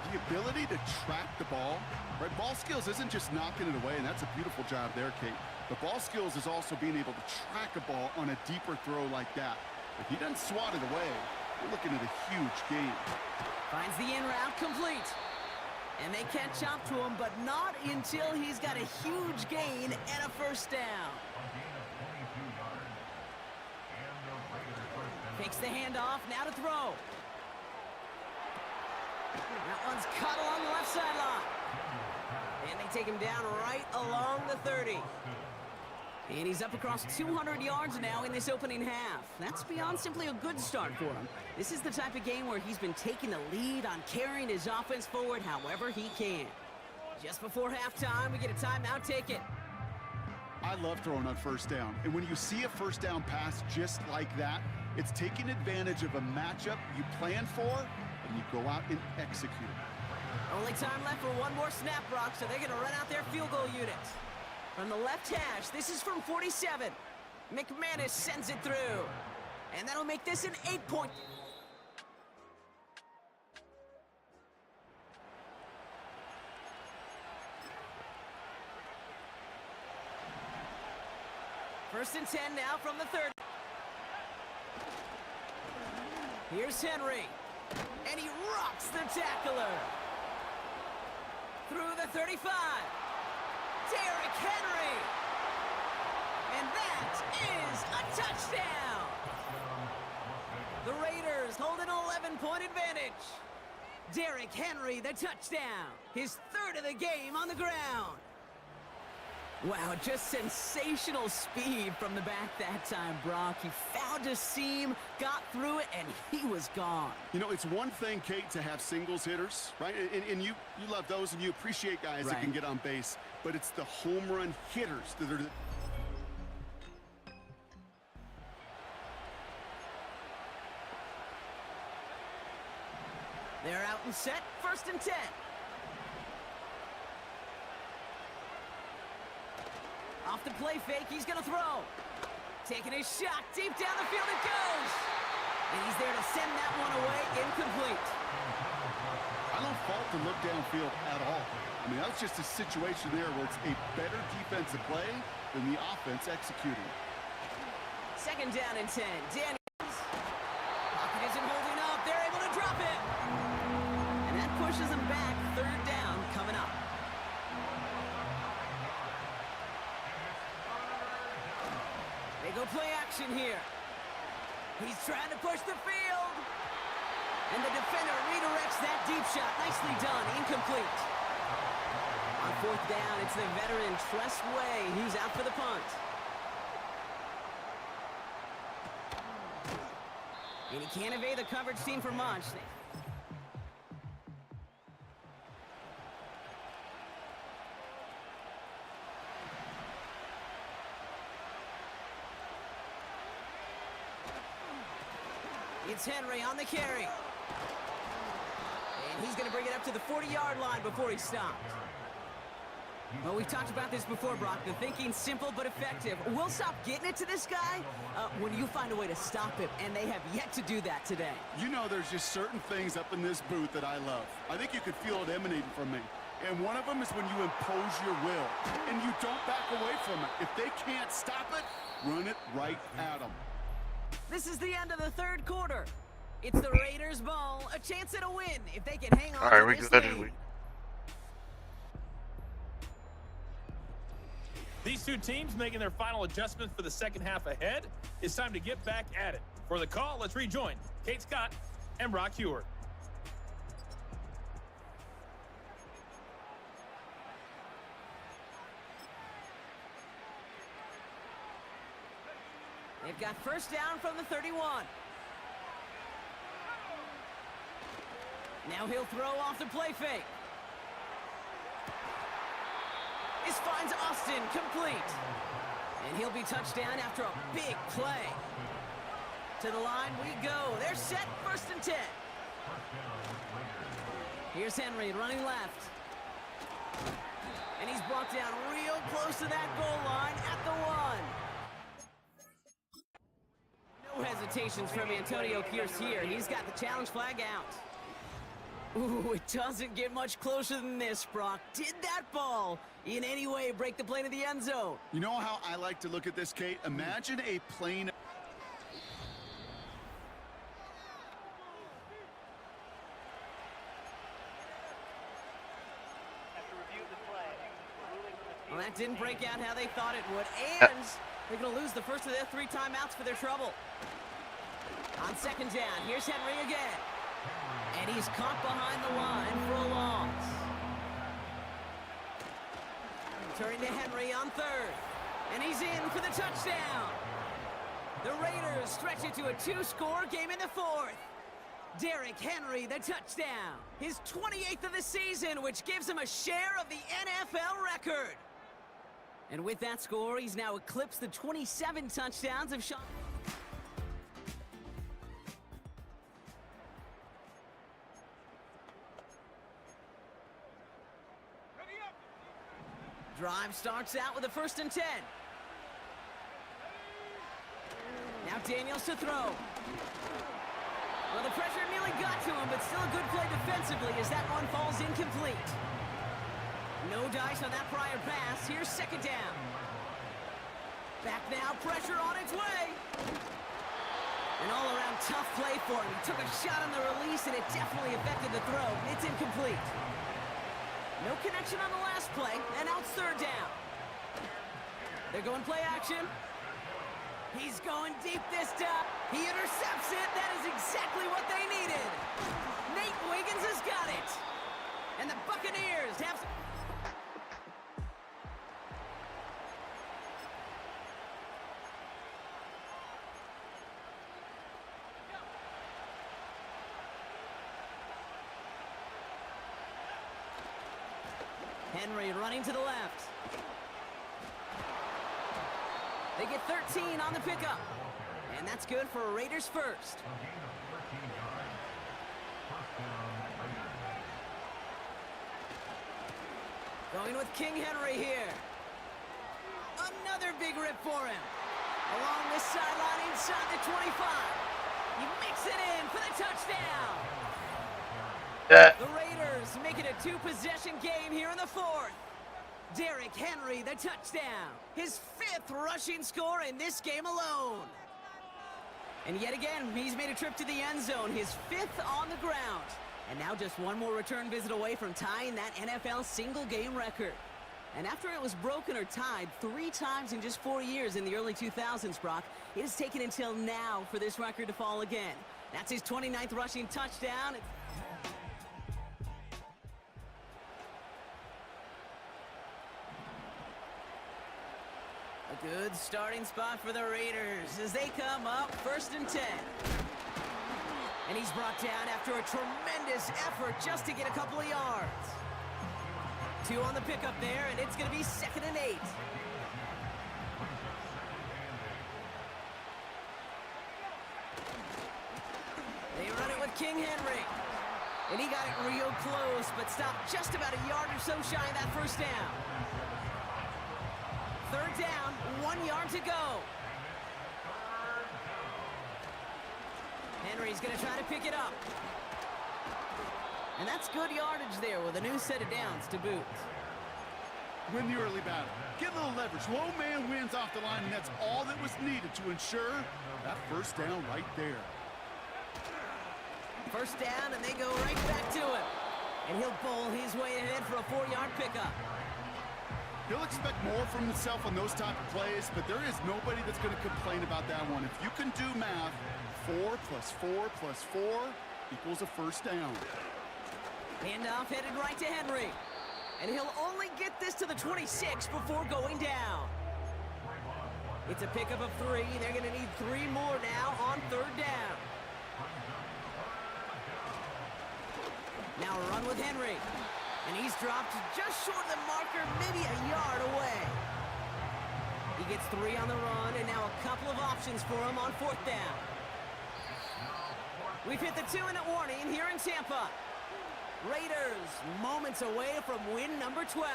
The ability to track the ball, right? Ball skills isn't just knocking it away, and that's a beautiful job there, Kate. The ball skills is also being able to track a ball on a deeper throw like that. If he doesn't swat it away, we're looking at a huge gain. Finds the in route complete. And they can't chop to him, but not until he's got a huge gain and a 1st down. Takes the handoff, now to throw. That one's caught along the left sideline. And they take him down right along the 30. And he's up across 200 yards now in this opening half. That's beyond simply a good start for him. This is the type of game where he's been taking the lead on carrying his offense forward however he can. Just before halftime, we get a timeout. Take it. I love throwing on 1st down. And when you see a 1st down pass just like that, it's taking advantage of a matchup you plan for, and you go out and execute it. Only time left for one more snap, Brock, so they're going to run out their field goal unit. From the left hash, this is from 47. McManus sends it through. And that'll make this an 8-point. First and 10 now from the 30. Here's Henry. And he rocks the tackler. Through the 35. Derrick Henry. And that is a touchdown. The Raiders hold an 11-point advantage. Derrick Henry, the touchdown. His 3rd of the game on the ground. Wow, just sensational speed from the back that time, Brock. He found a seam, got through it, and he was gone. You know, it's one thing, Kate, to have singles hitters, right? And you love those, and you appreciate guys that can get on base. But it's the home run hitters that are... They're out and set, 1st and 10. Off the play fake, he's gonna throw. Taking his shot, deep down the field it goes. And he's there to send that one away, incomplete. I don't fault the look downfield at all. I mean, that's just a situation there where it's a better defensive play than the offense executing. 2nd down and 10. Daniels. Pocket isn't holding up. They're able to drop it. And that them back. Third down coming up. They go play action here. He's trying to push the field. And the defender redirects that deep shot. Nicely done. Incomplete. On fourth down, it's the veteran Tress Way who's out for the punt. And he can't evade the coverage team for much. It's Henry on the carry. And he's going to bring it up to the 40-yard line before he stops. Well, we've talked about this before, Brock. The thinking's simple but effective. We'll stop getting it to this guy when you find a way to stop him, and they have yet to do that today. You know, there's just certain things up in this booth that I love. I think you could feel it emanating from me. And one of them is when you impose your will, and you don't back away from it. If they can't stop it, run it right at them. This is the end of the third quarter. It's the Raiders' ball, a chance at a win if they can hang on to this lead. These two teams making their final adjustments for the second half ahead. It's time to get back at it. For the call, let's rejoin Kate Scott and Brock Heward. They've got first down from the 31. Now he'll throw off the play fake. This finds Austin complete. And he'll be touched down after a big play. To the line we go. They're set, 1st and 10. Here's Henry running left. And he's brought down real close to that goal line at the 1. No hesitations from Antonio Pierce here. He's got the challenge flag out. Ooh, it doesn't get much closer than this, Brock. Did that ball in any way break the plane of the end zone? You know how I like to look at this, Kate? Imagine a plane. Well, that didn't break out how they thought it would. And they're going to lose the first of their 3 timeouts for their trouble. On second down, here's Henry again. And he's caught behind the line for a loss. Turning to Henry on 3rd. And he's in for the touchdown. The Raiders stretch it to a 2-score game in the 4th. Derrick Henry, the touchdown. His 28th of the season, which gives him a share of the NFL record. And with that score, he's now eclipsed the 27 touchdowns of Sean. Drive starts out with a 1st and 10. Now Daniels to throw. Well, the pressure nearly got to him, but still a good play defensively as that one falls incomplete. No dice on that prior pass. Here's 2nd down. Back now, pressure on its way. An all-around tough play for him. He took a shot on the release, and it definitely affected the throw. It's incomplete. No connection on the last play, and now it's 3rd down. They're going play action. He's going deep this time. He intercepts it. That is exactly what they needed. Nate Wiggins has got it. And the Buccaneers have... Henry running to the left. They get 13 on the pickup. And that's good for Raiders first. Going with King Henry here. Another big rip for him. Along this sideline inside the 25. He makes it in for the touchdown. The Raiders make it a 2-possession game here in the 4th. Derrick Henry, the touchdown. His 5th rushing score in this game alone. And yet again, he's made a trip to the end zone. His 5th on the ground. And now just one more return visit away from tying that NFL single-game record. And after it was broken or tied 3 times in just 4 years in the early 2000s, Brock, it has taken until now for this record to fall again. That's his 29th rushing touchdown. A good starting spot for the Raiders as they come up 1st and 10. And he's brought down after a tremendous effort just to get a couple of yards. 2 on the pickup there, and it's going to be 2nd and 8. They run it with King Henry. And he got it real close, but stopped just about a yard or so shy of that 1st down. 3rd down, 1 yard to go. Henry's going to try to pick it up. And that's good yardage there with a new set of downs to boot. Win the early battle. Get a little leverage. Low man wins off the line, and that's all that was needed to ensure that 1st down right there. 1st down, and they go right back to him. And he'll bowl his way ahead for a 4-yard pickup. He'll expect more from himself on those type of plays, but there is nobody that's going to complain about that one. If you can do math, 4 plus 4 plus 4 equals a 1st down. Handoff headed right to Henry. And he'll only get this to the 26 before going down. It's a pickup of 3. They're going to need 3 more now on 3rd down. Now a run with Henry. And he's dropped just short of the marker, maybe a yard away. He gets 3 on the run, and now a couple of options for him on 4th down. We've hit the 2-minute warning here in Tampa. Raiders moments away from win number 12.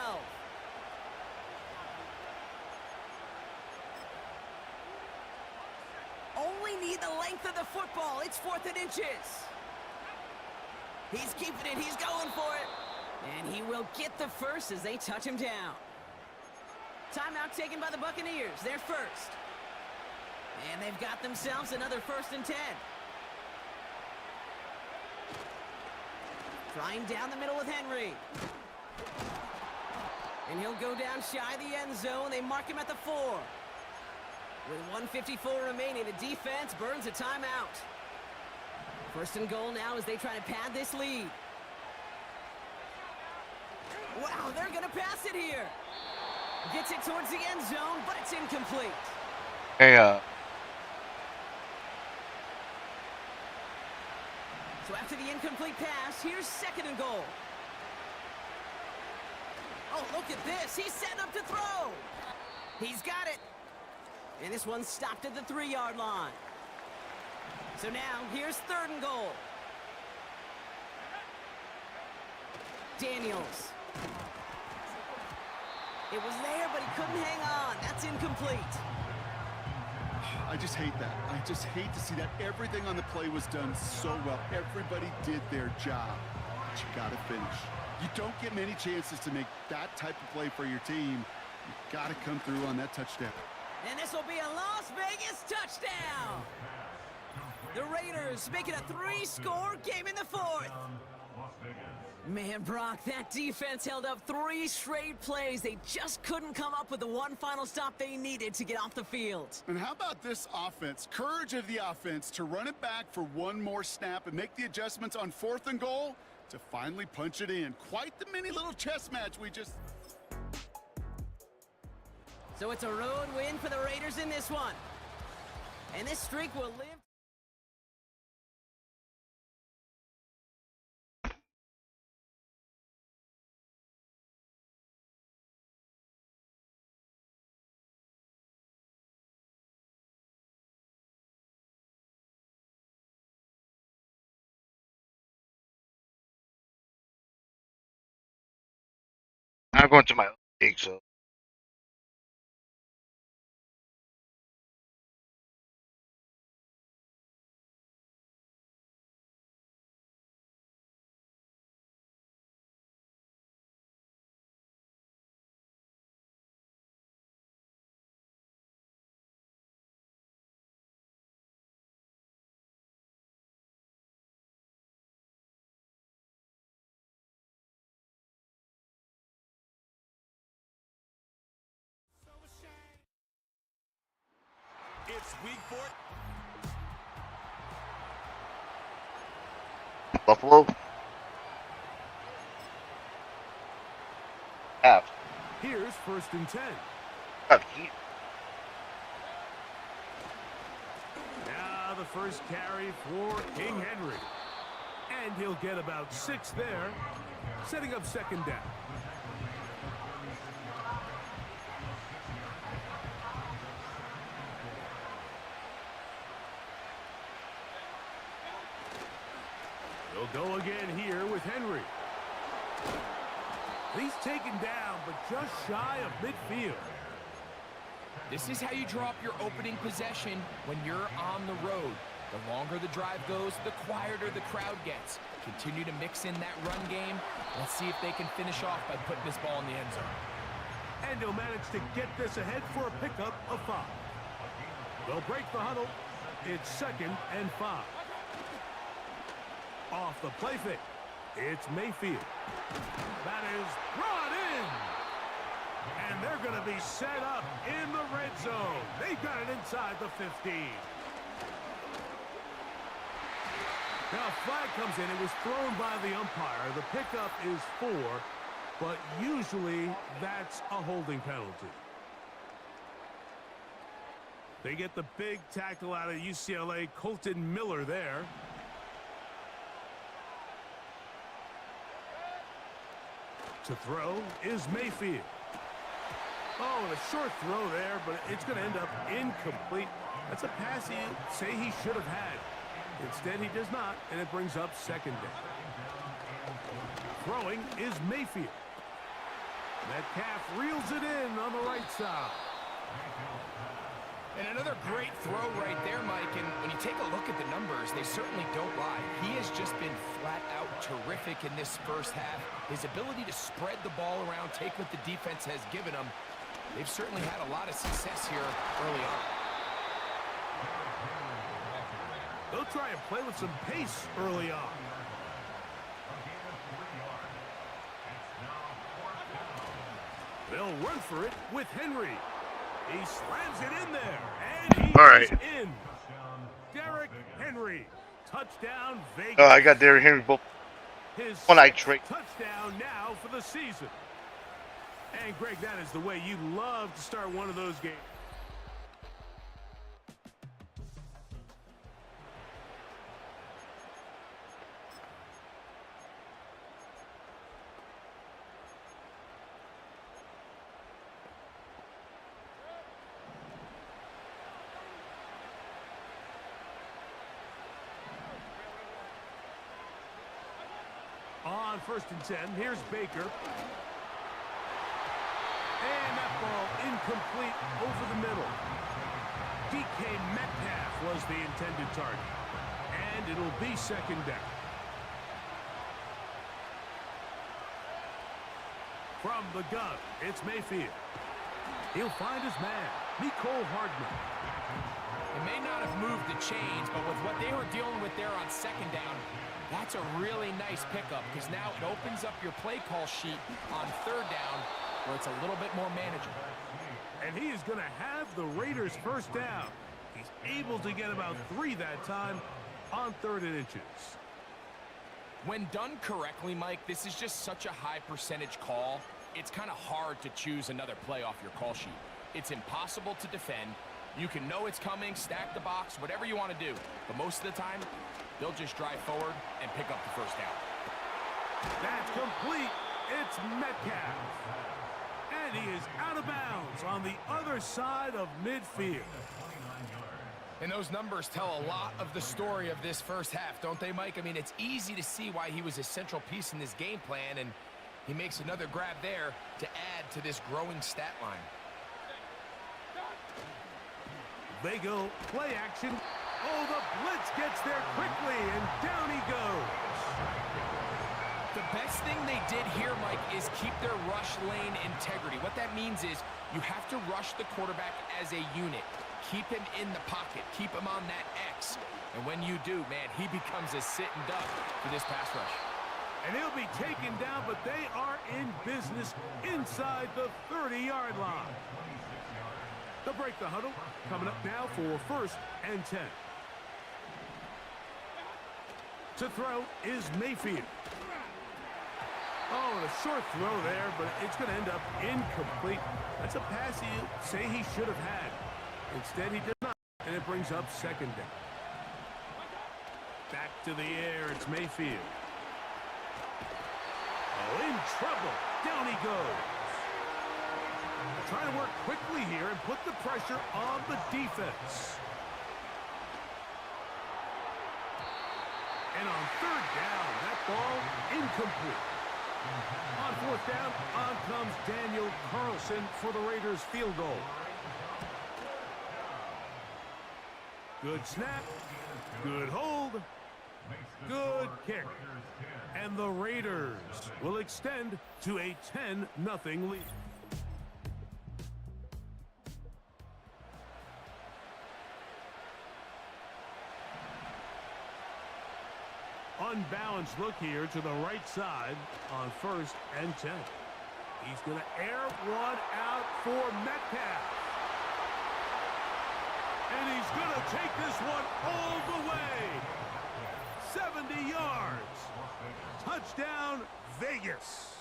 Only need the length of the football. It's 4th and inches. He's keeping it. He's going for it. And he will get the first as they touch him down. Timeout taken by the Buccaneers. They're first. And they've got themselves another 1st and 10. Trying down the middle with Henry. And he'll go down shy of the end zone. They mark him at the 4. With 1:54 remaining, the defense burns a timeout. 1st and goal now as they try to pad this lead. Wow, they're going to pass it here. Gets it towards the end zone, but it's incomplete. Hey, So after the incomplete pass, here's 2nd and goal. Oh, look at this. He's setting up to throw. He's got it. And this one's stopped at the 3-yard line. So now, here's 3rd and goal. Daniels. It was there, but he couldn't hang on. That's incomplete. I just hate that. I just hate to see that. Everything on the play was done so well. Everybody did their job. But you got to finish. You don't get many chances to make that type of play for your team. You got to come through on that touchdown. And this will be a Las Vegas touchdown. The Raiders make it a 3-score game in the 4th. Man, Brock, that defense held up 3 straight plays. They just couldn't come up with the one final stop they needed to get off the field. And how about this offense? Courage of the offense to run it back for one more snap and make the adjustments on 4th and goal to finally punch it in. Quite the mini little chess match we just... So it's a road win for the Raiders in this one. And this streak will live... I'm going to my league, so. week for it. Buffalo. Half. Here's 1st and 10. Now the first carry for King Henry. And he'll get about 6 there, setting up 2nd down. He'll go again here with Henry. He's taken down, but just shy of midfield. This is how you draw up your opening possession when you're on the road. The longer the drive goes, the quieter the crowd gets. Continue to mix in that run game. Let's see if they can finish off by putting this ball in the end zone. And he'll manage to get this ahead for a pickup of 5. They'll break the huddle. It's 2nd and 5. Off the play fake. It's Mayfield. That is brought in. And they're going to be set up in the red zone. They've got it inside the 15. Now a flag comes in. It was thrown by the umpire. The pickup is 4, but usually that's a holding penalty. They get the big tackle out of UCLA, Colton Miller there. To throw is Mayfield. Oh, and a short throw there, but it's going to end up incomplete. That's a pass he'd say he should have had. Instead, he does not, and it brings up 2nd down. Throwing is Mayfield. Metcalf reels it in on the right side. And another great throw right there, Mike. And when you take a look at the numbers, they certainly don't lie. He has just been flat out terrific in this first half. His ability to spread the ball around, take what the defense has given him. They've certainly had a lot of success here early on. They'll try and play with some pace early on. They'll run for it with Henry. He slams it in there, and he's in. Derrick Henry, touchdown Vegas. Oh, I got Derrick Henry both. His One eye trick. Touchdown now for the season. And Greg, that is the way you love to start one of those games. On 1st and 10, here's Baker. And that ball incomplete over the middle. DK Metcalf was the intended target. And it'll be 2nd down. From the gun, it's Mayfield. He'll find his man, Mecole Hardman. It may not have moved the chains, but with what they were dealing with there on 2nd down, that's a really nice pickup because now it opens up your play call sheet on 3rd down where it's a little bit more manageable. And he is going to have the Raiders' 1st down. He's able to get about 3 that time on 3rd and inches. When done correctly, Mike, this is just such a high percentage call. It's kind of hard to choose another play off your call sheet. It's impossible to defend. You can know it's coming, stack the box, whatever you want to do. But most of the time, they'll just drive forward and pick up the 1st down. That's complete. It's Metcalf. And he is out of bounds on the other side of midfield. And those numbers tell a lot of the story of this first half, don't they, Mike? I mean, it's easy to see why he was a central piece in this game plan, and he makes another grab there to add to this growing stat line. They go play action. Oh, the blitz gets there quickly, and down he goes. The best thing they did here, Mike, is keep their rush lane integrity. What that means is you have to rush the quarterback as a unit. Keep him in the pocket. Keep him on that X. And when you do, man, he becomes a sitting duck for this pass rush. And he'll be taken down, but they are in business inside the 30-yard line. They'll break the huddle. Coming up now for 1st and 10. To throw is Mayfield. Oh, and a short throw there, but it's going to end up incomplete. That's a pass you say he should have had. Instead, he did not, and it brings up 2nd down. Back to the air, it's Mayfield. Oh, in trouble. Down he goes. Trying to work quickly here and put the pressure on the defense. And on 3rd down, that ball incomplete. On 4th down, on comes Daniel Carlson for the Raiders field goal. Good snap, good hold, good kick. And the Raiders will extend to a 10-0 lead. Unbalanced look here to the right side on 1st and 10. He's going to air one out for Metcalf. And he's going to take this one all the way. 70 yards. Touchdown, Vegas.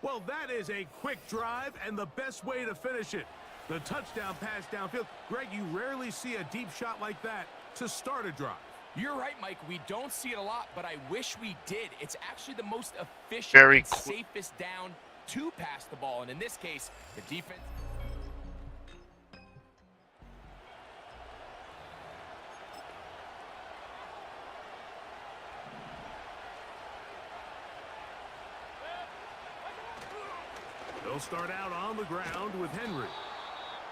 Well, that is a quick drive and the best way to finish it. The touchdown pass downfield. Greg, you rarely see a deep shot like that to start a drive. You're right, Mike. We don't see it a lot, but I wish we did. It's actually the most efficient and safest down to pass the ball. And in this case, the defense... They'll start out on the ground with Henry.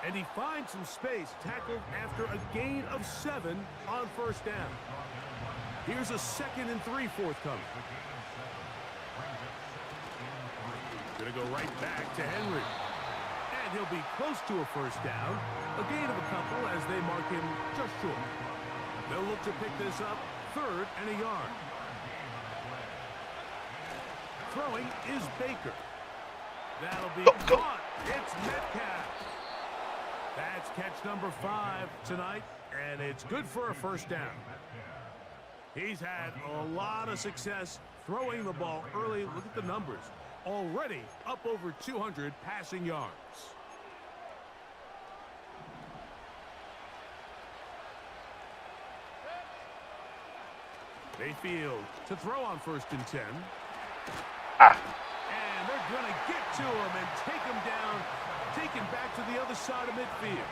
And he finds some space, tackled after a gain of 7 on 1st down. Here's a 2nd and 3 forthcoming. Gonna go right back to Henry. And he'll be close to a 1st down. A gain of a couple as they mark him just short. They'll look to pick this up 3rd and a yard. Throwing is Baker. That'll be caught. It's Metcalf. That's catch number 5 tonight, and it's good for a 1st down. He's had a lot of success throwing the ball early. Look at the numbers. Already up over 200 passing yards. Mayfield to throw on 1st and 10. And they're going to get to him and take him down. Taken back to the other side of midfield.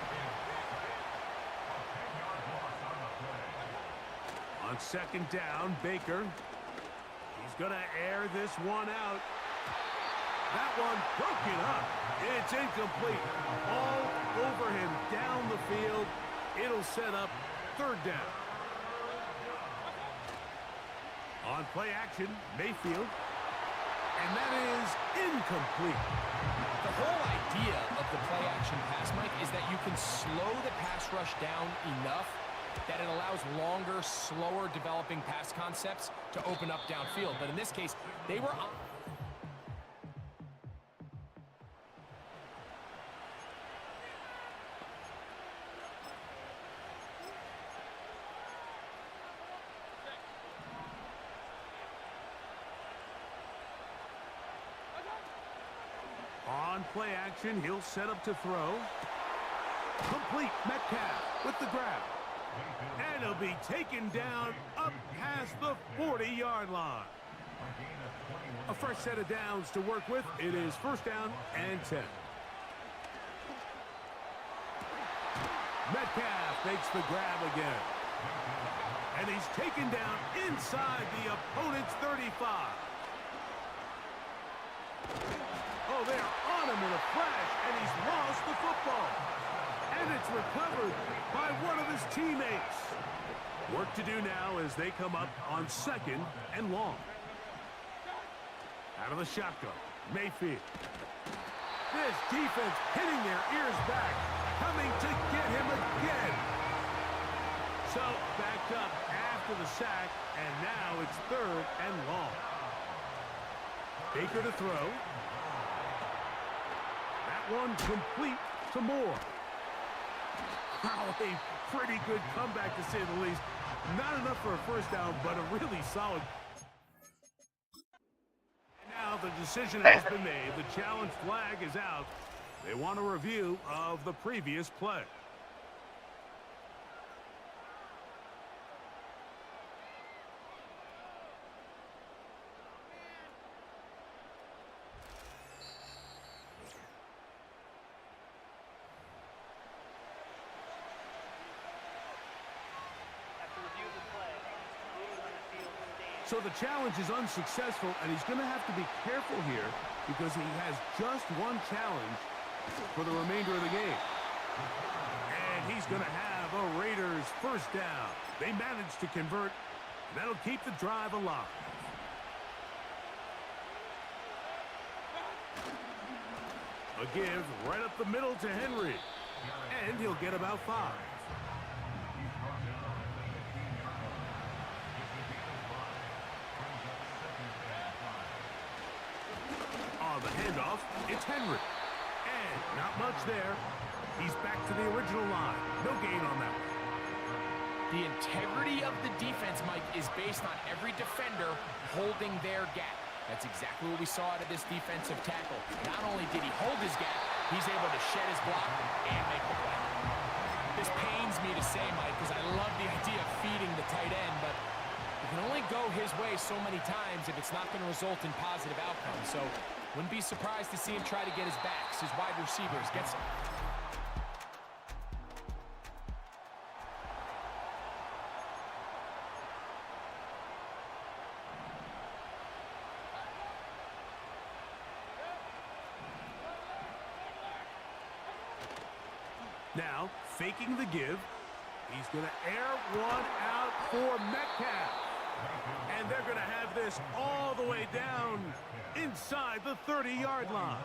On 2nd down, Baker. He's going to air this one out. That one broken up. It's incomplete. All over him down the field. It'll set up 3rd down. On play action, Mayfield. And that is incomplete. The whole idea of the play-action pass, Mike, is that you can slow the pass rush down enough that it allows longer, slower developing pass concepts to open up downfield. But in this case, they were on play action, he'll set up to throw. Complete. Metcalf with the grab. And he'll be taken down up past the 40-yard line. A fresh set of downs to work with. It is 1st down and 10. Metcalf makes the grab again. And he's taken down inside the opponent's 35. Oh, they're on him in a flash, and he's lost the football. And it's recovered by one of his teammates. Work to do now as they come up on 2nd and long. Out of the shotgun, Mayfield. This defense hitting their ears back, coming to get him again. So backed up after the sack, and now it's 3rd and long. Baker to throw. That one complete to Moore. Wow, a pretty good comeback, to say the least. Not enough for a first down, but a really solid. And now the decision has been made. The challenge flag is out. They want a review of the previous play. So the challenge is unsuccessful, and he's going to have to be careful here because he has just one challenge for the remainder of the game. And he's going to have a Raiders first down. They managed to convert. That'll keep the drive alive. A give right up the middle to Henry. And he'll get about 5. The handoff, it's Henry. And not much there. He's back to the original line. No gain on that one. The integrity of the defense, Mike, is based on every defender holding their gap. That's exactly what we saw out of this defensive tackle. Not only did he hold his gap, he's able to shed his block and make the play. This pains me to say, Mike, because I love the idea of feeding the tight end, but it can only go his way so many times if it's not going to result in positive outcomes. So wouldn't be surprised to see him try to get his backs, his wide receivers, get some. Now, faking the give. He's going to air one out for Metcalf. And they're going to have this all the way down inside the 30-yard line.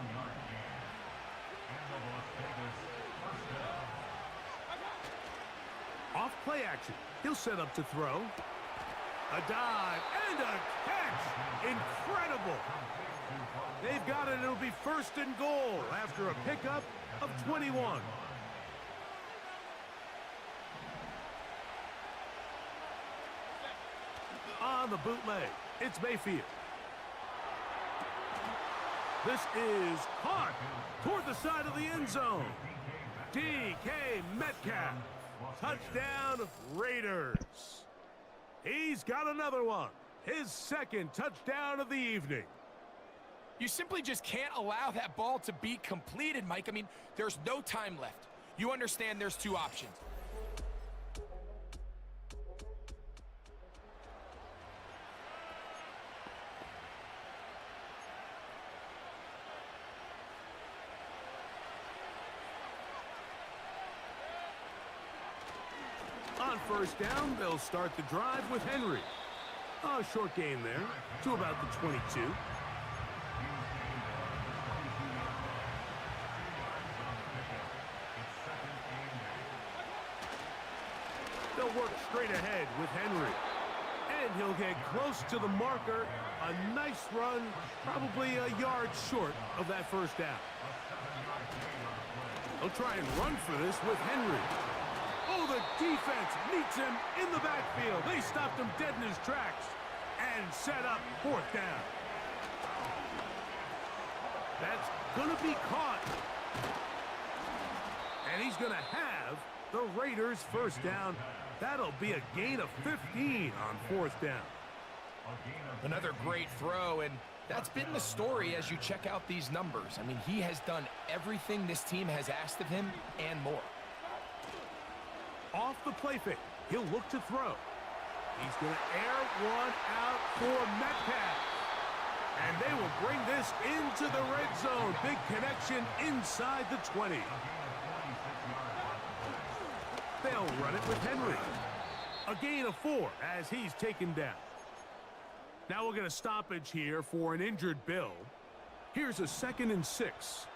Off play action. He'll set up to throw. A dive and a catch. Incredible. They've got it. It'll be first and goal after a pickup of 21. On the bootleg, it's Mayfield. This is caught toward the side of the end zone. DK Metcalf. Touchdown, Raiders. He's got another one. His second touchdown of the evening. You simply just can't allow that ball to be completed, Mike. I mean, there's no time left. You understand there's 2 options. On first down, they'll start the drive with Henry. A short gain there to about the 22. They'll work straight ahead with Henry. And he'll get close to the marker. A nice run, probably a yard short of that first down. They'll try and run for this with Henry. Oh, the defense meets him in the backfield. They stopped him dead in his tracks and set up 4th down. That's going to be caught. And he's going to have the Raiders first down. That'll be a gain of 15 on 4th down. Another great throw, and that's been the story as you check out these numbers. I mean, he has done everything this team has asked of him and more. Off the play fake, he'll look to throw. He's going to air one out for Metcalf. And they will bring this into the red zone. Big connection inside the 20. They'll run it with Henry. A gain of 4 as he's taken down. Now we'll get a stoppage here for an injured Bill. Here's a 2nd and 6.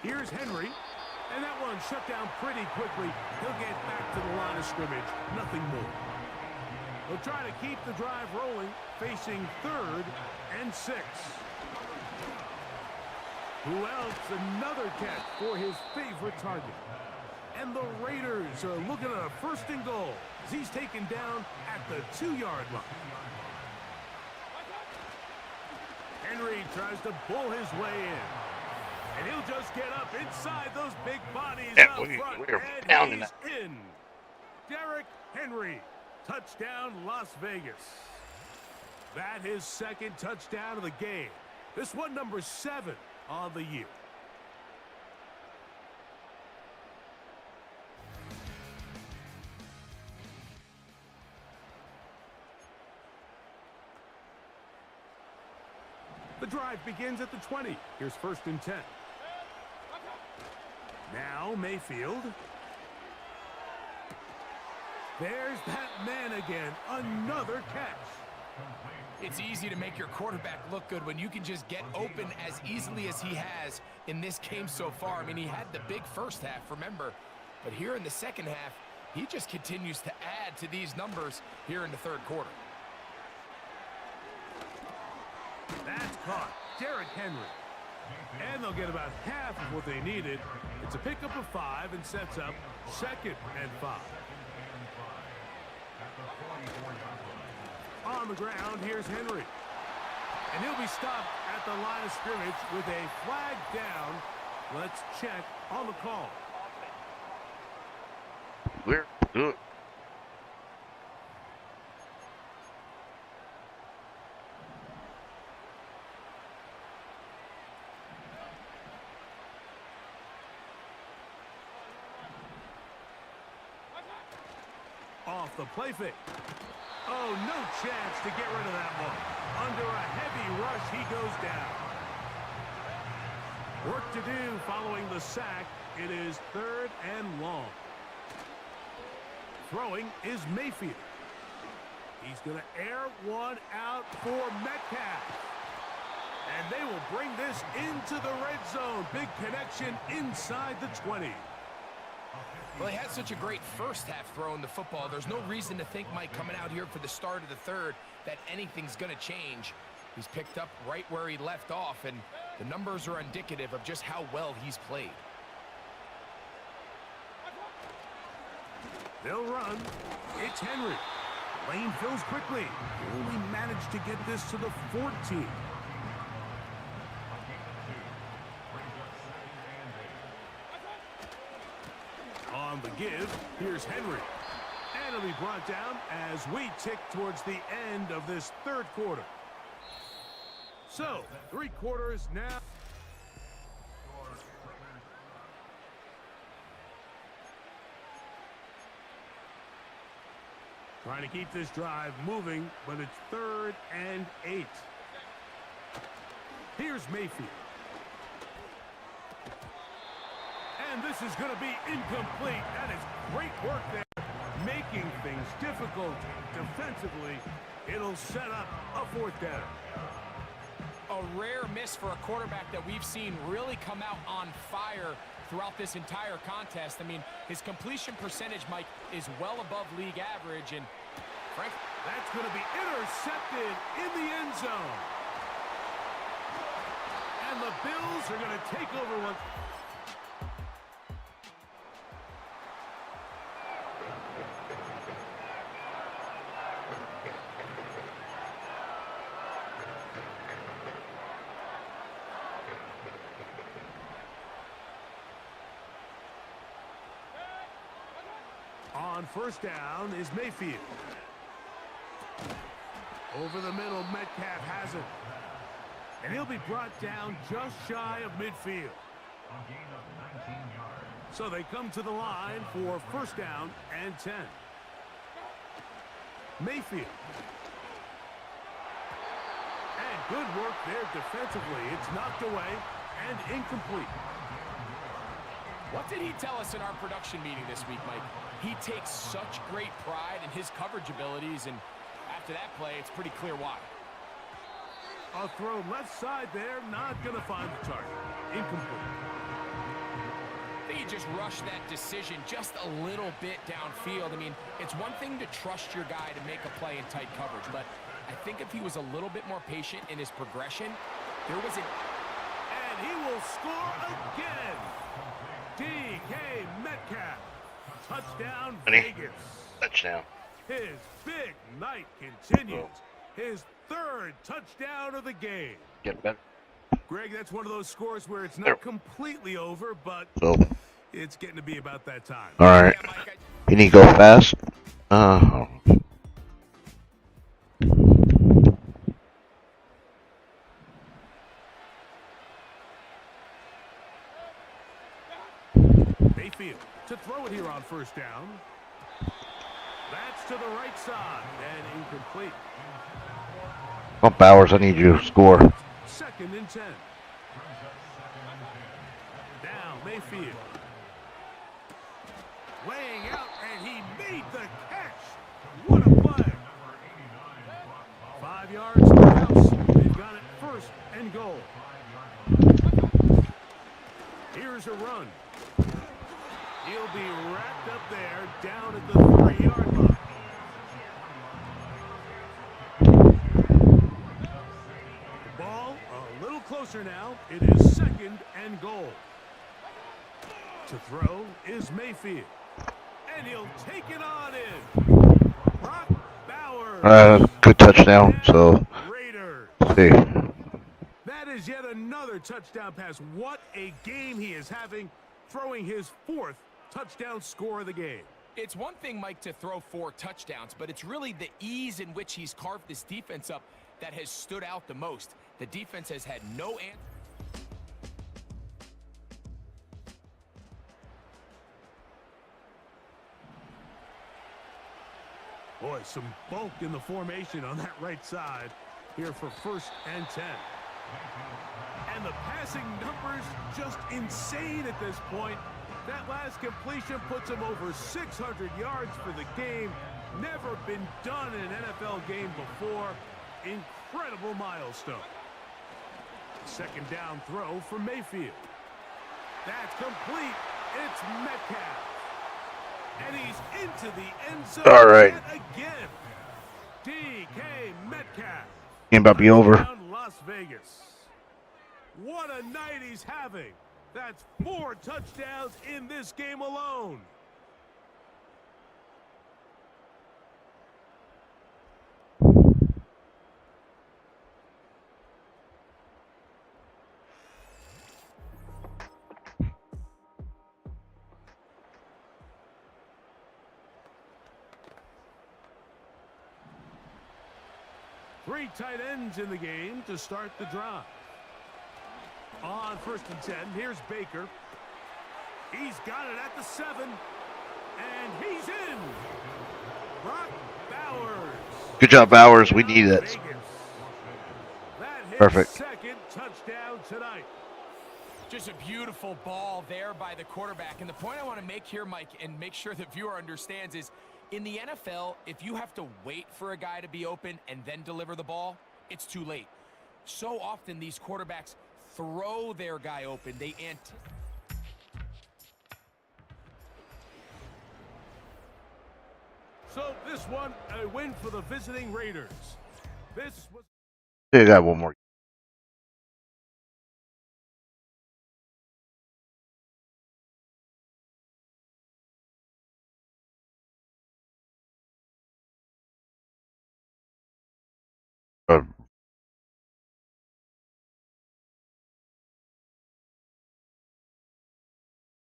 Here's Henry, and that one shut down pretty quickly. He'll get back to the line of scrimmage, nothing more. They'll try to keep the drive rolling, facing 3rd and 6. Who else? Another catch for his favorite target. And the Raiders are looking at a 1st and goal as he's taken down at the 2-yard line. Henry tries to bull his way in. And he'll just get up inside those big bodies out front. We're And pounding he's that. in. Derrick Henry. Touchdown, Las Vegas. That his 2nd touchdown of the game. This one number 7 on the year. The drive begins at the 20. Here's 1st and 10. Now Mayfield. There's that man again. Another catch. It's easy to make your quarterback look good when you can just get open as easily as he has in this game so far. I mean, he had the big first half, remember. But here in the second half, he just continues to add to these numbers here in the 3rd quarter. That's caught. Derrick Henry. And they'll get about half of what they needed. It's a pickup of 5 and sets up 2nd and 5. On the ground, here's Henry. And he'll be stopped at the line of scrimmage with a flag down. Let's check on the call. We're good. Off the play fake. Oh, no chance to get rid of that one. Under a heavy rush, he goes down. Work to do following the sack. It is 3rd and long. Throwing is Mayfield. He's going to air one out for Metcalf. And they will bring this into the red zone. Big connection inside the 20. Well, he had such a great first half throwing the football. There's no reason to think, Mike, coming out here for the start of the 3rd, that anything's going to change. He's picked up right where he left off, and the numbers are indicative of just how well he's played. They'll run. It's Henry. Lane fills quickly. Only managed to get this to the 14. On the give, here's Henry. And it'll be brought down as we tick towards the end of this 3rd quarter. So, 3 quarters now. Trying to keep this drive moving, but it's 3rd and 8. Here's Mayfield. And this is going to be incomplete. That is great work there, making things difficult defensively. It'll set up a 4th down. A rare miss for a quarterback that we've seen really come out on fire throughout this entire contest. I mean, his completion percentage, Mike, is well above league average, and Frank, that's going to be intercepted in the end zone. And the Bills are going to take over one. On 1st down is Mayfield. Over the middle, Metcalf has it. And he'll be brought down just shy of midfield. So they come to the line for 1st down and 10. Mayfield. And good work there defensively. It's knocked away and incomplete. What did he tell us in our production meeting this week, Mike? He takes such great pride in his coverage abilities, and after that play, it's pretty clear why. A throw left side there, not going to find the target. Incomplete. I think he just rushed that decision just a little bit downfield. I mean, it's one thing to trust your guy to make a play in tight coverage, but I think if he was a little bit more patient in his progression, there was an... And he will score again. DK Metcalf. Touchdown, Vegas. Touchdown. His big night continues. His third touchdown of the game. Get better. Greg, that's one of those scores where it's not completely over, but it's getting to be about that time. All right. Can you go fast? Mayfield to throw it here on first down. That's to the right side and incomplete. Well, Bowers, I need you to score. 2nd and 10. Now Mayfield. Laying out, and he made the catch. What a play. 5 yards to the house. They've got it 1st and goal. Here's a run. He'll be wrapped up there down at the 3-yard line. The ball a little closer now. It is 2nd and goal. To throw is Mayfield. And he'll take it on in. Brock Bowers. Good touchdown. So, see. That is yet another touchdown pass. What a game he is having, throwing his 4th touchdown score of the game. It's one thing, Mike, to throw 4 touchdowns, but it's really the ease in which he's carved this defense up that has stood out the most. The defense has had no answer. Boy, some bulk in the formation on that right side here for 1st and 10. And the passing numbers just insane at this point. That last completion puts him over 600 yards for the game. Never been done in an NFL game before. Incredible milestone. 2nd down throw for Mayfield. That's complete. It's Metcalf. And he's into the end zone. All right. Again. DK Metcalf. Game about to be over. Las Vegas. What a night he's having. That's 4 touchdowns in this game alone. Three tight ends in the game to start the drive. On 1st and 10, here's Baker. He's got it at the 7, and he's in. Brock Bowers. Good job, Bowers. We need it. Perfect. 2nd touchdown tonight. Just a beautiful ball there by the quarterback. And the point I want to make here, Mike, and make sure the viewer understands is, in the NFL, if you have to wait for a guy to be open and then deliver the ball, it's too late. So often these quarterbacks throw their guy open. They anticipate. So this one, a win for the visiting Raiders. This was. I got one more.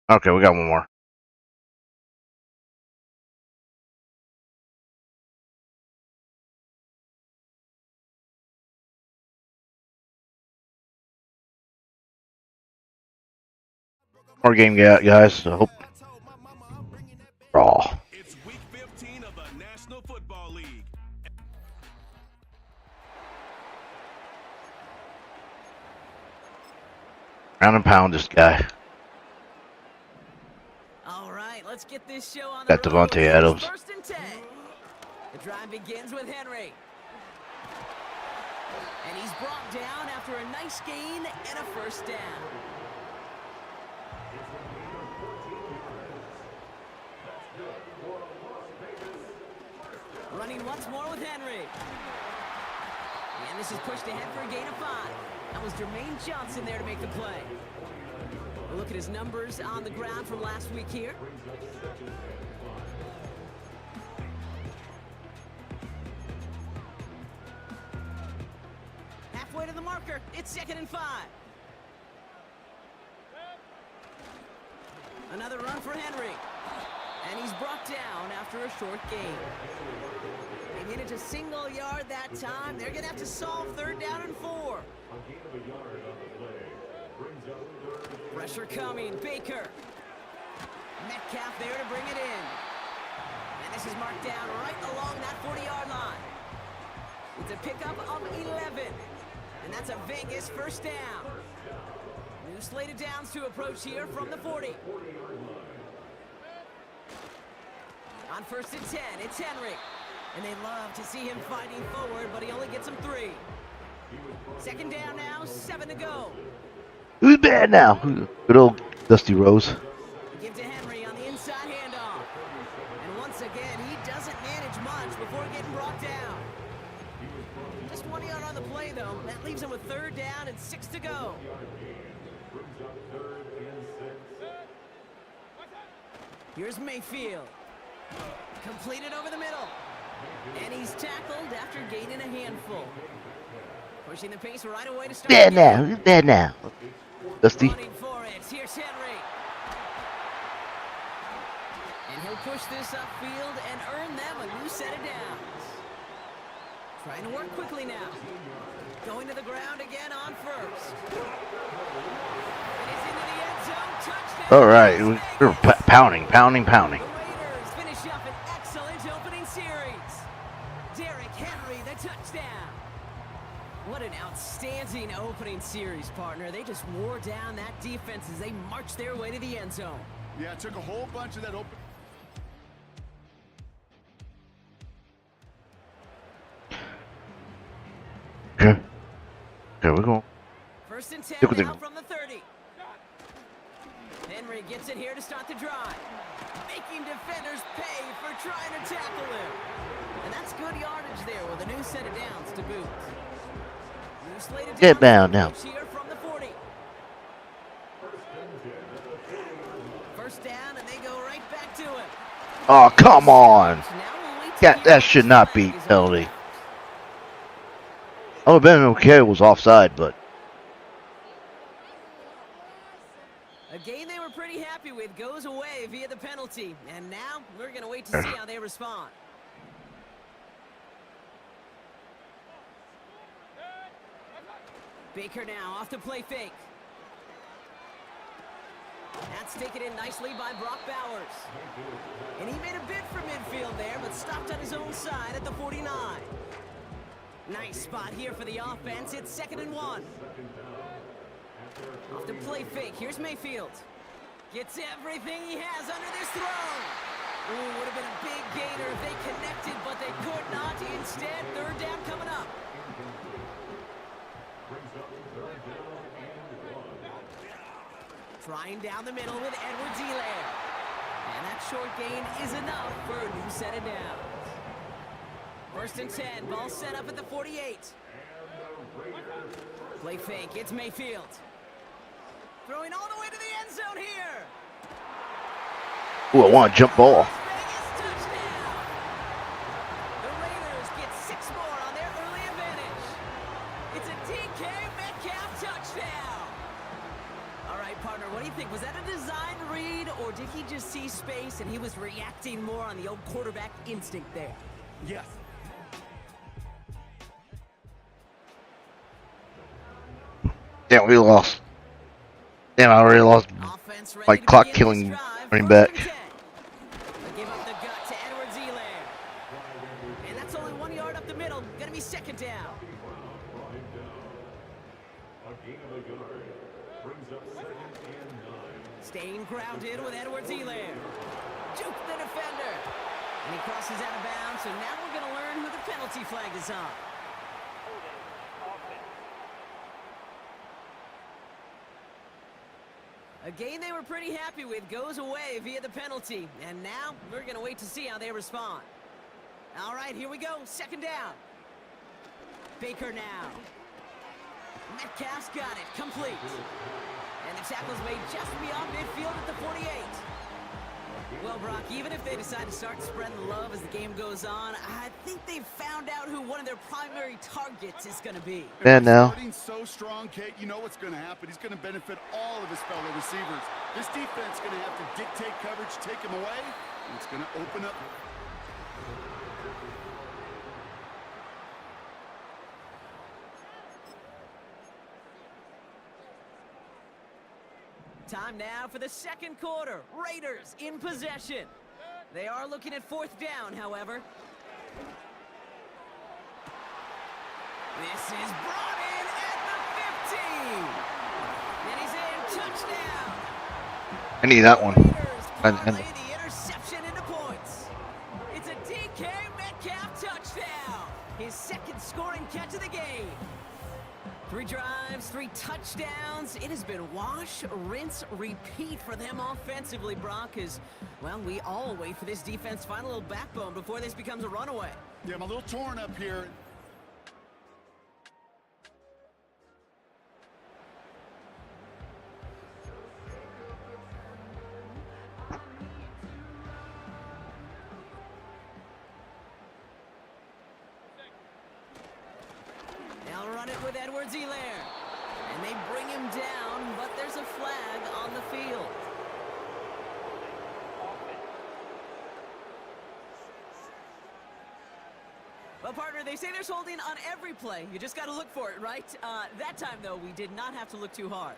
Okay, we got one more. More game, guys. I hope. Raw. It's week 15 of the National Football League. Round and pound this guy. All right, let's get this show on Got the road. Devontae Adams. 1st and 10. The drive begins with Henry. And he's brought down after a nice gain and a 1st down. Running once more with Henry. And And this is pushed ahead for a gain of 5. That was Jermaine Johnson there to make the play. We'll look at his numbers on the ground from last week here. Halfway to the marker. It's 2nd and 5. Another run for Henry. And he's brought down after a short gain. They made it to single yard that time. They're going to have to solve 3rd down and 4. Pressure coming. Baker. Metcalf there to bring it in. And this is marked down right along that 40-yard line. It's a pickup of 11. And that's a Vegas 1st down. New slated downs to approach here from the 40. On 1st and 10, it's Henry. And they love to see him fighting forward, but he only gets them 3. 2nd down now, 7 to go. Who's bad now? Good old Dusty Rose. Give to Henry on the inside handoff. And once again, he doesn't manage much before getting brought down. Just 1 yard on the play, though. That leaves him with 3rd down and 6 to go. Here's Mayfield. Completed over the middle. And he's tackled after gaining a handful. Pushing the pace right away to start. Bad now. Who's bad now? Dusty. Running for it. Here's Henry. And he'll push this upfield and earn them a new set of downs. Trying to work quickly now. Going to the ground again on 1st. And he's into the end zone. Touchdown. All right. We're pounding. The Raiders finish up an excellent opening series. Derrick Henry, the touchdown. What an outstanding opening series, partner. They just wore down that defense as they marched their way to the end zone. Yeah, it took a whole bunch of that open. Okay. There we go. 1st and 10 Stick with now him. from the 30. Henry gets it here to start the drive. Making defenders pay for trying to tackle him. And that's good yardage there with a new set of downs to boot. New slated Get down now. Here from the 40. 1st down, and they go right back to him. Oh, come on. That should not be penalty. I would have been okay. It was offside, but. A game they were pretty happy with goes away via the penalty. And now we're going to wait to see how they respond. Baker now off the play fake. That's taken in nicely by Brock Bowers. And he made a bid for midfield there, but stopped on his own side at the 49. Nice spot here for the offense. It's 2nd and 1. Off the play fake. Here's Mayfield. Gets everything he has under this throw. Ooh, would have been a big gainer if they connected, but they could not. Instead, 3rd down coming up. Trying down the middle with Edwards-Helaire. And that short gain is enough for a new set of downs. 1st and 10, ball set up at the 48. Play fake, it's Mayfield. Throwing all the way to the end zone here. Ooh, I want a jump ball. The Raiders get 6 more on their early advantage. It's a DK Metcalf touchdown. All right, partner, what do you think? Was that a design read, or did he just see space and he was reacting more on the old quarterback instinct there? Yes. Damn, we lost. Damn, I already lost my clock killing running back. Give up the gut to Edwards-Helaire. And that's only 1 yard up the middle. Gonna be 2nd down. Staying grounded with Edwards-Helaire. Juke the defender. And he crosses out of bounds, so now we're gonna learn who the penalty flag is on. A game they were pretty happy with goes away via the penalty. And now we're going to wait to see how they respond. All right, here we go. 2nd down. Baker now. Metcalf's got it, complete. And the tackle's made just beyond midfield at the 48. Well, Brock, even if they decide to start spreading the love as the game goes on, I think they've found out who one of their primary targets is going to be. Yeah, now. Starting so strong, Kate, you know what's going to happen. He's going to benefit all of his fellow receivers. This defense is going to have to dictate coverage, take him away, and it's going to open up. Time now for the second quarter. Raiders in possession. They are looking at fourth down, however. This is brought in at the 15. And he's in, touchdown. I need that one. Parlay the interception into points. It's a DK Metcalf touchdown. His second scoring catch of the game. 3 drives, 3 touchdowns. It has been wash, rinse, repeat for them offensively, Brock, as, well, we all wait for this defense to find a little backbone before this becomes a runaway. Yeah, I'm a little torn up here. They'll run it with Edwards-Helaire. And they bring him down, but there's a flag on the field. Well, partner, they say there's holding on every play. You just got to look for it, right? That time, though, we did not have to look too hard.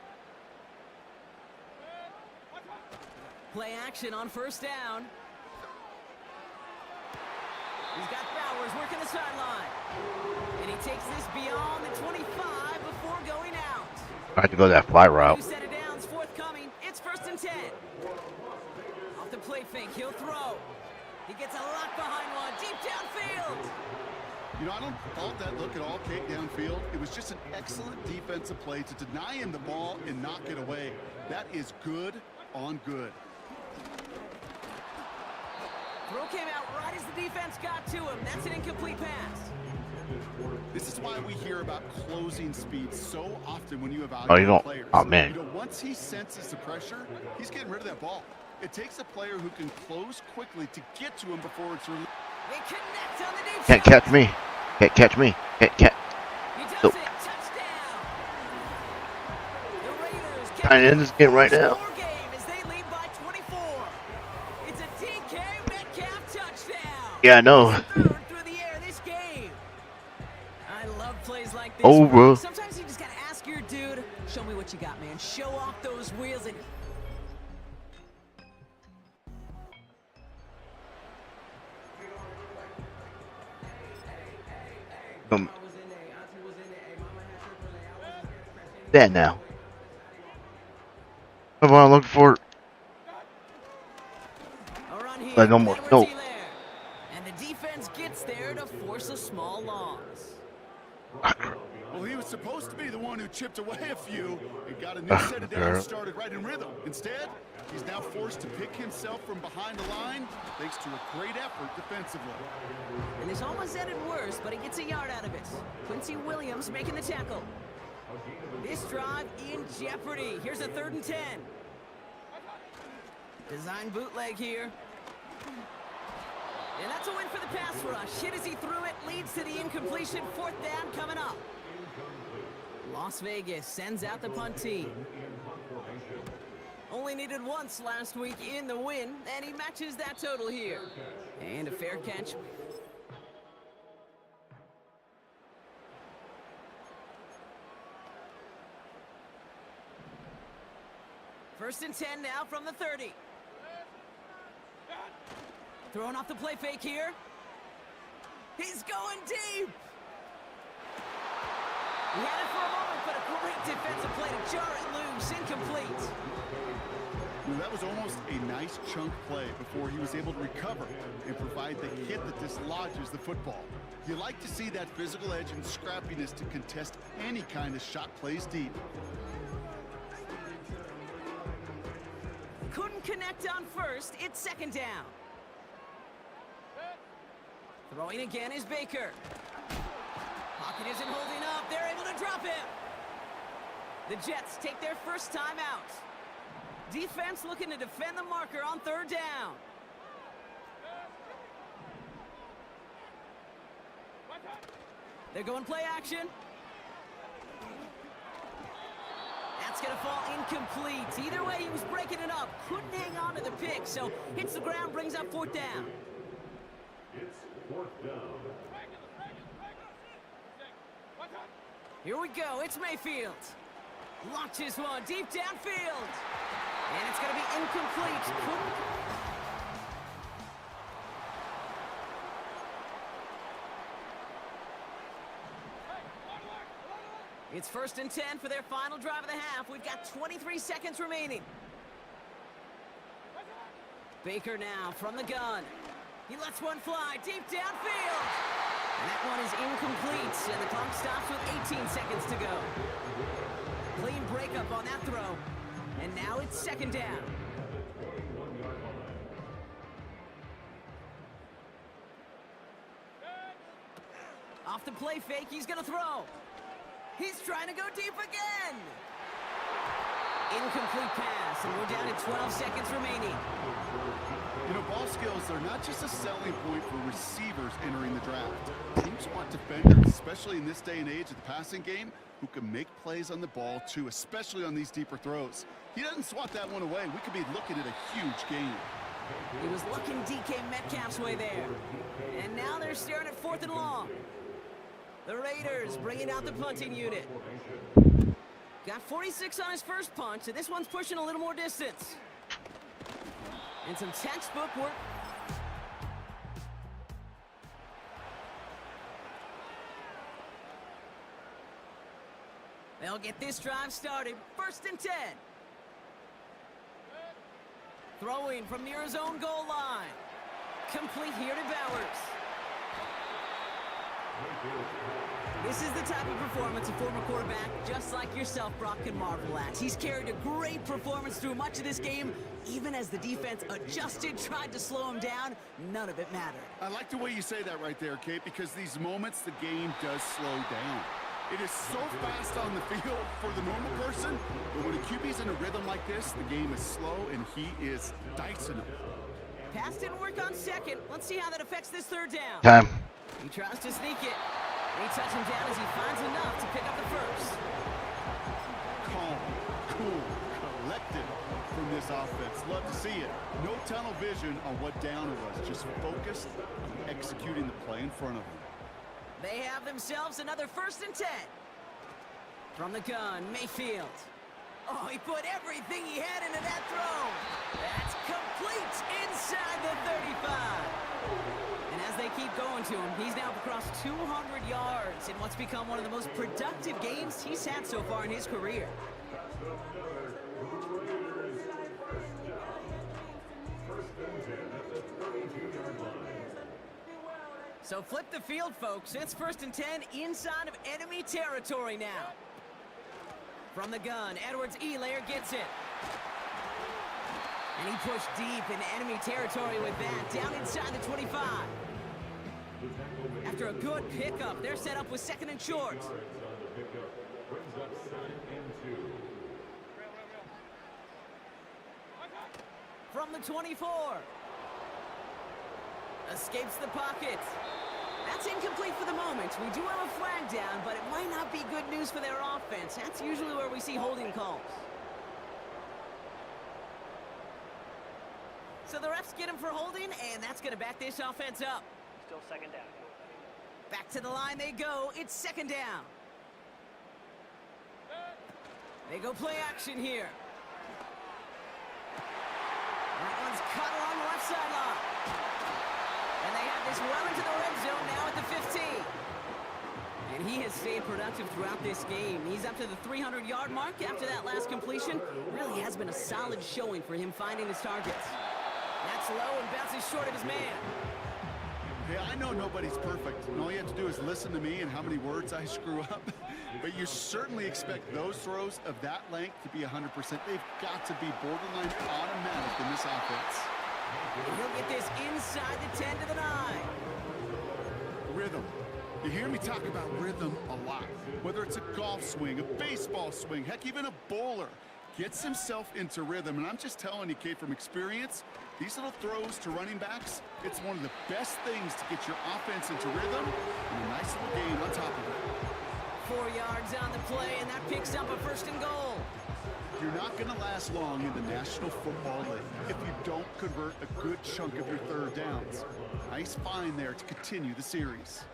Play action on first down. He's got Bowers working the sideline. And he takes this beyond the 25 before going out. I had to go that fly route. 2 set of downs forthcoming. It's 1st and 10. Off the play fake, he'll throw. He gets a lock behind one, deep downfield. You know, I don't fault that look at all, Kate, downfield. It was just an excellent defensive play to deny him the ball and knock it away. That is good on good. Throw came out right as the defense got to him. That's an incomplete pass. This is why we hear about closing speed so often when you evaluate Oh, you don't. players. Oh, man. You know, once he senses the pressure, he's getting rid of that ball. It takes a player who can close quickly to get to him before it's released. They connect on the deep Can't shot. catch me. Can't catch me. Can't. He does Nope. it. Touchdown. The Raiders Trying to end this game right now. score game as they lead by 24. It's a DK Metcalf touchdown. Yeah, I know. Third through the air this game. I love plays like this. Oh, bro. Sometimes you just gotta ask your dude, show me what you got, man. Show off those wheels and That now. Come on, looking for it. a run here. Like almost. No. And the defense gets there to force a small loss. Well, he was supposed to be the one who chipped away a few and got a new set of downs started right in rhythm. Instead, he's now forced to pick himself from behind the line thanks to a great effort defensively. And this almost ended worse, but he gets a yard out of it. Quincy Williams making the tackle. This drive in jeopardy. Here's a 3rd and 10. Design bootleg here. And that's a win for the pass rush. Hit as he threw it, leads to the incompletion. 4th down coming up. Las Vegas sends out the punt team. Only needed once last week in the win, and he matches that total here. And a fair catch. First and 10 now from the 30. Throwing off the play fake here. He's going deep. He had it for a moment, but a great defensive play to jar it loose. Incomplete. That was almost a nice chunk play before he was able to recover and provide the hit that dislodges the football. You like to see that physical edge and scrappiness to contest any kind of shot plays deep. Couldn't connect on first. It's 2nd down. Throwing again is Baker. Pocket isn't off him. The Jets take their first time out. Defense looking to defend the marker on third down. They're going play action. That's going to fall incomplete. Either way, he was breaking it up. Couldn't hang on to the pick, so hits the ground, brings up fourth down. It's fourth down. Here we go. It's Mayfield. Launches one deep downfield. And it's going to be incomplete. It's 1st and 10 for their final drive of the half. We've got 23 seconds remaining. Baker now from the gun. He lets one fly deep downfield. And that one is incomplete, and the clock stops with 18 seconds to go. Clean breakup on that throw. And now it's 2nd down. Off the play fake, he's going to throw. He's trying to go deep again. Incomplete pass, and we're down to 12 seconds remaining. You know, ball skills are not just a selling point for receivers entering the draft. Teams want defenders, especially in this day and age of the passing game, who can make plays on the ball too, especially on these deeper throws. He doesn't swat that one away. We could be looking at a huge game. He was looking DK Metcalf's way there. And now they're staring at 4th and long. The Raiders bringing out the punting unit. Got 46 on his first punch, and this one's pushing a little more distance. And some textbook work. They'll get this drive started. 1st and 10. Throwing from near his own goal line. Complete here to Bowers. This is the type of performance a former quarterback, just like yourself, Brock, can marvel at. He's carried a great performance through much of this game. Even as the defense adjusted, tried to slow him down, none of it mattered. I like the way you say that right there, Kate, because these moments the game does slow down. It is so fast on the field for the normal person, but when a QB's in a rhythm like this, the game is slow and he is dicing them. Pass didn't work on 2nd. Let's see how that affects this 3rd down. Time. He tries to sneak it. They touch him down as he finds enough to pick up the first. Calm, cool, collected from this offense. Love to see it. No tunnel vision on what down it was. Just focused on executing the play in front of them. They have themselves another 1st and 10. From the gun, Mayfield. Oh, he put everything he had into that throw. That's complete inside the 35. And as they keep going to him, he's now across 200 yards in what's become one of the most productive games he's had so far in his career. So flip the field, folks. It's 1st and 10 inside of enemy territory now. From the gun, Edwards-Helaire gets it. And he pushed deep into enemy territory with that, down inside the 25. After a good pickup, they're set up with 2nd and short. From the 24. Escapes the pocket. That's incomplete for the moment. We do have a flag down, but it might not be good news for their offense. That's usually where we see holding calls. So the refs get him for holding, and that's going to back this offense up. Still 2nd down. Back to the line they go. It's 2nd down. They go play action here. That one's cut along the left sideline. And they have this well into the red zone now at the 15. And he has stayed productive throughout this game. He's up to the 300-yard mark after that last completion. Really has been a solid showing for him finding his targets. That's low and bounces short of his man. Hey, I know nobody's perfect, and all you have to do is listen to me and how many words I screw up. But you certainly expect those throws of that length to be 100%. They've got to be borderline automatic in this offense. And he'll get this inside the 10 to the 9. Rhythm, You hear me talk about rhythm a lot. Whether it's a golf swing, a baseball swing, heck, even a bowler gets himself into rhythm. And I'm just telling you, Kate, from experience, these little throws to running backs, it's one of the best things to get your offense into rhythm and a nice little gain on top of it. 4 yards on the play, and that picks up a 1st and goal. You're not going to last long in the National Football League if you don't convert a good chunk of your 3rd downs. Nice find there to continue the series.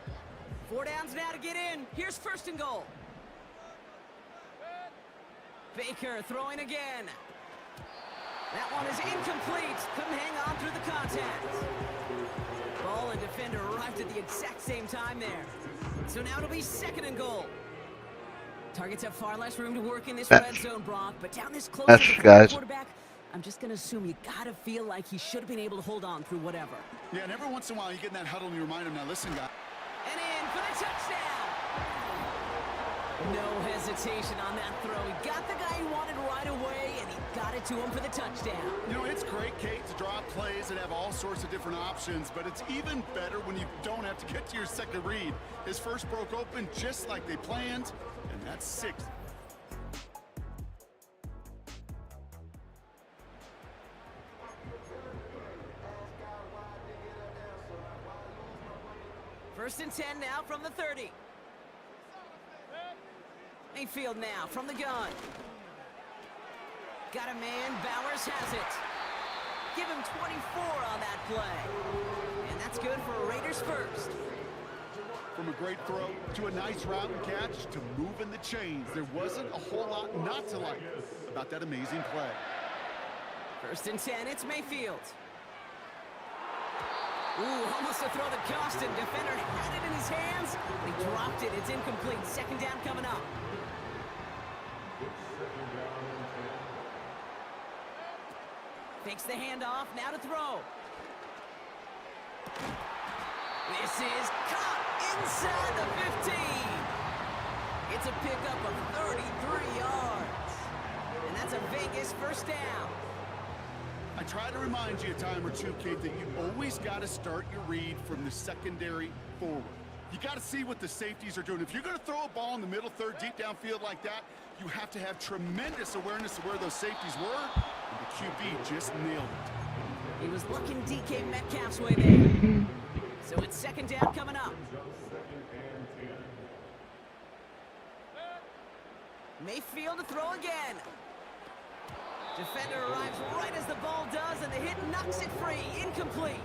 4 downs now to get in. Here's 1st and goal. Baker throwing again. That one is incomplete. Couldn't hang on through the contact. Ball and defender arrived at the exact same time there. So now it'll be 2nd and goal. Targets have far less room to work in this red zone, Brock, but down this close to the quarterback, I'm just going to assume you got to feel like he should have been able to hold on through whatever. Yeah, and every once in a while you get in that huddle and you remind him, now listen, guy. And in for the touchdown. No hesitation on that throw. He got the guy he wanted right away, and he got it to him for the touchdown. You know, it's great, Kate, to draw plays and have all sorts of different options, but it's even better when you don't have to get to your 2nd read. His first broke open just like they planned, and that's 6. First and 10 now from the 30. Mayfield now from the gun. Got a man, Bowers has it. Give him 24 on that play. And that's good for Raiders first. From a great throw to a nice route and catch to moving the chains, there wasn't a whole lot not to like about that amazing play. First and 10, it's Mayfield. Ooh, almost a throw that cost him. Defender had it in his hands, but he dropped it. It's incomplete. 2nd down coming up. Fakes the handoff, now to throw. This is caught inside the 15. It's a pickup of 33 yards. And that's a Vegas 1st down. I try to remind you a time or two, Kate, that you always got to start your read from the secondary forward. You got to see what the safeties are doing. If you're going to throw a ball in the middle 3rd, deep downfield like that, you have to have tremendous awareness of where those safeties were, and the QB just nailed it. He was looking DK Metcalf's way there. So it's 2nd down coming up. Mayfield to throw again. Defender arrives right as the ball does, and the hit knocks it free. Incomplete.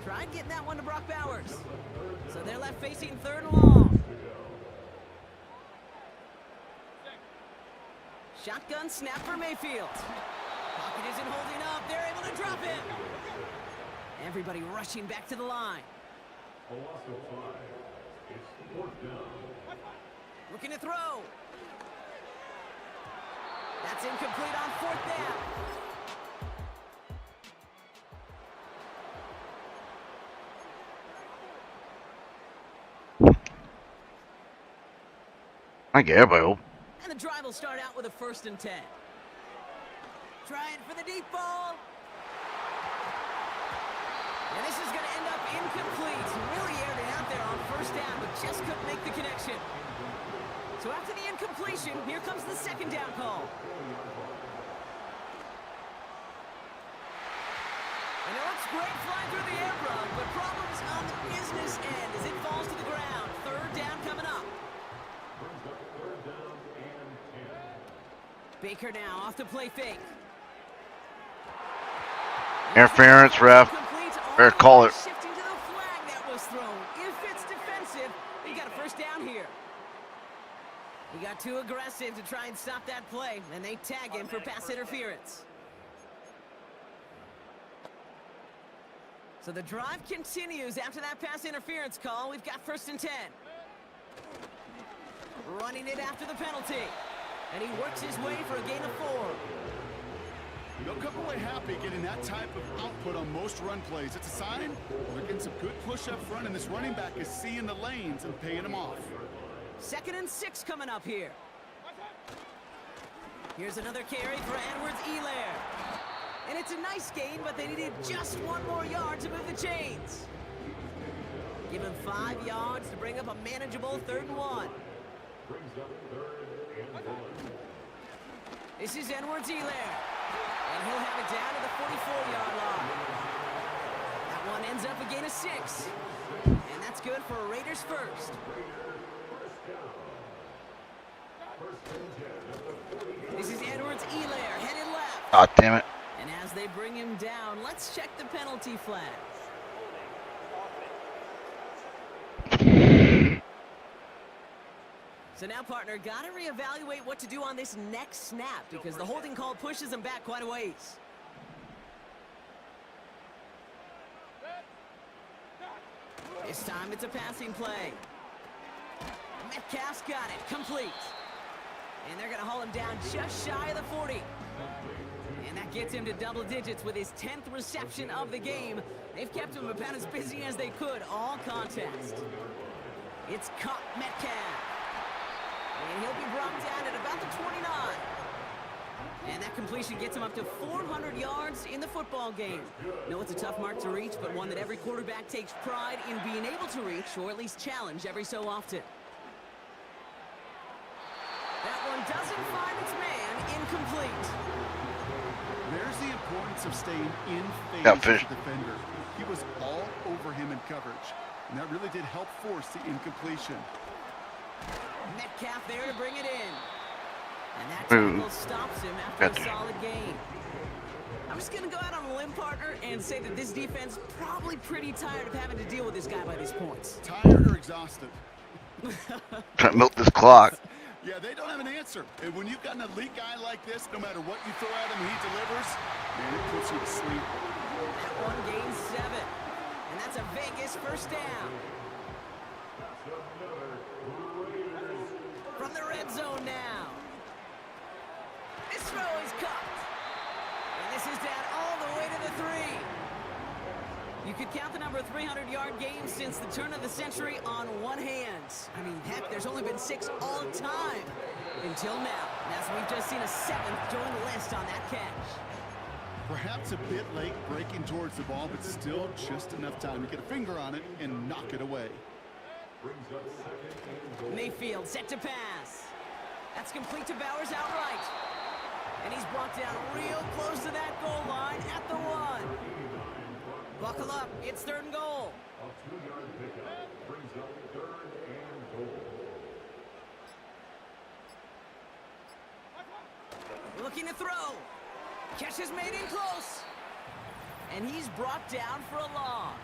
Tried getting that one to Brock Bowers. So they're left facing 3rd and long. Shotgun snap for Mayfield. Pocket isn't holding up. They're able to drop it. Everybody rushing back to the line. A loss of 5. It's 4th down. Looking to throw. That's incomplete on 4th down. I get everybody. And the drive will start out with a 1st and 10. Trying for the deep ball. And this is going to end up incomplete. Really aired it out there on 1st down, but just couldn't make the connection. So after the incompletion, here comes the 2nd down call. And it looks great flying through the air, Brock, but problems on the business end as it falls to the ground. 3rd down coming up. Baker now off the play fake. Interference, ref. Better call it. Shifting to the flag that was thrown. If it's defensive, you got a 1st down here. He got too aggressive to try and stop that play, and they tag him for pass interference. So the drive continues after that pass interference call. We've got 1st and 10. Running it after the penalty. And he works his way for a gain of 4. They'll come away happy getting that type of output on most run plays. It's a sign they're getting some good push up front, and this running back is seeing the lanes and paying them off. 2nd and 6 coming up here. Here's another carry for Edwards-Helaire. And it's a nice gain, but they needed just 1 more yard to move the chains. Give him 5 yards to bring up a manageable 3rd and 1. This is Edwards-Helaire. And he'll have it down to the 44-yard line. That one ends up a gain of 6. And that's good for a Raiders first. This is Edwards-Helaire headed left. Oh, damn it. And as they bring him down, let's check the penalty flag. So now, partner, got to reevaluate what to do on this next snap because the holding call pushes him back quite a ways. This time it's a passing play. Metcalf's got it, complete. And they're going to haul him down just shy of the 40. And that gets him to double digits with his 10th reception of the game. They've kept him about as busy as they could all contest. It's caught Metcalf. And he'll be brought down at about the 29. And that completion gets him up to 400 yards in the football game. No, it's a tough mark to reach, but one that every quarterback takes pride in being able to reach, or at least challenge every so often. That one doesn't find its man, incomplete. There's the importance of staying in phase with the defender. He was all over him in coverage, and that really did help force the incompletion. Metcalf there to bring it in. And that tackle stops him after a solid gain. I'm just going to go out on a limb, partner, and say that this defense probably pretty tired of having to deal with this guy by these points. Tired or exhausted? Trying to milk this clock. Yeah, they don't have an answer. And when you've got an elite guy like this, no matter what you throw at him, he delivers, man, it puts you to sleep. That one gains 7. And that's a Vegas first down. From the red zone now. This throw is caught. And this is down all the way to the 3. You could count the number of 300-yard games since the turn of the century on one hand. I mean, heck, there's only been 6 all time until now. And as we've just seen a 7th join the list on that catch. Perhaps a bit late breaking towards the ball, but still just enough time to get a finger on it and knock it away. Mayfield set to pass. That's complete to Bowers outright. And he's brought down real close to that goal line at the 1. Buckle up, it's 3rd and goal. A 2-yard pickup brings up 3rd and goal. Looking to throw. Catch is made in close. And he's brought down for a loss.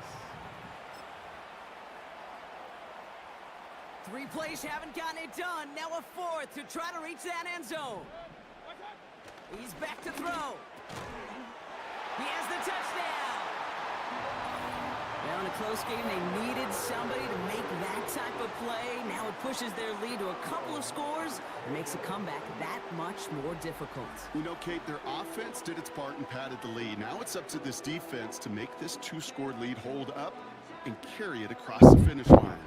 3 plays haven't gotten it done. Now a 4th to try to reach that end zone. He's back to throw. He has the touchdown. Now in a close game, they needed somebody to make that type of play. Now it pushes their lead to a couple of scores and makes a comeback that much more difficult. You know, Kate, their offense did its part and padded the lead. Now it's up to this defense to make this 2-score lead hold up and carry it across the finish line.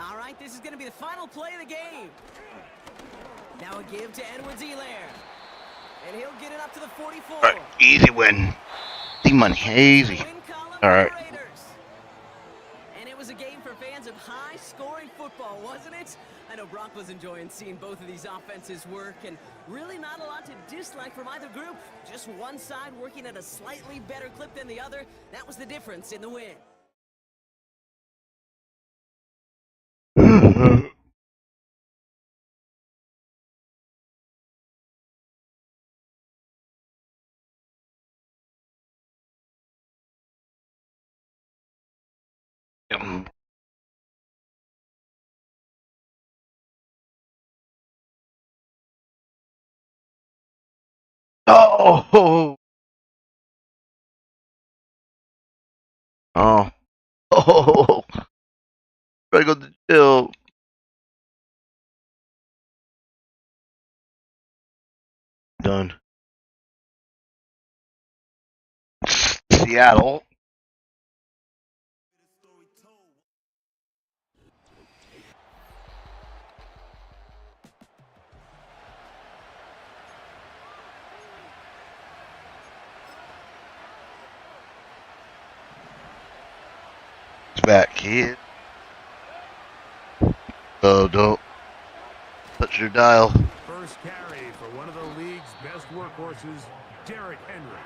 All right, this is going to be the final play of the game. Now a give to Edwards-Helaire. And he'll get it up to the 44. All right, easy win. D-money, easy. All right. And it was a game for fans of high-scoring football, wasn't it? I know Brock was enjoying seeing both of these offenses work, and really not a lot to dislike from either group. Just one side working at a slightly better clip than the other. That was the difference in the win. Oh! Oh. Oh! Gotta go to jail. Done. Seattle. back, kid. Oh, don't touch your dial. First carry for one of the league's best workhorses, Derrick Henry.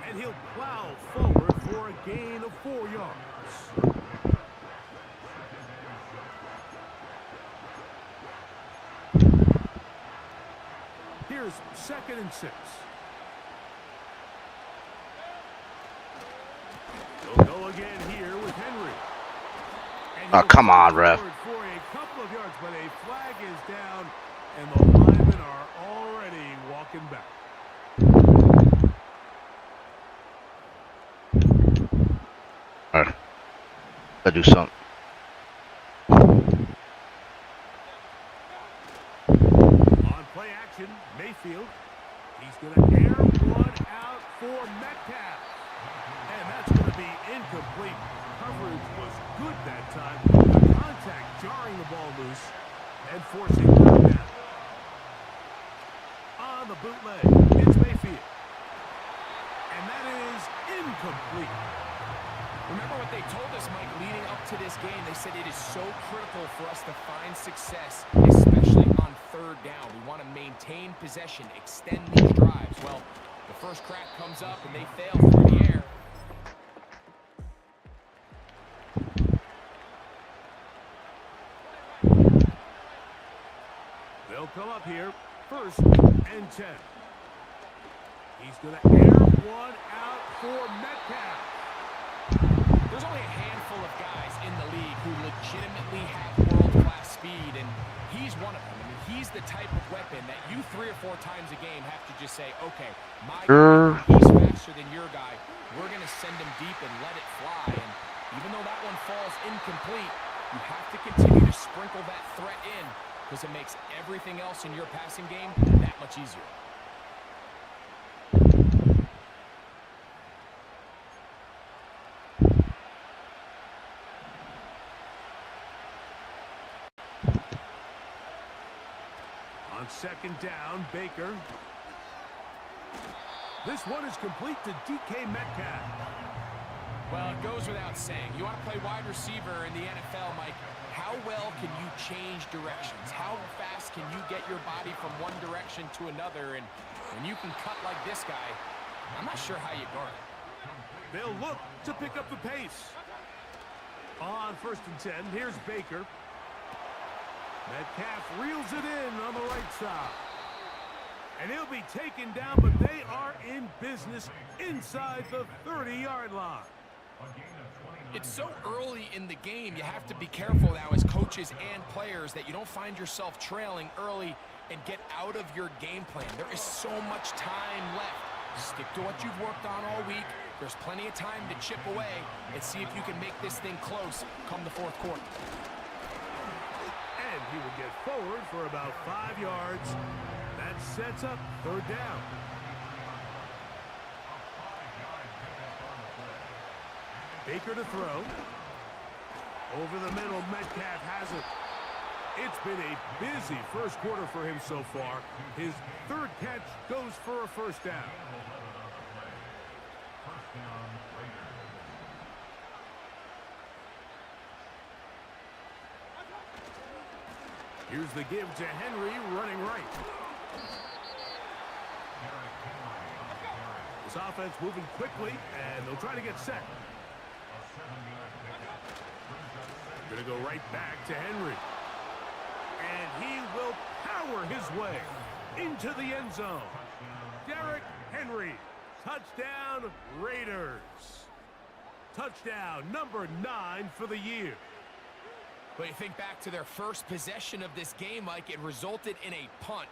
And he'll plow forward for a gain of 4 yards. Here's 2nd and 6. They'll go again here with Henry. Oh, come on, ref. For a couple of yards, but a flag is down, and the linemen are already walking back. All right, gotta do something. On play action, Mayfield. He's going to air one out for Metcalf. And that's going to be incomplete. Coverage was good that time. The contact jarring the ball loose and forcing it down. On the bootleg, it's Mayfield. And that is incomplete. Remember what they told us, Mike, leading up to this game. They said it is so critical for us to find success, especially on 3rd down. We want to maintain possession, extend these drives. Well, the first crack comes up, and they fail through the air. They'll come up here, 1st and 10. He's going to air one out for Metcalf. There's only a handful of guys in the league who legitimately have world-class speed, and he's one of them. I mean, he's the type of weapon that you 3 or 4 times a game have to just say, okay, my guy, he's faster than your guy. We're going to send him deep and let it fly. And even though that one falls incomplete, you have to continue to sprinkle that threat in because it makes everything else in your passing game that much easier. On 2nd down, Baker. This one is complete to DK Metcalf. Well, it goes without saying. You want to play wide receiver in the NFL, Mike. How well can you change directions? How fast can you get your body from one direction to another? And when you can cut like this guy, I'm not sure how you guard it. They'll look to pick up the pace. On 1st and 10, here's Baker. Metcalf reels it in on the right side. And he'll be taken down, but they are in business inside the 30-yard line. It's so early in the game, you have to be careful now as coaches and players that you don't find yourself trailing early and get out of your game plan. There is so much time left. Stick to what you've worked on all week. There's plenty of time to chip away and see if you can make this thing close come the 4th quarter. And he will get forward for about 5 yards. That sets up 3rd down. Baker to throw. Over the middle, Metcalf has it. It's been a busy 1st quarter for him so far. His 3rd catch goes for a 1st down. Here's the give to Henry, running right. This offense moving quickly, and they'll try to get set. Going to go right back to Henry. And he will power his way into the end zone. Derrick Henry, touchdown Raiders. Touchdown number 9 for the year. But you think back to their first possession of this game, Mike, it resulted in a punt.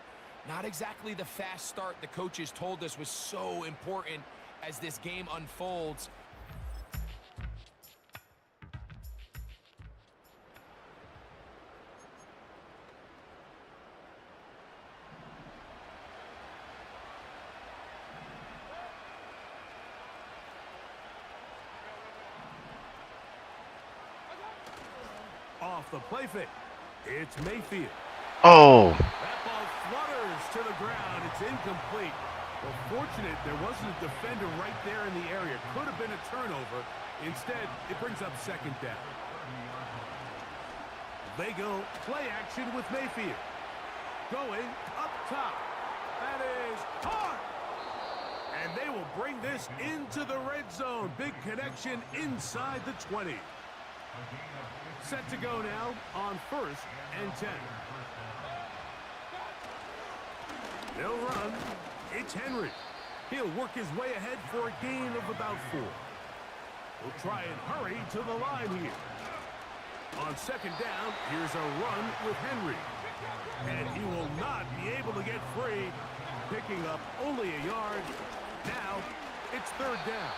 Not exactly the fast start the coaches told us was so important as this game unfolds. Off the play fake, it's Mayfield. Oh. That ball flutters to the ground. It's incomplete. Well, fortunate there wasn't a defender right there in the area. Could have been a turnover. Instead, it brings up second down. They go play action with Mayfield. Going up top. That is hard. And they will bring this into the red zone. Big connection inside the 20. Set to go now on 1st and 10. They'll run. It's Henry. He'll work his way ahead for a gain of about 4. We'll try and hurry to the line here. On second down, here's a run with Henry. And he will not be able to get free, picking up only a yard. Now, it's 3rd down.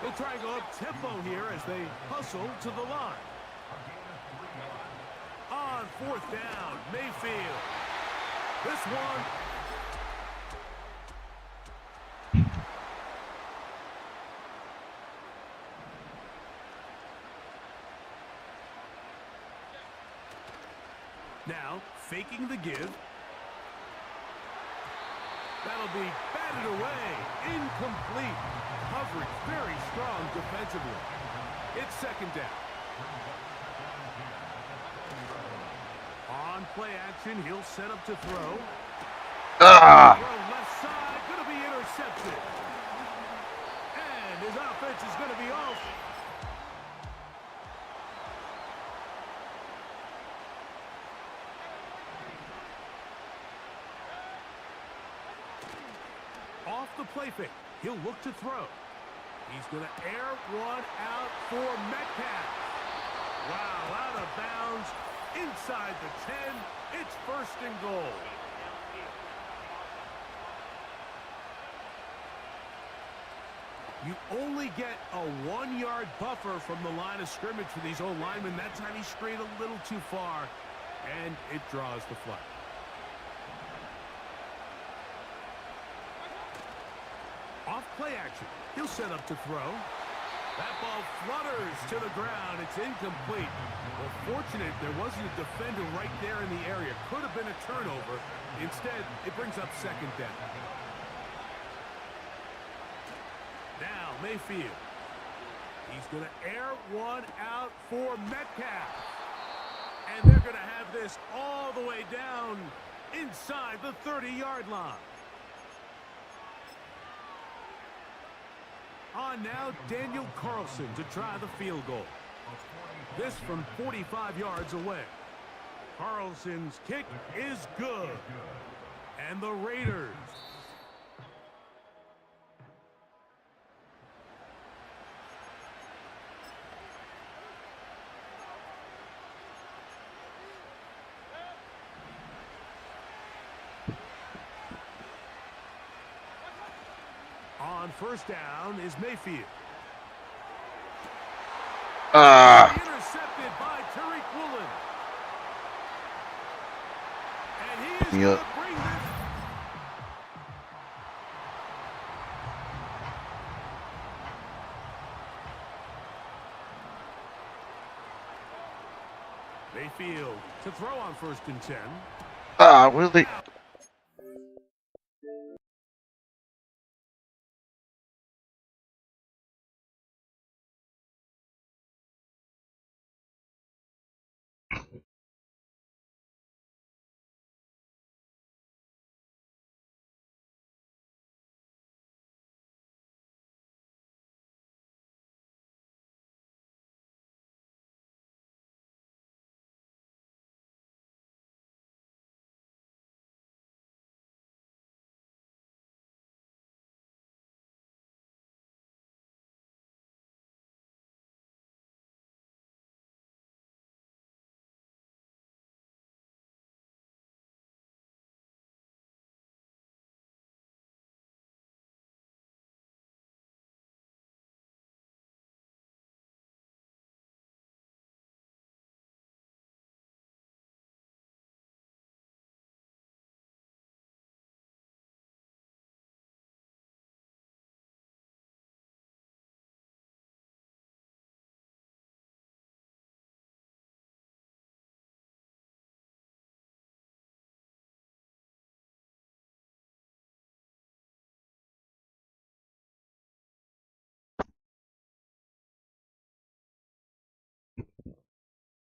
They'll try and go up tempo here as they hustle to the line. On 4th down, Mayfield. This one. Now, faking the give. That'll be batted away. Incomplete. Coverage very strong defensively. It's 2nd down. On play action, he'll set up to throw. Ah! Throw left side, going to be intercepted. And his offense is going to be off. Off the play fake, he'll look to throw. He's going to air one out for Metcalf. Wow, out of bounds, inside the 10. It's 1st and goal. You only get a 1-yard buffer from the line of scrimmage for these old linemen. That time he strayed a little too far, and it draws the flag. Off play action. He'll set up to throw. That ball flutters to the ground. It's incomplete. Well, fortunate there wasn't a defender right there in the area. Could have been a turnover. Instead, it brings up 2nd down. Now, Mayfield. He's going to air one out for Metcalf. And they're going to have this all the way down inside the 30-yard line. On now, Daniel Carlson to try the field goal. This from 45 yards away. Carlson's kick is good. And the Raiders. On 1st down is Mayfield. Intercepted by Tariq Woolen. And he is going to bring this. Mayfield to throw on 1st and 10. Will they?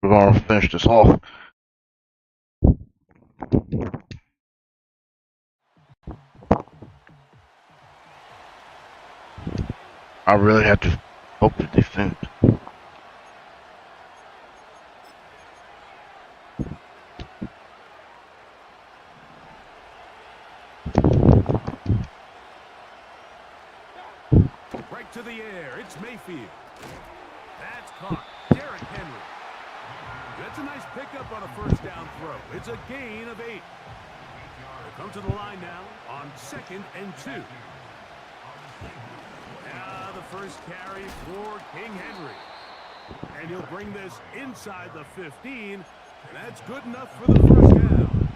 We're gonna finish this off. I really have to hope that they finish. Right to the air. It's Mayfield. That's caught. Derrick Henry. That's a nice pickup on a first down throw. It's a gain of 8. They come to the line now on 2nd and 2. Now the first carry for King Henry. And he'll bring this inside the 15. And that's good enough for the first down.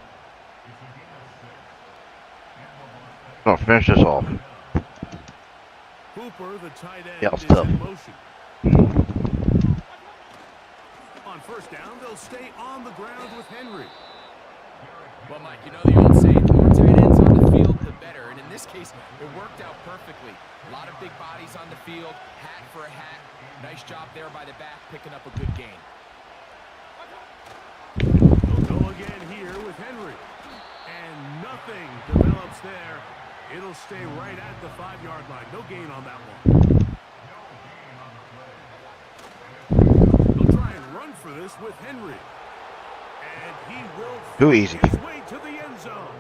Gonna finish this off. Hooper, the tight end, Yeah, it's is tough. in motion. On first down, they'll stay on the ground with Henry. Well, Mike, you know the old saying, the more tight ends on the field, the better. And in this case, it worked out perfectly. A lot of big bodies on the field, hat for a hat. Nice job there by the back, picking up a good gain. They'll go again here with Henry. And nothing develops there. It'll stay right at the 5-yard line. No gain on that one. They'll try and run for this with Henry. And he will Too easy. his way to the end zone.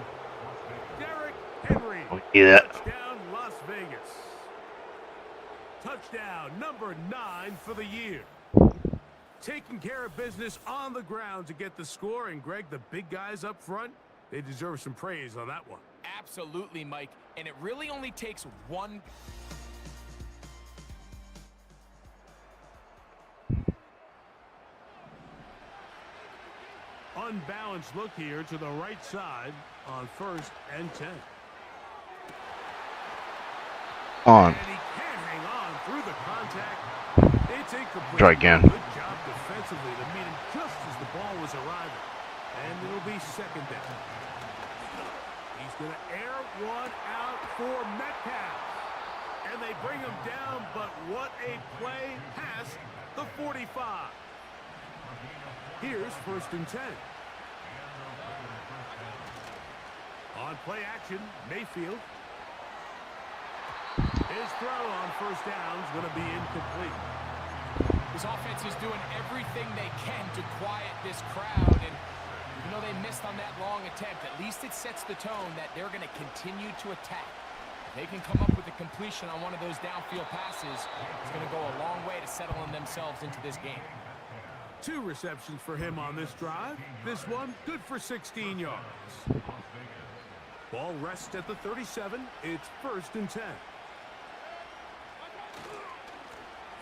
Derrick Henry. Yeah. Touchdown, Las Vegas. Touchdown number 9 for the year. Taking care of business on the ground to get the score. And, Greg, the big guys up front, they deserve some praise on that one. Absolutely, Mike. And it really only takes one. Unbalanced look here to the right side on 1st and 10. On. And he can't hang on through the contact. It's incomplete. Try again. Good job defensively to meet him just as the ball was arriving. And it'll be 2nd down. He's going to air one out for Metcalf. And they bring him down, but what a play past the 45. Here's 1st and 10. On play action, Mayfield. His throw on 1st down is going to be incomplete. This offense is doing everything they can to quiet this crowd, and even though they missed on that long attempt, at least it sets the tone that they're going to continue to attack. If they can come up with a completion on one of those downfield passes, it's going to go a long way to settling themselves into this game. 2 receptions for him on this drive. This one good for 16 yards. Ball rests at the 37. It's 1st and 10.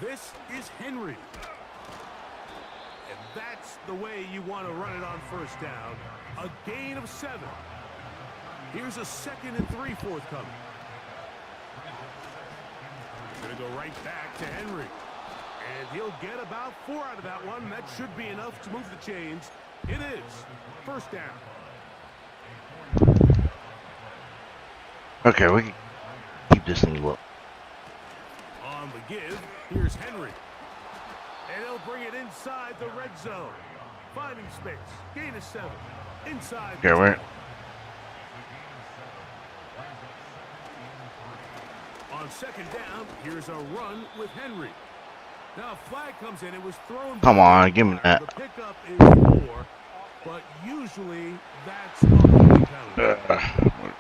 This is Henry. And that's the way you want to run it on 1st down. A gain of 7. Here's a 2nd and 3 forthcoming. Going to go right back to Henry. And he'll get about 4 out of that one. That should be enough to move the chains. It is 1st down. Okay, we can keep this thing low. On the give, here's Henry. And he'll bring it inside the red zone. Finding space. Gain of 7. Inside. Okay, wait. On 2nd down, here's a run with Henry. Now a flag comes in. It was thrown. Come on, give me that. The pickup is 4, but usually that's a holding penalty.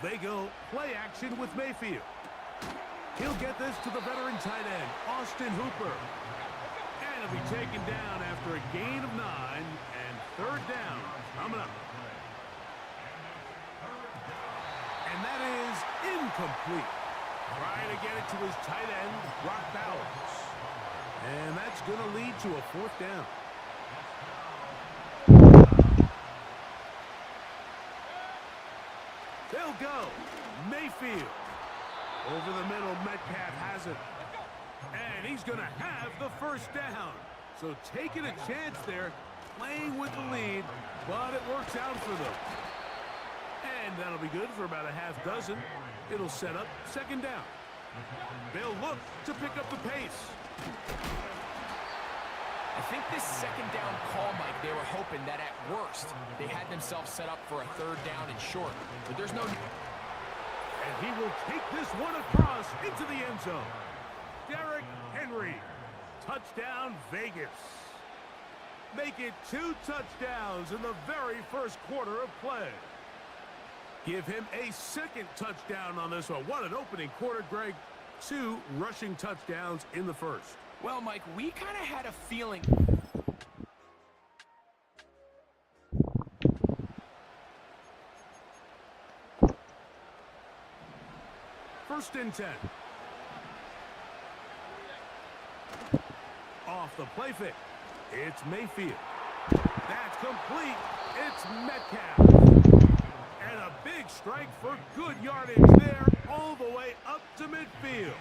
They go play action with Mayfield. He'll get this to the veteran tight end, Austin Hooper. And he'll be taken down after a gain of 9 and 3rd down coming up. And that is incomplete. Trying to get it to his tight end, Brock Bowers. And that's going to lead to a 4th down. They'll go. Mayfield. Over the middle, Metcalf has it. And he's going to have the 1st down. So taking a chance there, playing with the lead, but it works out for them. And that'll be good for about a half dozen. It'll set up second down. They'll look to pick up the pace. I think this second down call, Mike, they were hoping that at worst, they had themselves set up for a third down and short. But there's no... And he will take this one across into the end zone. Derrick Henry. Touchdown, Vegas. Make it 2 touchdowns in the very first quarter of play. Give him a second touchdown on this one. What an opening quarter, Greg. 2 rushing touchdowns in the first. Well, Mike, we kind of had a feeling. First and 10. Off the play fake. It's Mayfield. That's complete. It's Metcalf. And a big strike for good yardage there all the way up to midfield.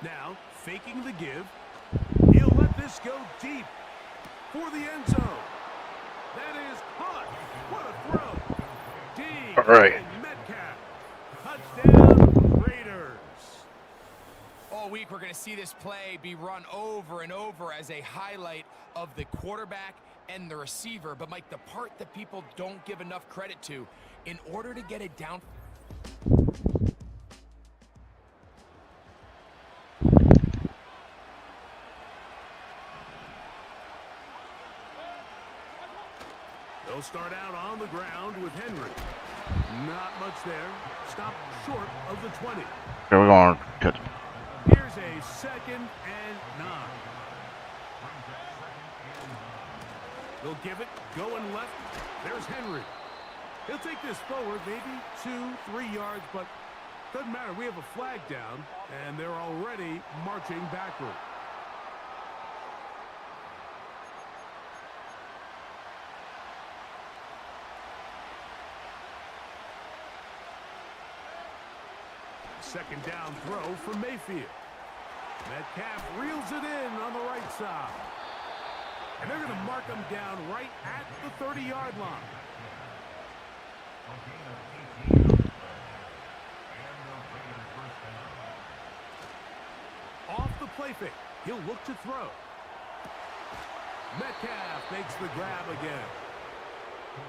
Now, faking the give. He'll let this go deep for the end zone. That is caught. What a throw. Deep. All right. Metcalf. Touchdown, Raiders. All week, we're going to see this play be run over and over as a highlight of the quarterback and the receiver. But, Mike, the part that people don't give enough credit to, in order to get it down... They'll start out on the ground with Henry. Not much there. Stop short of the 20. Here we go. Good. Here's a 2nd and 9. They'll give it going left. There's Henry. He'll take this forward, maybe 2-3 yards, but doesn't matter. We have a flag down, and they're already marching backward. Second down throw for Mayfield. Metcalf reels it in on the right side. And they're going to mark him down right at the 30-yard line. Off the play fake. He'll look to throw. Metcalf makes the grab again.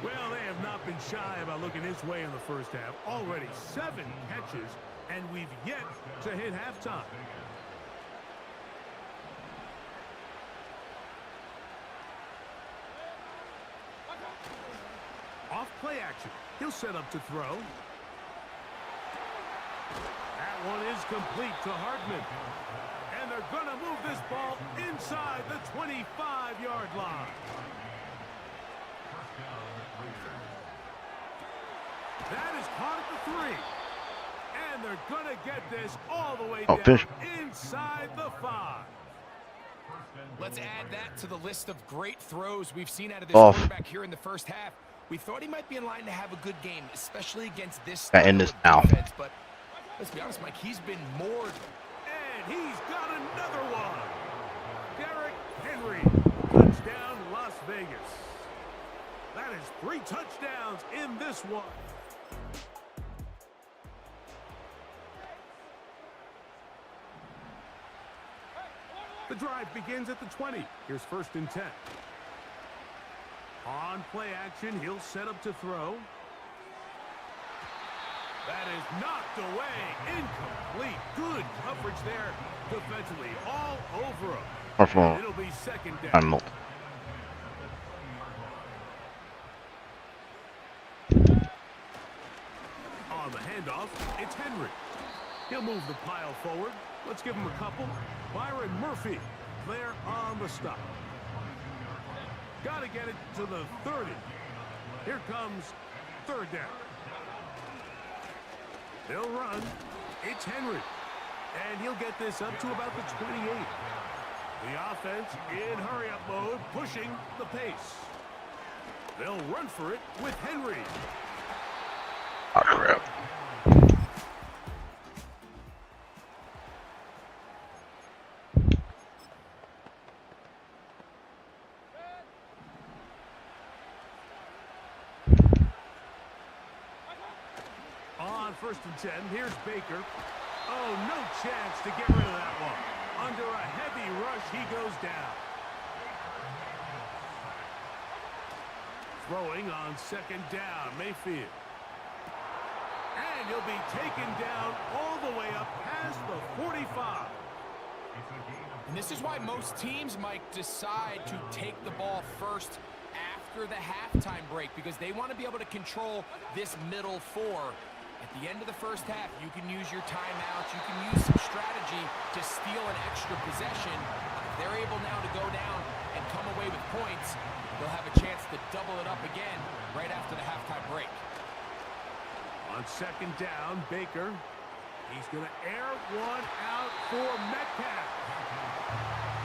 Well, they have not been shy about looking his way in the first half. Already 7 catches, and we've yet to hit halftime. Off play action. He'll set up to throw. That one is complete to Hardman. And they're going to move this ball inside the 25-yard line. That is caught at the 3. And they're going to get this all the way down inside the 5. Let's add that to the list of great throws we've seen out of this quarterback here in the first half. We thought he might be in line to have a good game, especially against this defense, but let's be honest, Mike, he's been more. And he's got another one. Derrick Henry, touchdown Las Vegas. That is 3 touchdowns in this one. The drive begins at the 20. Here's first and 10. On play action, he'll set up to throw. That is knocked away. Incomplete. Good coverage there defensively. All over him. It'll be second down. On the handoff, it's Henry. He'll move the pile forward. Let's give him a couple. Byron Murphy there on the stop. Got to get it to the 30. Here comes third down. They'll run. It's Henry. And he'll get this up to about the 28. The offense in hurry-up mode, pushing the pace. They'll run for it with Henry. Oh, crap. first and 10. Here's Baker. Oh, no chance to get rid of that one. Under a heavy rush, he goes down. Throwing on second down, Mayfield. And he'll be taken down all the way up past the 45. And this is why most teams, Mike, decide to take the ball first after the halftime break, because they want to be able to control this middle four. At the end of the first half, you can use your timeouts, you can use some strategy to steal an extra possession. If they're able now to go down and come away with points, they'll have a chance to double it up again right after the halftime break. On second down, Baker. He's going to air one out for Metcalf.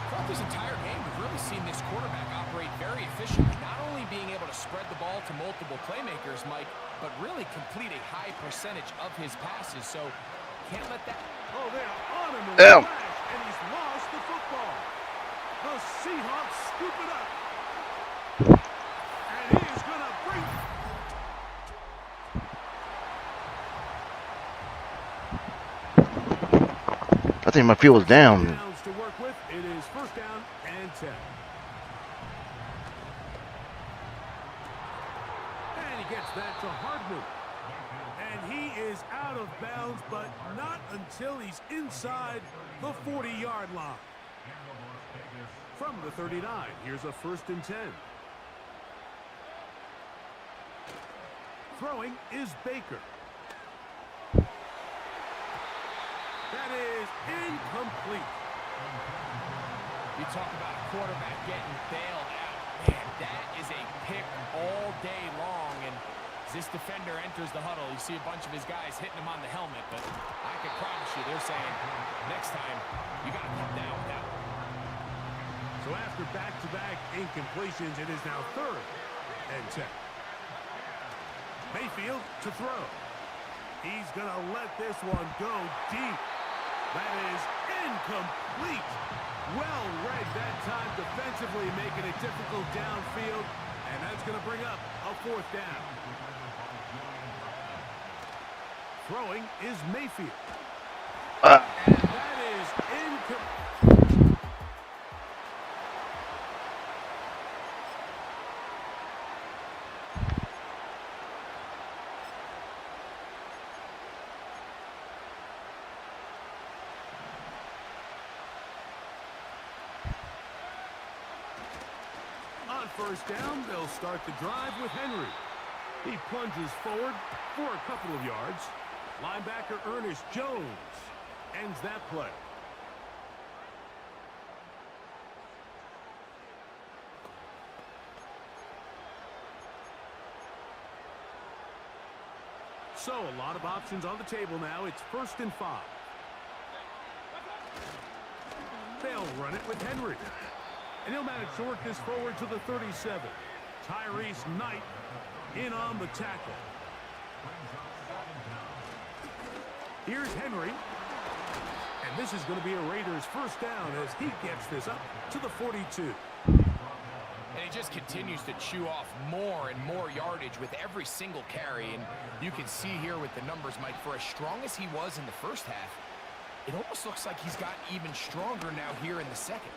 Throughout this entire game, we've really seen this quarterback operate very efficiently, not only being able to spread the ball to multiple playmakers, Mike, but really complete a high percentage of his passes, so can't let that... Oh, they're on him in the flash, and he's lost the football. The Seahawks scoop it up. And he is going to bring... I think my field was down. To work with. It is first down and 10. And he gets that to Hardman. And he is out of bounds, but not until he's inside the 40-yard line. From the 39, here's a first and 10. Throwing is Baker. That is incomplete. You talk about a quarterback getting bailed out. Man, that is a pick all day long. And as this defender enters the huddle, you see a bunch of his guys hitting him on the helmet. But I can promise you, they're saying, next time, you got to come down with that one. So after back-to-back incompletions, it is now third and 10. Mayfield to throw. He's going to let this one go deep. That is incomplete. Well read that time defensively, making it difficult downfield. And that's going to bring up a fourth down. Throwing is Mayfield. And that is incomplete. First down, they'll start the drive with Henry. He plunges forward for a couple of yards. Linebacker Ernest Jones ends that play. So a lot of options on the table now. It's first and 5. They'll run it with Henry. And he'll manage to work this forward to the 37. Tyrese Knight in on the tackle. Here's Henry. And this is going to be a Raiders first down as he gets this up to the 42. And he just continues to chew off more and more yardage with every single carry. And you can see here with the numbers, Mike, for as strong as he was in the first half, it almost looks like he's gotten even stronger now here in the second.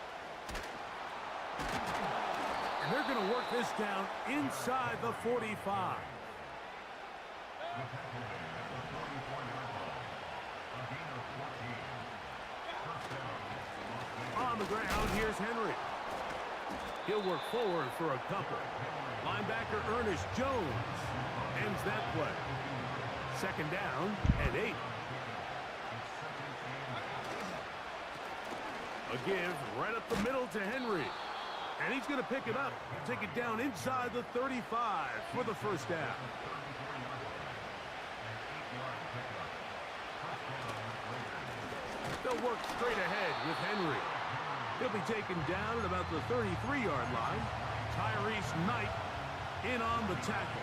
And they're going to work this down inside the 45. On the ground, here's Henry. He'll work forward for a couple. Linebacker Ernest Jones ends that play. Second down and 8. A give right up the middle to Henry. And he's going to pick it up, take it down inside the 35 for the first down. They'll work straight ahead with Henry. He'll be taken down at about the 33-yard line. Tyrese Knight in on the tackle.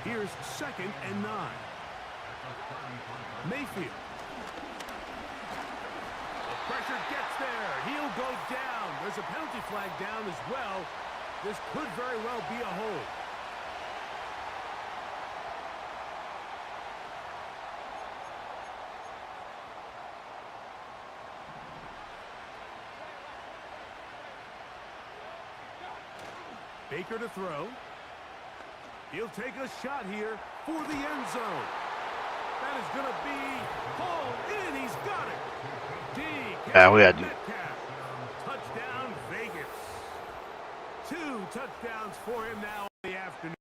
Here's second and 9. Mayfield. Pressure gets there. He'll go down. There's a penalty flag down as well. This could very well be a hold. Baker to throw. He'll take a shot here for the end zone. That is going to be hauled in. He's got it. Yeah, we had to. Metcalf. Touchdown, Vegas. 2 touchdowns for him now in the afternoon.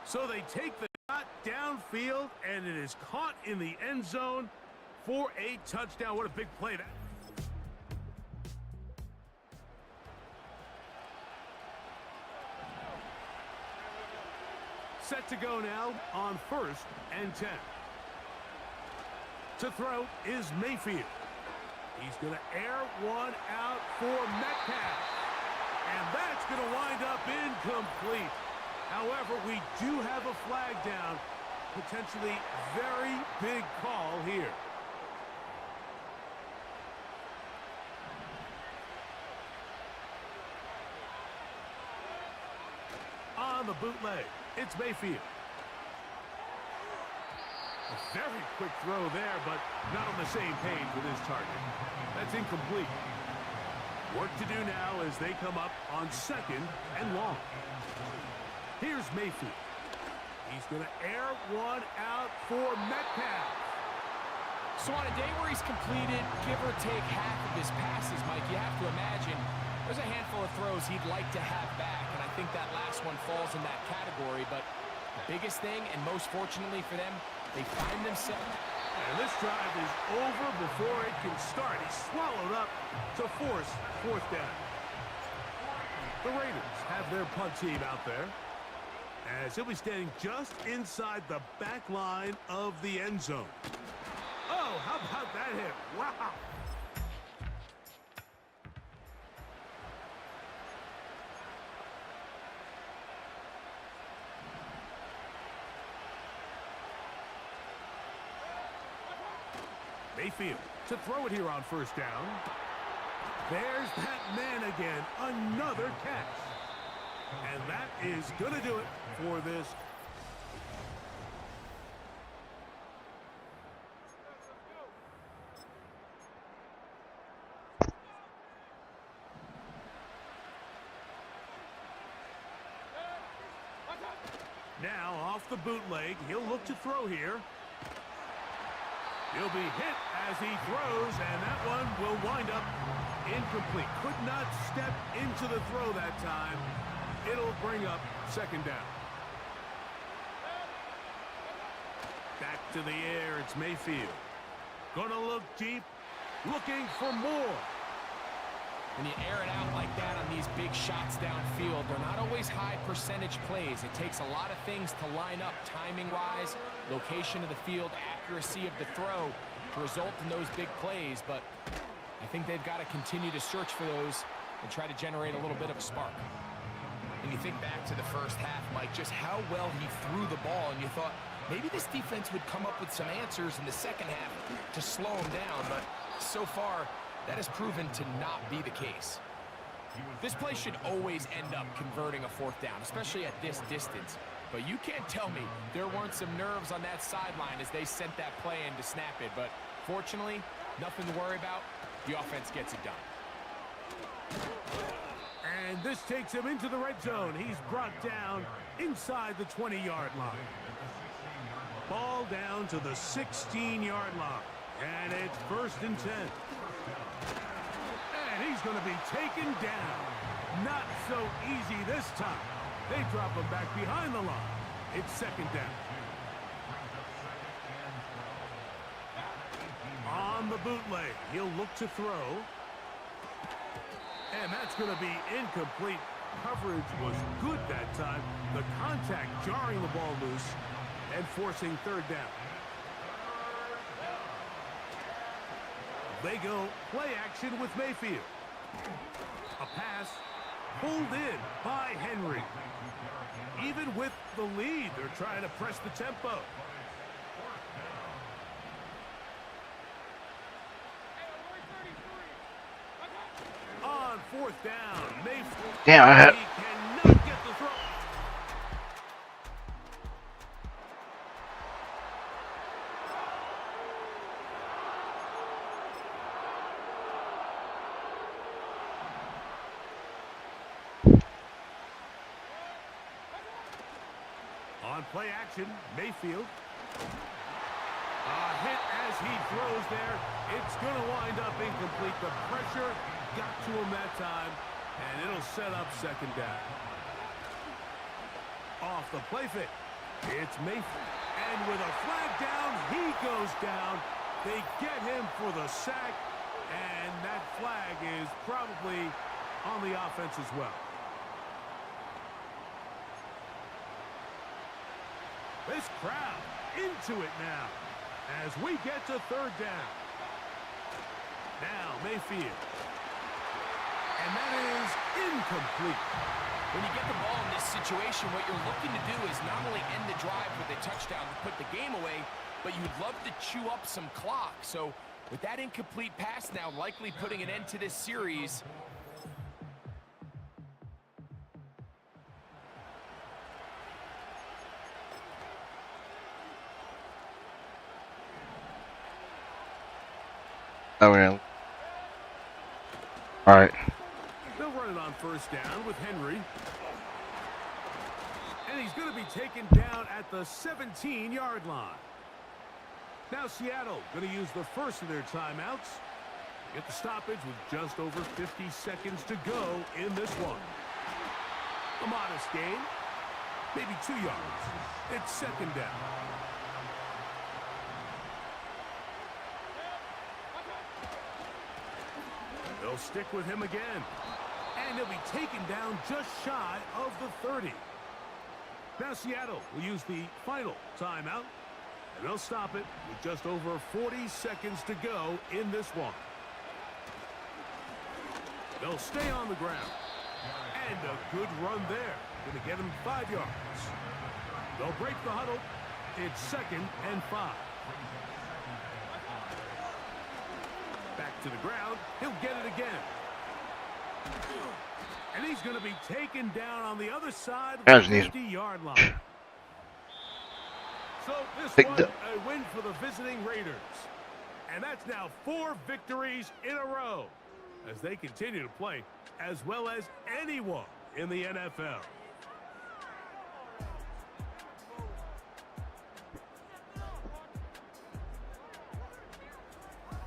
So they take the shot downfield, and it is caught in the end zone for a touchdown. What a big play that. Set to go now on 1st and 10. To throw is Mayfield. He's going to air one out for Metcalf. And that's going to wind up incomplete. However, we do have a flag down. Potentially very big call here. On the bootleg, it's Mayfield. A very quick throw there, but not on the same page with his target. That's incomplete. Work to do now as they come up on 2nd and long. Here's Mayfield. He's going to air one out for Metcalf. So on a day where he's completed, give or take half of his passes, Mike, you have to imagine there's a handful of throws he'd like to have back, and I think that last one falls in that category. But the biggest thing, and most fortunately for them, they find themselves. And this drive is over before it can start. He's swallowed up to force 4th down. The Raiders have their punt team out there, as he'll be standing just inside the back line of the end zone. Oh, how about that hit? Wow. Mayfield to throw it here on 1st down. There's that man again. Another catch. And that is going to do it for this. Now off the bootleg, he'll look to throw here. He'll be hit as he throws, and that one will wind up incomplete. Could not step into the throw that time. It'll bring up 2nd down. Back to the air, it's Mayfield. Gonna look deep, looking for more. When you air it out like that on these big shots downfield, they're not always high percentage plays. It takes a lot of things to line up timing-wise, location of the field, accuracy of the throw to result in those big plays. But I think they've got to continue to search for those and try to generate a little bit of a spark. And you think back to the first half, Mike, just how well he threw the ball, and you thought maybe this defense would come up with some answers in the second half to slow him down. But so far, that has proven to not be the case. This play should always end up converting a 4th down, especially at this distance. But you can't tell me there weren't some nerves on that sideline as they sent that play in to snap it. But fortunately, nothing to worry about. The offense gets it done. And this takes him into the red zone. He's brought down inside the 20-yard line. Ball down to the 16-yard line. And it's 1st and 10. And he's going to be taken down. Not so easy this time. They drop him back behind the line. It's 2nd down. On the bootleg, he'll look to throw. And that's going to be incomplete. Coverage was good that time. The contact jarring the ball loose and forcing 3rd down. They go play action with Mayfield. A pass pulled in by Henry. Even with the lead, they're trying to press the tempo. On 4th down, Mayfield. Damn, I had. He cannot get the throw. play action. Mayfield. A hit as he throws there. It's going to wind up incomplete. The pressure got to him that time, and it'll set up second down. Off the play fake. It's Mayfield. And with a flag down, he goes down. They get him for the sack, and that flag is probably on the offense as well. This crowd into it now as we get to third down. Now Mayfield. And that is incomplete. When you get the ball in this situation, what you're looking to do is not only end the drive with a touchdown to put the game away, but you'd love to chew up some clock. So with that incomplete pass now likely putting an end to this series. Oh, yeah. All right. They'll run it on first down with Henry. And he's going to be taken down at the 17-yard line. Now Seattle going to use the first of their timeouts. Get the stoppage with just over 50 seconds to go in this one. A modest gain, maybe 2 yards. It's second down. They'll stick with him again. And he'll be taken down just shy of the 30. Now Seattle will use the final timeout. And they'll stop it with just over 40 seconds to go in this one. They'll stay on the ground. And a good run there. Going to get him 5 yards. They'll break the huddle. It's 2nd and 5. Back to the ground. He'll get it again. And he's going to be taken down on the other side of the 50-yard line. So this one, a win for the visiting Raiders. And that's now 4 victories in a row as they continue to play as well as anyone in the NFL.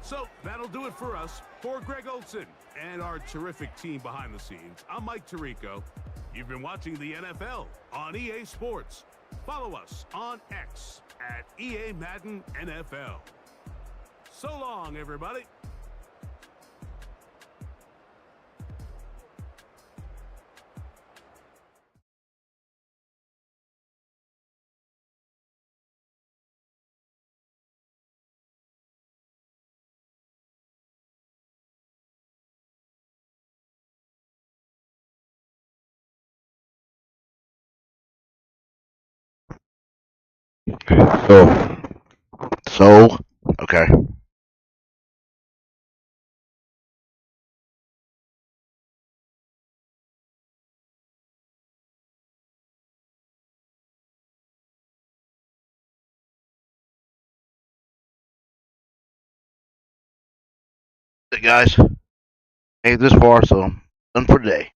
So that'll do it for us. For Greg Olson and our terrific team behind the scenes, I'm Mike Tirico. You've been watching the NFL on EA Sports. Follow us on X at EA Madden NFL. So long, everybody. Okay. Hey guys, made this far, so done for today.